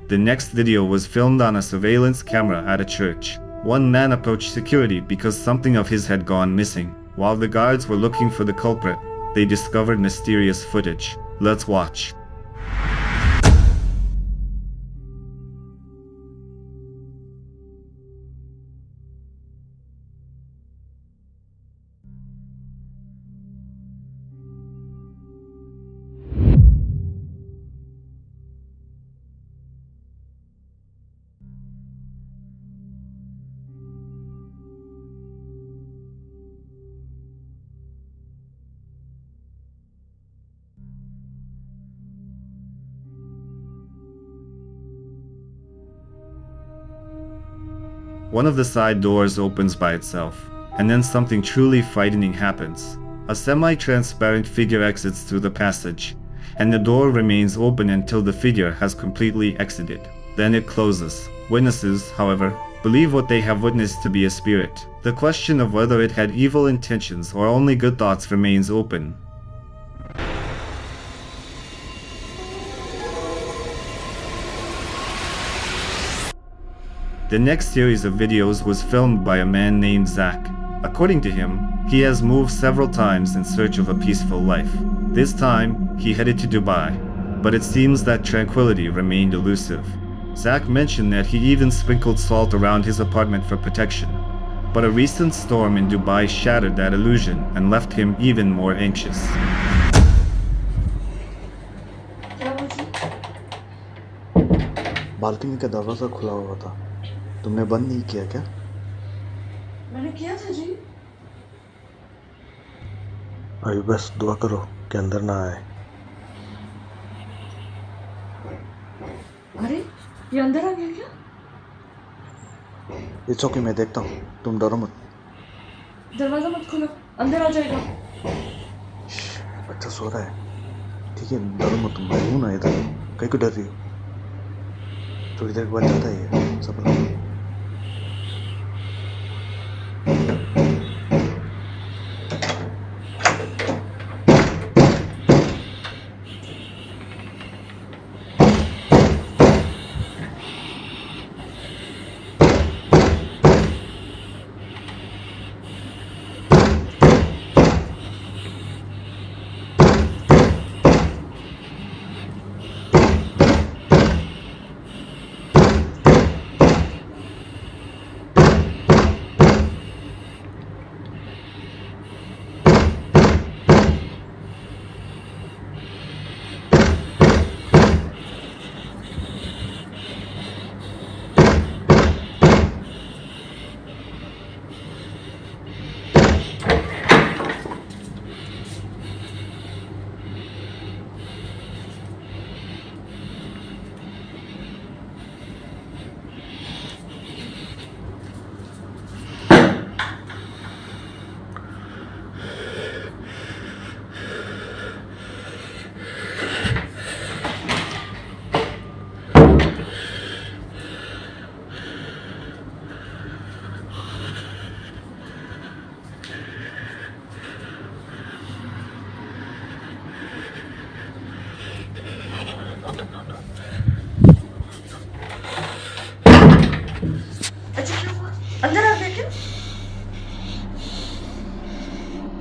The next video was filmed on a surveillance camera at a church. One man approached security because something of his had gone missing. While the guards were looking for the culprit, they discovered mysterious footage. Let's watch. One of the side doors opens by itself, and then something truly frightening happens. A semi-transparent figure exits through the passage, and the door remains open until the figure has completely exited. Then it closes. Witnesses, however, believe what they have witnessed to be a spirit. The question of whether it had evil intentions or only good thoughts remains open. The next series of videos was filmed by a man named Zach. According to him, he has moved several times in search of a peaceful life. This time, he headed to Dubai, but it seems that tranquility remained elusive. Zach mentioned that he even sprinkled salt around his apartment for protection, but a recent storm in Dubai shattered that illusion and left him even more anxious. Balcony का दरवाजा खुला हुआ था, तुमने बंद नहीं किया क्या? मैंने किया था जी। अभी बस दुआ करो कि अंदर ना आए। अरे ये अंदर आ गया क्या? इट्स ओके, मैं देखता हूँ, तुम डरो मत। दरवाजा मत खोलो, अंदर आ जाएगा। बच्चा सो रहा है, ठीक है, डरो मत, तुम। मैं हूँ ना इधर, कहीं को डर रही हो? थोड़ी देर के बाद जाता है सब लोग।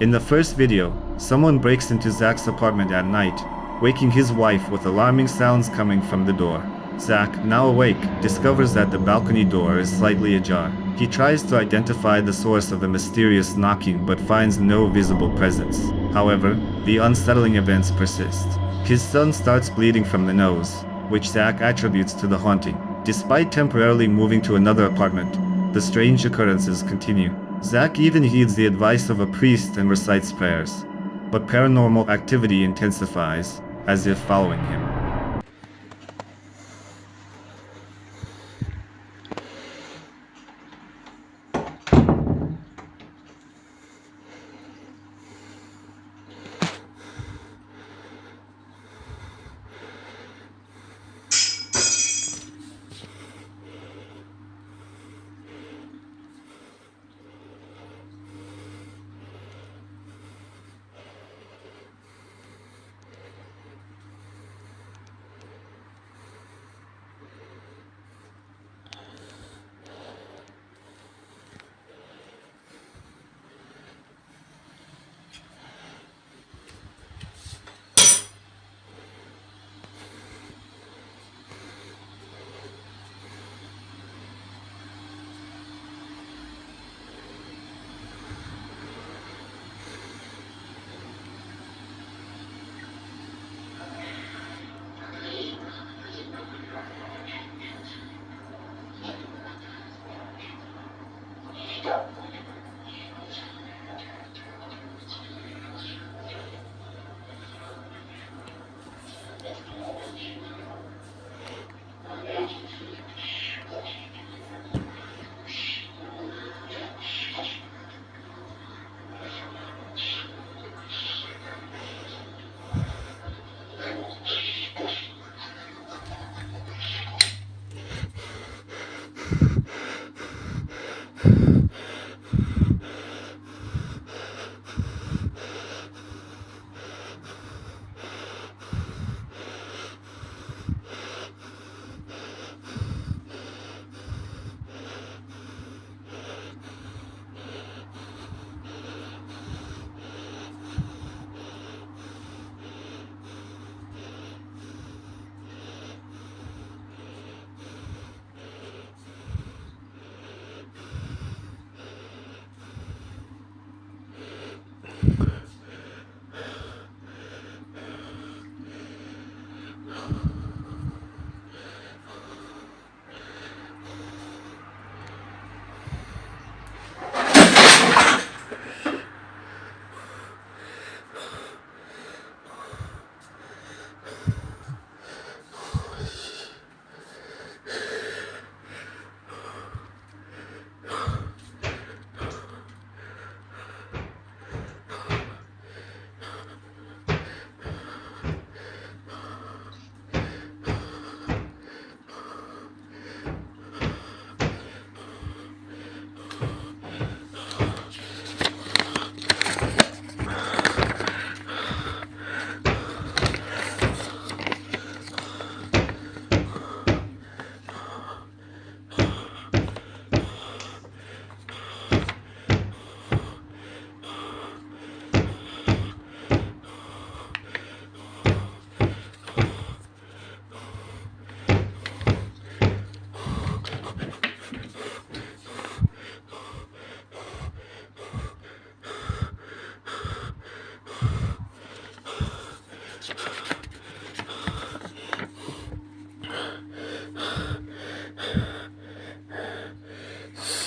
In the first video, someone breaks into Zach's apartment at night, waking his wife with alarming sounds coming from the door. Zach, now awake, discovers that the balcony door is slightly ajar. He tries to identify the source of the mysterious knocking but finds no visible presence. However, the unsettling events persist. His son starts bleeding from the nose, which Zach attributes to the haunting. Despite temporarily moving to another apartment, the strange occurrences continue. Zach even heeds the advice of a priest and recites prayers, but paranormal activity intensifies, as if following him.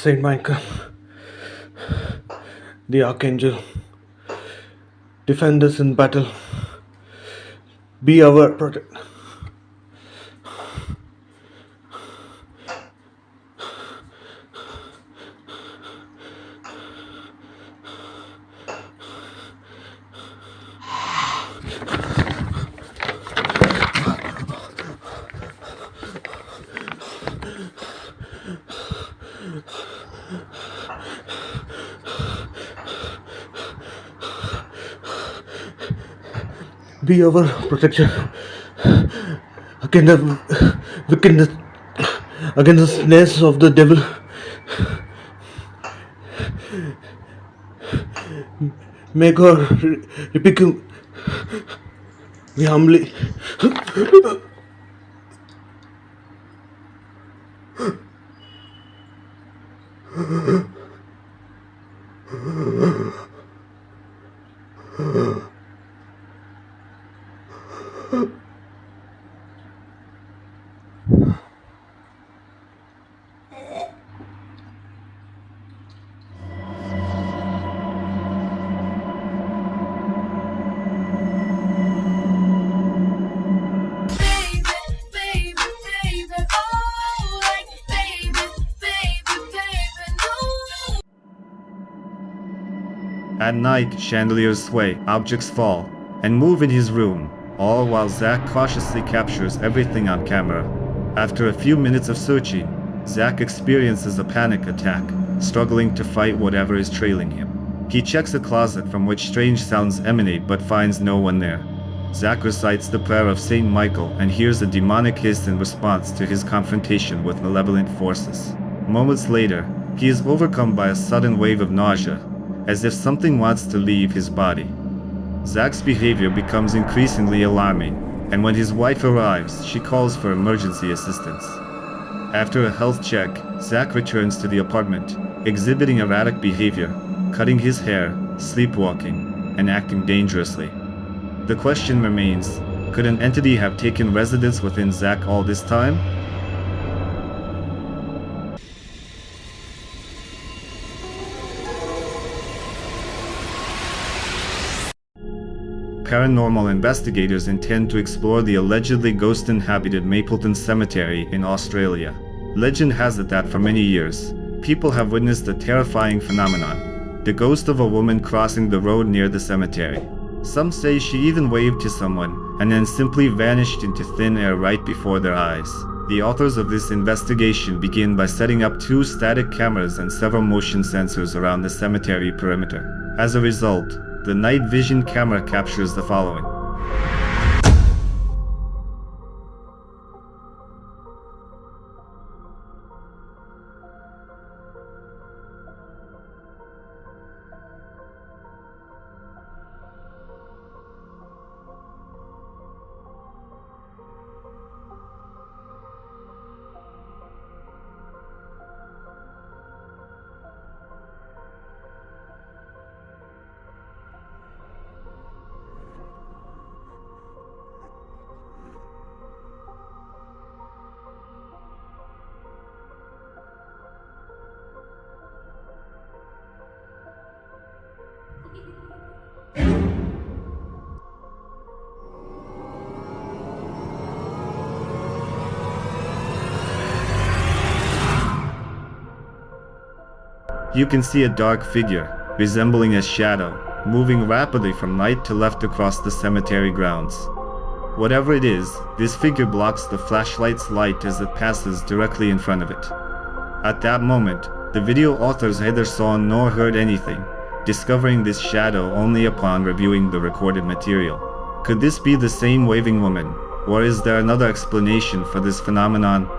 Saint Michael, the Archangel, defend us in battle. Be our protector. Be our protection against the wickedness, against the snares of the devil. May God rebuke you. We humbly. At night, chandeliers sway, objects fall, and move in his room, all while Zach cautiously captures everything on camera. After a few minutes of searching, Zach experiences a panic attack, struggling to fight whatever is trailing him. He checks a closet from which strange sounds emanate but finds no one there. Zach recites the prayer of Saint Michael and hears a demonic hiss in response to his confrontation with malevolent forces. Moments later, he is overcome by a sudden wave of nausea, as if something wants to leave his body. Zach's behavior becomes increasingly alarming, and when his wife arrives, she calls for emergency assistance. After a health check, Zach returns to the apartment, exhibiting erratic behavior, cutting his hair, sleepwalking, and acting dangerously. The question remains, could an entity have taken residence within Zach all this time? Paranormal investigators intend to explore the allegedly ghost-inhabited Mapleton Cemetery in Australia. Legend has it that for many years, people have witnessed a terrifying phenomenon, the ghost of a woman crossing the road near the cemetery. Some say she even waved to someone and then simply vanished into thin air right before their eyes. The authors of this investigation begin by setting up 2 static cameras and several motion sensors around the cemetery perimeter. As a result, the night vision camera captures the following. You can see a dark figure, resembling a shadow, moving rapidly from right to left across the cemetery grounds. Whatever it is, this figure blocks the flashlight's light as it passes directly in front of it. At that moment, the video authors neither saw nor heard anything, discovering this shadow only upon reviewing the recorded material. Could this be the same waving woman, or is there another explanation for this phenomenon?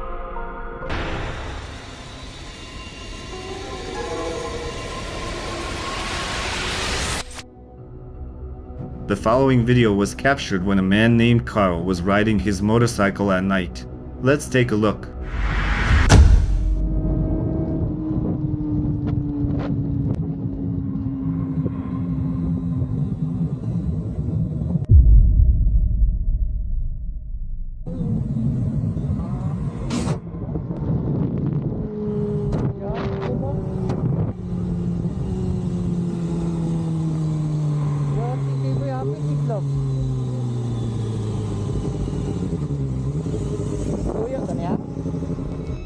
The following video was captured when a man named Carl was riding his motorcycle at night. Let's take a look.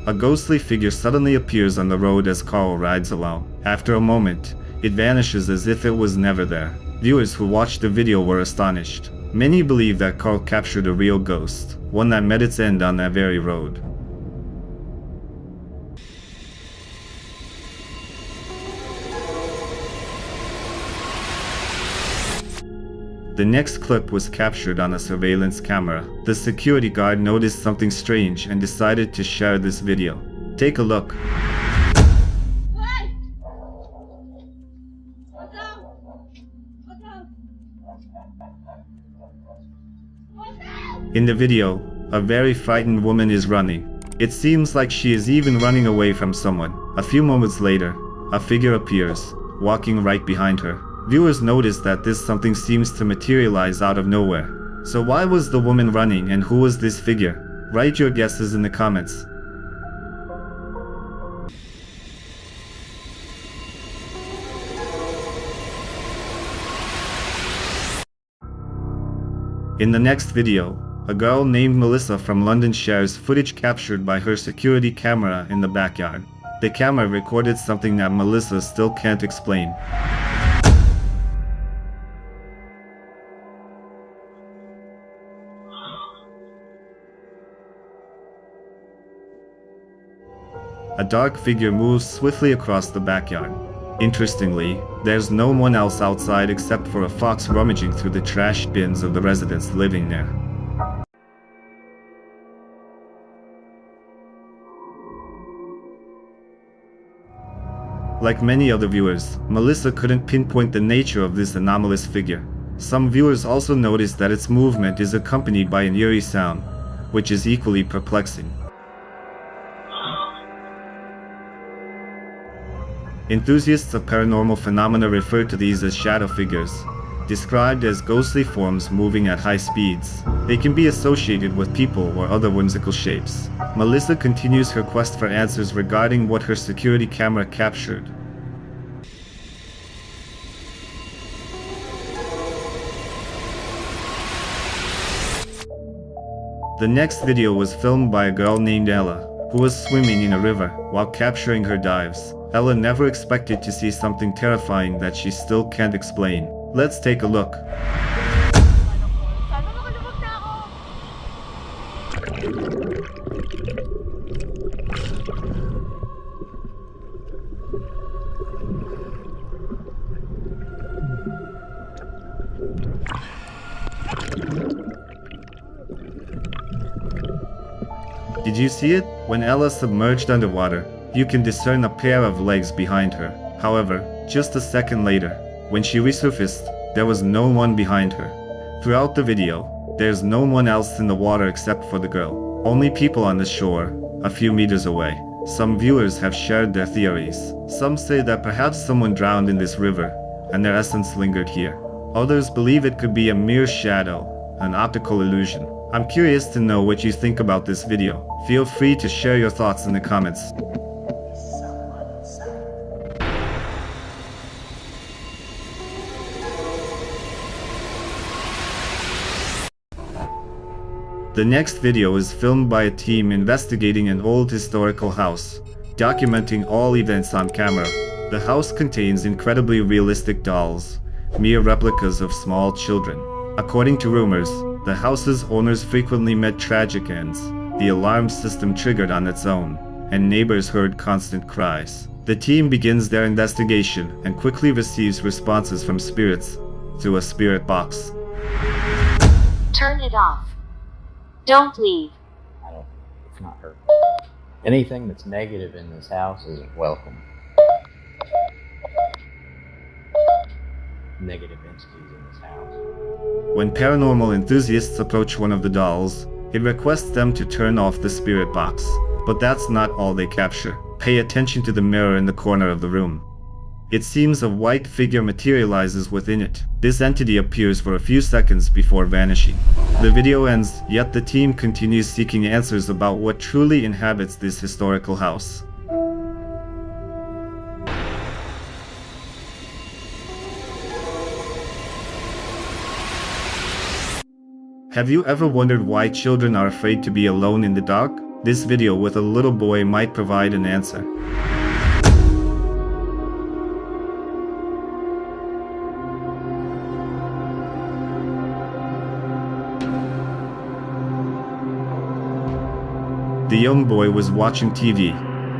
A ghostly figure suddenly appears on the road as Carl rides along. After a moment, it vanishes as if it was never there. Viewers who watched the video were astonished. Many believe that Carl captured a real ghost, one that met its end on that very road. The next clip was captured on a surveillance camera. The security guard noticed something strange and decided to share this video. Take a look. In the video, a very frightened woman is running. It seems like she is even running away from someone. A few moments later, a figure appears, walking right behind her. Viewers notice that this something seems to materialize out of nowhere. So why was the woman running and who was this figure? Write your guesses in the comments. In the next video, a girl named Melissa from London shares footage captured by her security camera in the backyard. The camera recorded something that Melissa still can't explain. A dark figure moves swiftly across the backyard. Interestingly, there's no one else outside except for a fox rummaging through the trash bins of the residents living there. Like many other viewers, Melissa couldn't pinpoint the nature of this anomalous figure. Some viewers also noticed that its movement is accompanied by an eerie sound, which is equally perplexing. Enthusiasts of paranormal phenomena refer to these as shadow figures, described as ghostly forms moving at high speeds. They can be associated with people or other whimsical shapes. Melissa continues her quest for answers regarding what her security camera captured. The next video was filmed by a girl named Ella, who was swimming in a river while capturing her dives. Ella never expected to see something terrifying that she still can't explain. Let's take a look. Did you see it? When Ella submerged underwater, you can discern a pair of legs behind her. However, just a second later, when she resurfaced, there was no one behind her. Throughout the video, there's no one else in the water except for the girl. Only people on the shore, a few meters away. Some viewers have shared their theories. Some say that perhaps someone drowned in this river, and their essence lingered here. Others believe it could be a mere shadow, an optical illusion. I'm curious to know what you think about this video. Feel free to share your thoughts in the comments. The next video is filmed by a team investigating an old historical house, documenting all events on camera. The house contains incredibly realistic dolls, mere replicas of small children. According to rumors, the house's owners frequently met tragic ends. The alarm system triggered on its own, and neighbors heard constant cries. The team begins their investigation and quickly receives responses from spirits through a spirit box. Turn it off. Don't leave. It's not her. Anything that's negative in this house isn't welcome. Negative entities in this house. When paranormal enthusiasts approach one of the dolls, it requests them to turn off the spirit box. But that's not all they capture. Pay attention to the mirror in the corner of the room. It seems a white figure materializes within it. This entity appears for a few seconds before vanishing. The video ends, yet the team continues seeking answers about what truly inhabits this historical house. Have you ever wondered why children are afraid to be alone in the dark? This video with a little boy might provide an answer. The young boy was watching TV,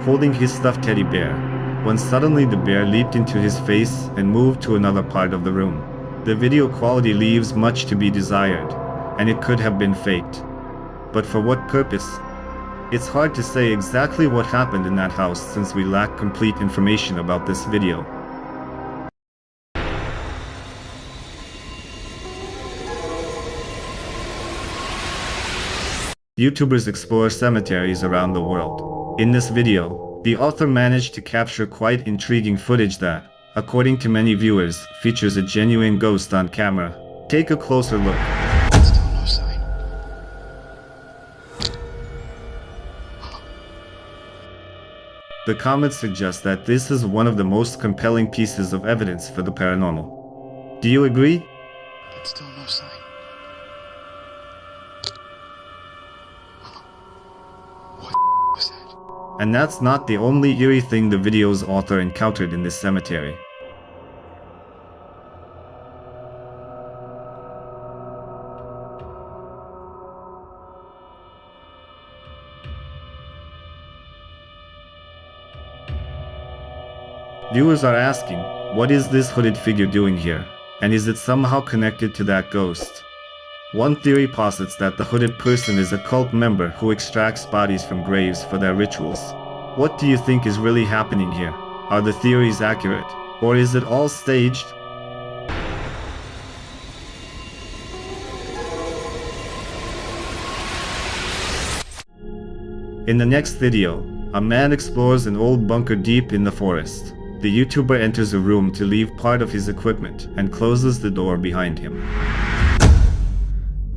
holding his stuffed teddy bear, when suddenly the bear leaped into his face and moved to another part of the room. The video quality leaves much to be desired, and it could have been faked. But for what purpose? It's hard to say exactly what happened in that house since we lack complete information about this video. YouTubers explore cemeteries around the world. In this video, the author managed to capture quite intriguing footage that, according to many viewers, features a genuine ghost on camera. Take a closer look. Still no sign. The comments suggest that this is one of the most compelling pieces of evidence for the paranormal. Do you agree? But still no sign. What was that? And that's not the only eerie thing the video's author encountered in this cemetery. Viewers are asking, what is this hooded figure doing here? And is it somehow connected to that ghost? One theory posits that the hooded person is a cult member who extracts bodies from graves for their rituals. What do you think is really happening here? Are the theories accurate? Or is it all staged? In the next video, a man explores an old bunker deep in the forest. The YouTuber enters a room to leave part of his equipment and closes the door behind him.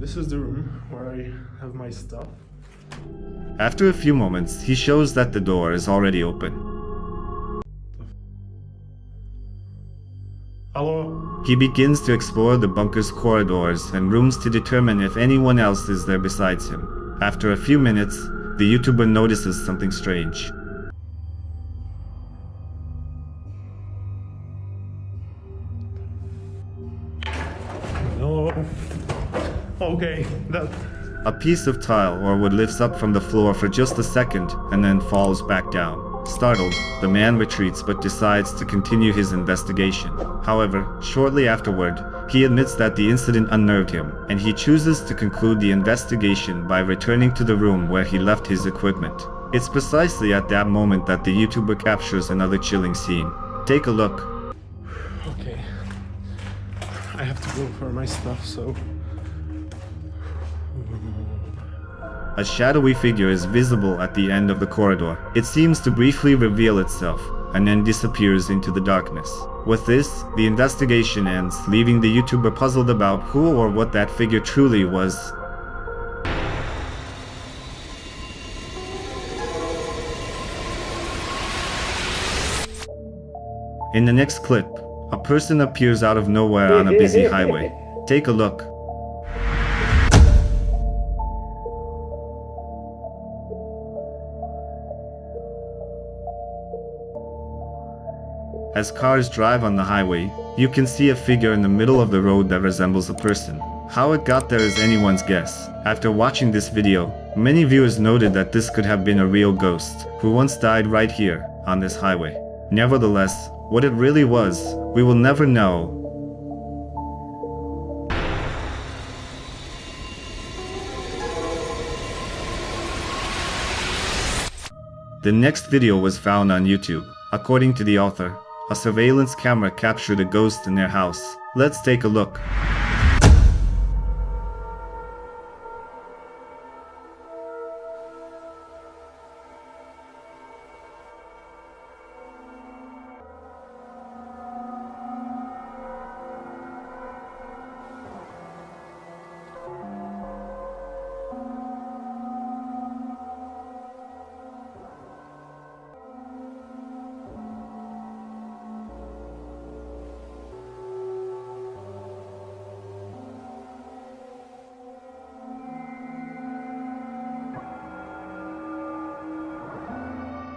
This is the room where I have my stuff. After a few moments, he shows that the door is already open. Hello? He begins to explore the bunker's corridors and rooms to determine if anyone else is there besides him. After a few minutes, the YouTuber notices something strange. No. Okay, that... A piece of tile or wood lifts up from the floor for just a second and then falls back down. Startled, the man retreats but decides to continue his investigation. However, shortly afterward, he admits that the incident unnerved him, and he chooses to conclude the investigation by returning to the room where he left his equipment. It's precisely at that moment that the YouTuber captures another chilling scene. Take a look. Okay. I have to go for my stuff, so... A shadowy figure is visible at the end of the corridor. It seems to briefly reveal itself, and then disappears into the darkness. With this, the investigation ends, leaving the YouTuber puzzled about who or what that figure truly was. In the next clip, a person appears out of nowhere on a busy highway. Take a look. As cars drive on the highway, you can see a figure in the middle of the road that resembles a person. How it got there is anyone's guess. After watching this video, many viewers noted that this could have been a real ghost, who once died right here, on this highway. Nevertheless, what it really was, we will never know. The next video was found on YouTube. According to the author, a surveillance camera captured a ghost in their house. Let's take a look.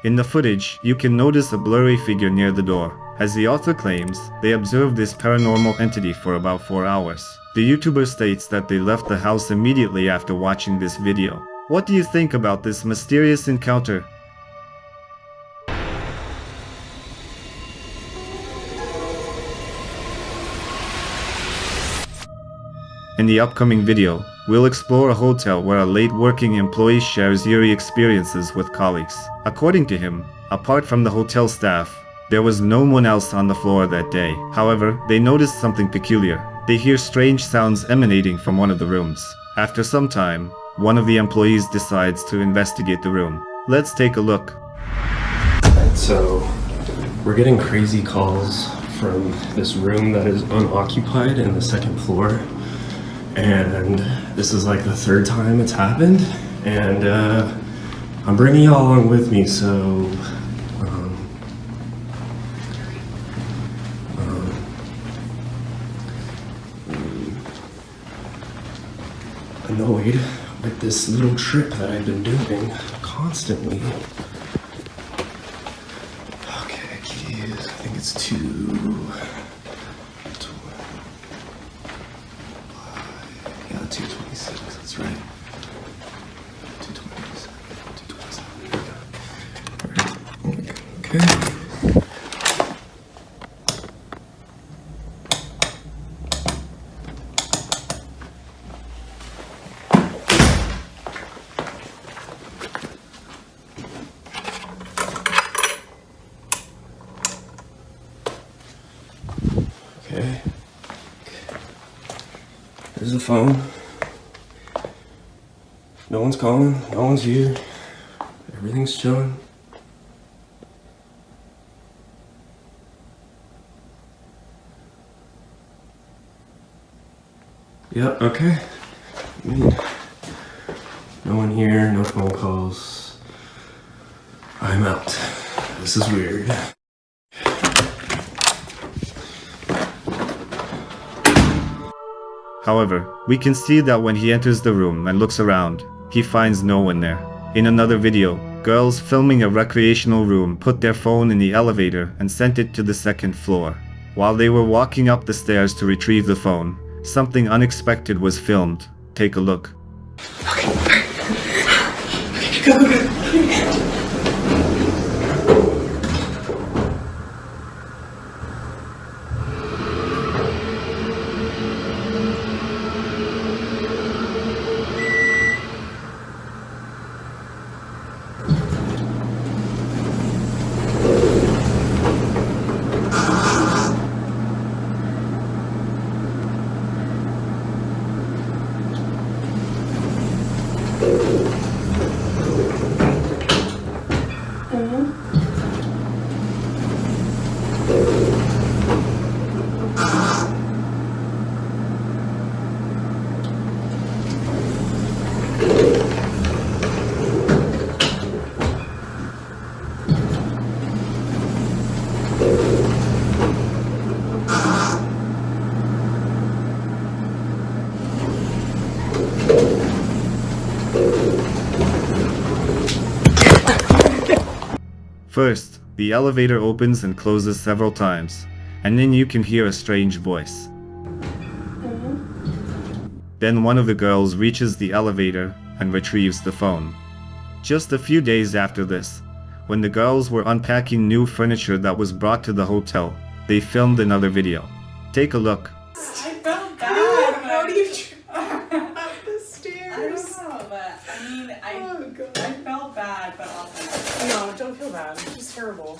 In the footage, you can notice a blurry figure near the door. As the author claims, they observed this paranormal entity for about 4 hours. The YouTuber states that they left the house immediately after watching this video. What do you think about this mysterious encounter? In the upcoming video, we'll explore a hotel where a late working employee shares eerie experiences with colleagues. According to him, apart from the hotel staff, there was no one else on the floor that day. However, they noticed something peculiar. They hear strange sounds emanating from one of the rooms. After some time, one of the employees decides to investigate the room. Let's take a look. Alright, so we're getting crazy calls from this room that is unoccupied in the second floor. And this is like the third time it's happened. And I'm bringing y'all along with me, so annoyed with this little trip that I've been doing constantly. Okay, keys. I think it's 2. Yeah, 226. That's right. 227. 227. Okay. Okay. There's the phone. No one's calling, no one's here. Everything's chilling. Yep, okay. I mean, no one here, no phone calls. I'm out. This is weird. However, we can see that when he enters the room and looks around, he finds no one there. In another video, girls filming a recreational room put their phone in the elevator and sent it to the second floor. While they were walking up the stairs to retrieve the phone, something unexpected was filmed. Take a look. Go. First, the elevator opens and closes several times, and then you can hear a strange voice. Then one of the girls reaches the elevator and retrieves the phone. Just a few days after this, when the girls were unpacking new furniture that was brought to the hotel, they filmed another video. Take a look. I felt bad. How do you up the stairs? I don't know, but I mean, I felt bad, but also no, don't feel bad. It's just terrible.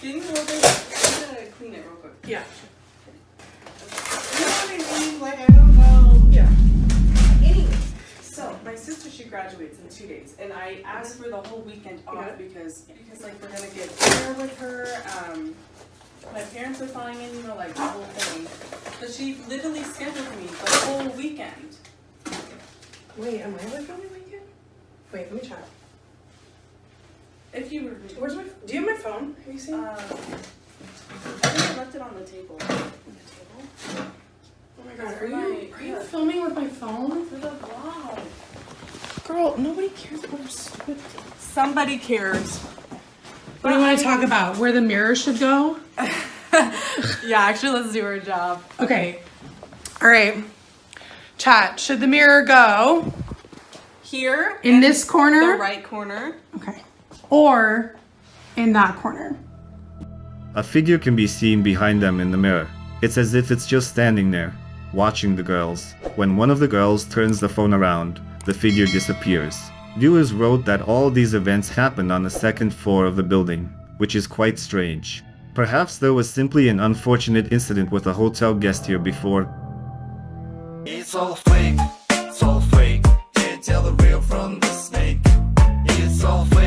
Can you hold it? I'm gonna clean it real quick. Yeah. You know what I mean? Like, I don't know. Yeah. Anyway, so my sister, she graduates in 2 days, and I asked for the whole weekend off because like we're gonna get dinner with her. My parents are flying in, you know, like the whole thing. So she literally scheduled me the whole weekend. Wait, am I like the only weekend? Wait, let me check. If you were, where's my? Do you have my phone? Have you seen? I think I left it on the table. Oh my god, are you filming with my phone? For the vlog. Girl, nobody cares about our stupid. Somebody cares. What do you want to talk about? Where the mirror should go? Yeah, actually, let's do our job. Okay. All right. Chat, should the mirror go here? In this corner? The right corner. Okay. Or in that corner? A figure can be seen behind them in the mirror. It's as if it's just standing there, watching the girls. When one of the girls turns the phone around, the figure disappears. Viewers wrote that all these events happened on the second floor of the building, which is quite strange. Perhaps there was simply an unfortunate incident with a hotel guest here before. It's all fake, so all fake. Can't tell the real from the snake. It's all fake.